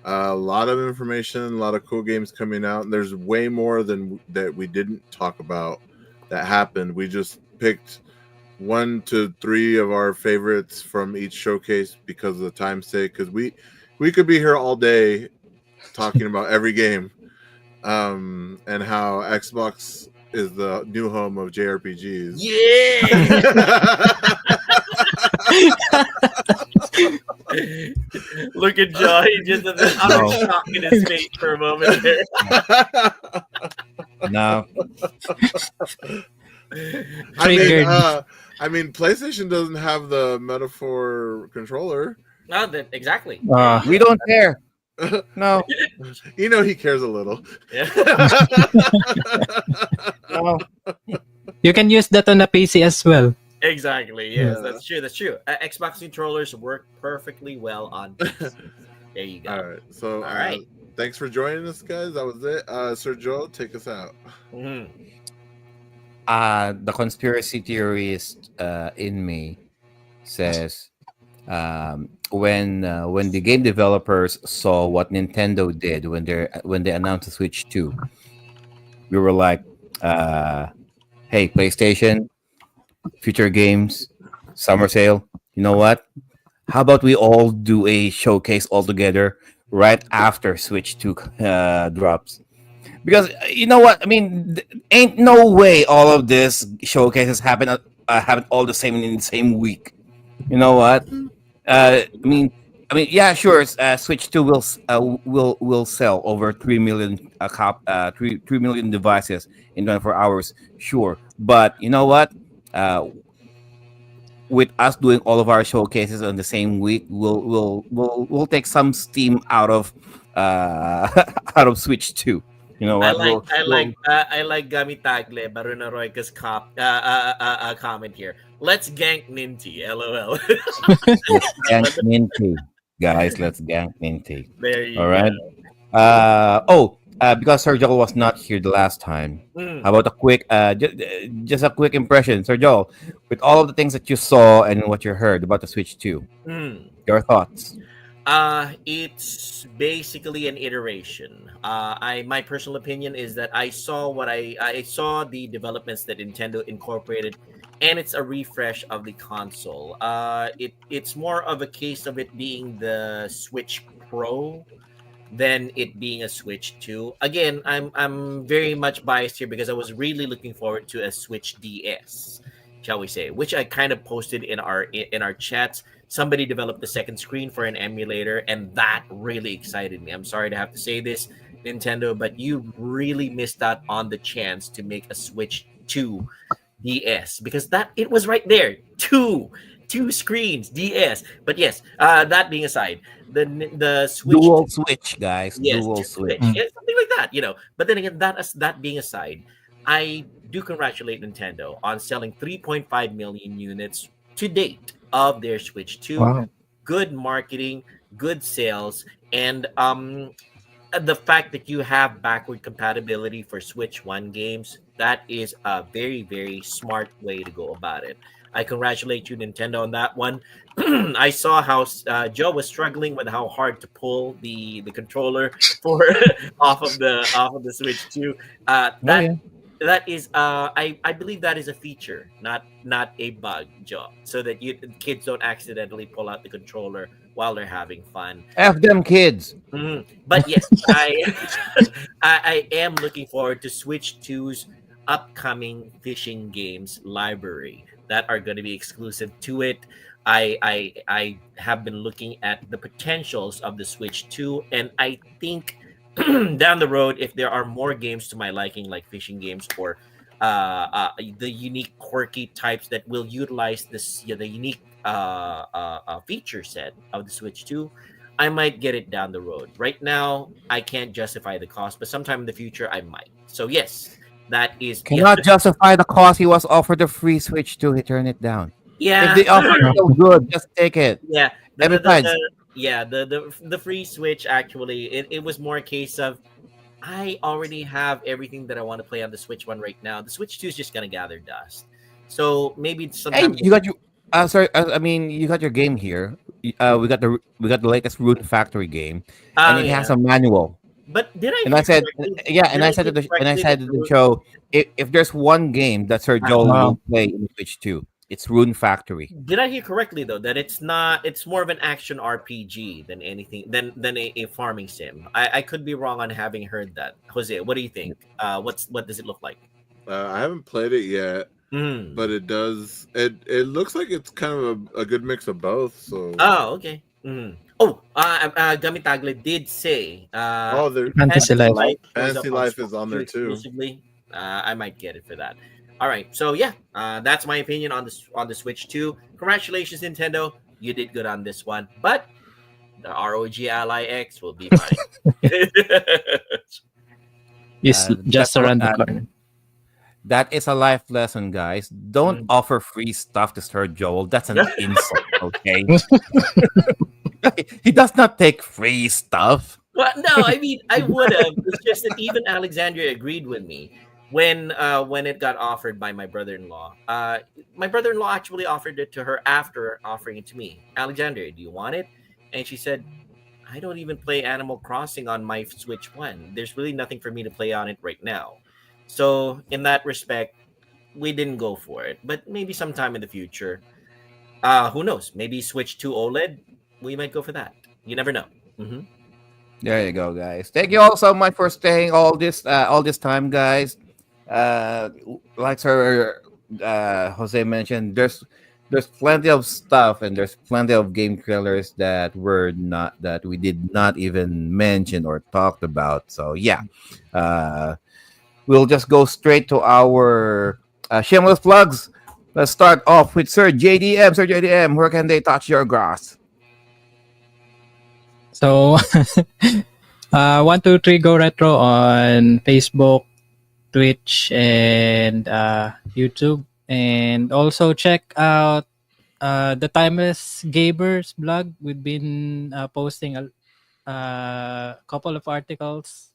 A lot of information, a lot of cool games coming out. And there's way more than that we didn't talk about that happened. We just picked 1 to 3 of our favorites from each showcase because of the time's sake. Because we could be here all day talking about every game, and how Xbox is the new home of JRPGs. Yeah. Look at Joe. He just has an utter shock in his face for a moment there. No. Triggered. I mean, PlayStation doesn't have the Metaphor controller. No, exactly. We don't care. No. You know he cares a little. Yeah. No. You can use that on a PC as well. Exactly. Yes, Yeah. that's true. That's true. Xbox controllers work perfectly well on PC. There you go. All right. So, All right. thanks for joining us, guys. That was it. Sir Joe, take us out. Mhm. The conspiracy theorist in me says when the game developers saw what Nintendo did when they announced the Switch 2, we were like, hey, PlayStation, future games, summer sale. You know what? How about we all do a showcase all together right after Switch 2 drops? Because you know what? I mean, ain't no way all of this showcases happen all the same in the same week. You know what? Yeah, sure. Switch 2 will sell over 3 million 3 million devices in 24 hours. Sure, but you know what? With us doing all of our showcases on the same week, we'll take some steam out of out of Switch 2. You know what? I like Gami Tagle Baruna Royka's comment here. Let's gank Ninty. LOL. Let's gank Minty, guys. Let's gank Minty. There you All right. go. Because Sergio was not here the last time. Mm. How about a quick, just a quick impression, Sergio, with all of the things that you saw and what you heard about the Switch 2, Mm. your thoughts? It's basically an iteration. My personal opinion is that I saw I saw the developments that Nintendo incorporated, and it's a refresh of the console. It's more of a case of it being the Switch Pro than it being a Switch 2. Again, I'm very much biased here because I was really looking forward to a Switch DS, shall we say, which I kind of posted in our chats. Somebody developed the second screen for an emulator, and that really excited me. I'm sorry to have to say this, Nintendo, but you really missed out on the chance to make a Switch 2 DS, because that it was right there. Two screens, DS. But yes, that being aside, the Switch, Dual switch, guys. yes, Dual to Switch, switch. Mm. yeah, something like that, But then again, that being aside, I do congratulate Nintendo on selling 3.5 million units to date of their Switch 2. Wow. Good marketing, good sales, and the fact that you have backward compatibility for Switch 1 games, that is a very, very smart way to go about it. I congratulate you, Nintendo, on that one. I saw how Joe was struggling with how hard to pull the controller for off of the Switch 2. Oh yeah. That is I believe that is a feature, not a bug, Joe, so that kids don't accidentally pull out the controller while they're having fun. F them kids. But yes, I am looking forward to Switch 2's upcoming fishing games library that are going to be exclusive to it. I have been looking at the potentials of the Switch 2, and I think down the road, if there are more games to my liking, like fishing games or the unique quirky types that will utilize this, the unique feature set of the Switch 2, I might get it down the road. Right now, I can't justify the cost, but sometime in the future, I might. So yes, that is Cannot justify the cost. He was offered a free switch too. He turned it down. If yeah. the offer is so good, just take it. Yeah, And besides, the free Switch, actually, it was more a case of I already have everything that I want to play on the Switch 1 right now. The Switch 2 is just gonna gather dust. So maybe hey, sometime in the you got future. your. Sorry, I mean, you got your game here. We got the latest Rune Factory game, and Oh it yeah. has a manual. But did I And I hear said, correctly? yeah, Did and I I said hear to correctly that the show, if there's one game that Sir ah, Joel Wow. will play in the Switch 2, it's Rune Factory. did I hear correctly though that it's not, it's more of an action RPG than anything than a farming sim? I could be wrong on having heard that. Jose, what do you think? What does it look like? I haven't played it yet, Hmm. but it does. It looks like it's kind of a good mix of both. So Oh, okay. Mhm. Oh, Gamitagle did say oh, there Fantasy Fantasy Life. Life shows up Fantasy on Life Switch is on 2 there too. exclusively. I might get it for that. All right, so yeah, that's my opinion on the Switch 2. Congratulations, Nintendo. You did good on this one, but the ROG Ally X will be fine. Is That's just around the corner. that is a life lesson, guys. Don't Mm. offer free stuff to Sir Joel. That's an insult. Okay, he does not take free stuff. Well, no, I mean I would have. It's just that even Alexandria agreed with me when it got offered by my brother-in-law. My brother-in-law actually offered it to her after offering it to me. Alexandria, do you want it? And she said, I don't even play Animal Crossing on my Switch One. There's really nothing for me to play on it right now. So in that respect, we didn't go for it. But maybe sometime in the future, who knows? Maybe Switch 2 OLED. We might go for that. You never know. Hmm. There you go, guys. Thank you all so much for staying all this time, guys. Uh, like Sir Jose mentioned, there's plenty of stuff and there's plenty of game trailers that we did not even mention or talked about. So yeah, uh, we'll just go straight to our shameless plugs. Let's start off with Sir JDM. Sir JDM, where can they touch your grass? So 123 Go Retro on Facebook, Twitch, and YouTube. And also check out the Timeless Gamers blog. We've been posting a couple of articles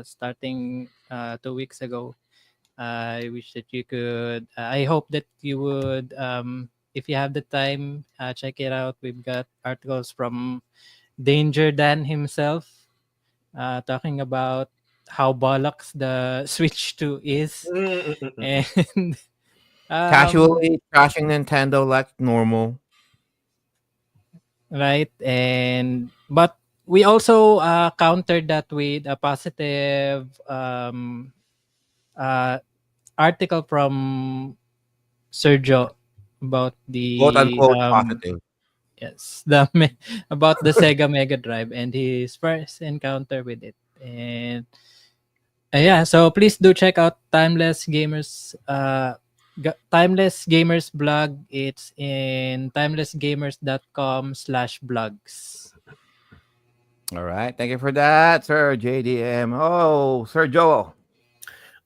starting 2 weeks ago. I wish that you could. I hope that you would, if you have the time, check it out. We've got articles from Danger Dan himself talking about how bollocks the Switch 2 is. And Casually trashing Nintendo like normal. right, and but we also countered that with a positive uh, article from Sergio about Quote the unquote positive. yes, about the Sega Mega Drive and his first encounter with it. And yeah, so please do check out Timeless Gamers blog. It's in timelessgamers.com/blogs. All right. Thank you for that, Sir JDM. Oh, Sir Joel.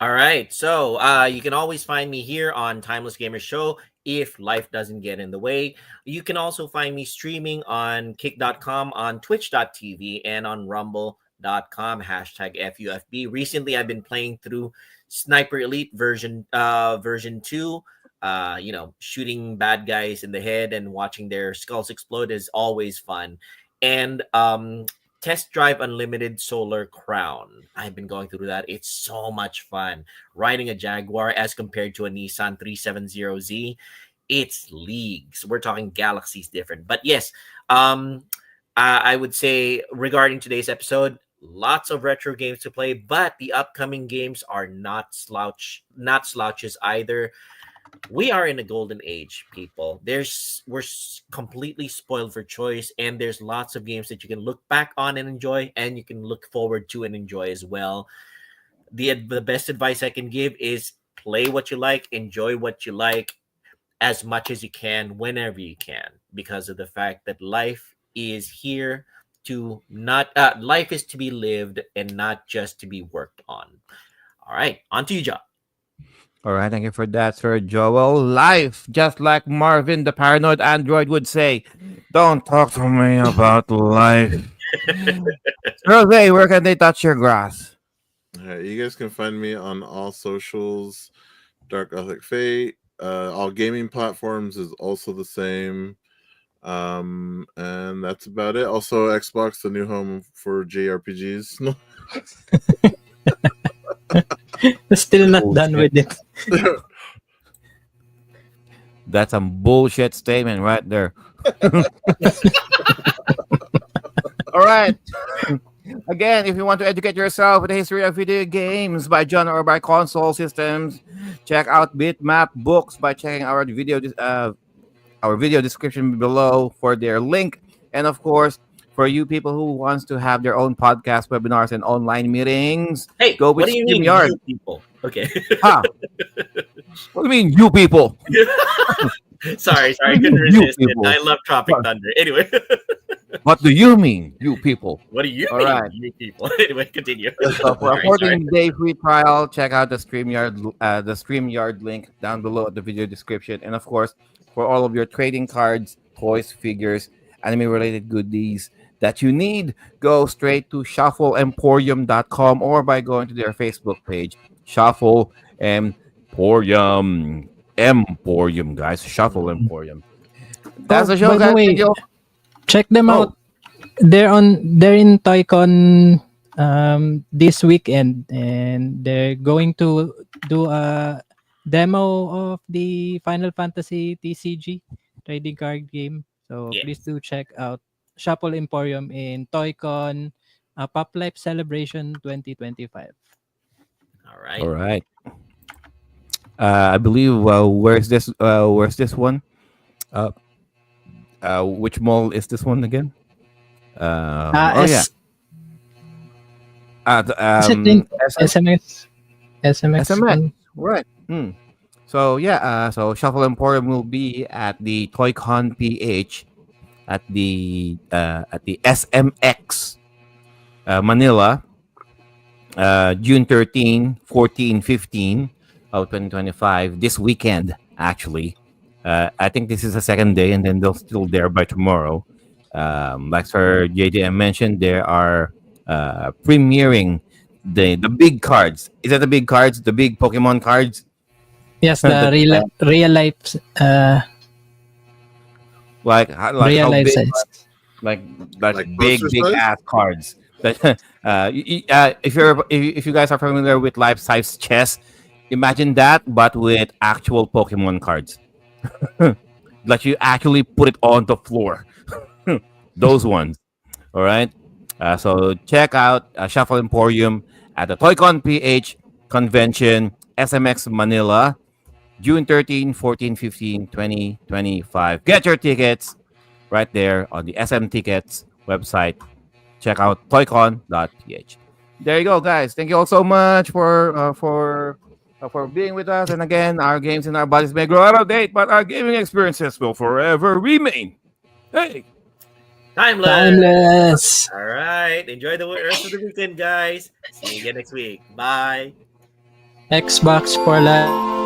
All right. So you can always find me here on Timeless Gamer Show if life doesn't get in the way. You can also find me streaming on kick.com, on twitch.tv, and on rumble.com, hashtag FUFB. Recently, I've been playing through Sniper Elite version 2. Shooting bad guys in the head and watching their skulls explode is always fun. And Test Drive Unlimited Solar Crown. I've been going through that. It's so much fun. Riding a Jaguar as compared to a Nissan 370Z, it's leagues. We're talking galaxies different. But yes, I would say regarding today's episode, lots of retro games to play, but the upcoming games are not slouches either. We are in a golden age, people. Completely spoiled for choice, and there's lots of games that you can look back on and enjoy, and you can look forward to and enjoy as well. The best advice I can give is play what you like, enjoy what you like as much as you can, whenever you can, because of the fact that life is here to not life is to be lived and not just to be worked on. All right, on to you, John. All right. Thank you for that, Sir Joel. Life, just like Marvin, the paranoid android, would say, don't talk to me about life. Jose, where can they touch your grass? All right, you guys can find me on all socials, Dark Gothic Fate. All gaming platforms is also the same. And that's about it. Also, Xbox, the new home for JRPGs. Still not done with it. That's some bullshit statement right there. All right. Again, if you want to educate yourself with the history of video games by genre or by console systems, check out BitMap Books by checking our video description below for their link. And of course, for you people who wants to have their own podcast, webinars, and online meetings, Hey, go with what do you mean, Streamyard. you people? Okay. Huh? What do you mean, you people? sorry, I couldn't You resist it. people. I love Tropic Thunder. Anyway, What do you mean, you people? what do you All mean, right. you people? Anyway, continue. So for a Sorry. 14-day free trial, check out the Streamyard link down below at the video description. And of course, for all of your trading cards, toys, figures, anime-related goodies that you need, go straight to shuffleemporium.com or by going to their Facebook page, Shuffle Emporium. Emporium, guys. Shuffle Emporium. That's the show, By the guys. way, Thank you. check them Oh. out. They're in Toycon this weekend, and they're going to do a demo of the Final Fantasy TCG trading card game. So Yes. please do check out Shuffle Emporium in Toycon Pop Life Celebration 2025. All right. All right. I believe. Where's this? Where's this one? Which mall is this one again? Oh yeah. Is it in SM SMX? SMS. Right. So yeah. So Shuffle Emporium will be at the ToyCon PH at the SMX Manila, June 13, 14, 15 of 2025. This weekend, actually. I think this is the second day, and then they'll still there by tomorrow. Like Sir JDM mentioned, there are premiering the big cards. Is that the big cards? The big Pokemon cards? Yes, the real life Like real how life big? size. Like Like big poster size? ass cards. That if you guys are familiar with life size chess, imagine that, but with actual Pokemon cards. Like you actually put it on the floor. Those ones. All right. So check out Shuffle Emporium at the ToyCon PH convention, SMX Manila, June 13, 14, 15, 2025. Get your tickets right there on the SM Tickets website. Check out toycon.ph. There you go, guys. Thank you all so much for being with us. And again, our games and our bodies may grow out of date, but our gaming experiences will forever remain. Hey, Timeless. Timeless. All right. Enjoy the rest of the weekend, guys. See you again next week. Bye. Xbox for life.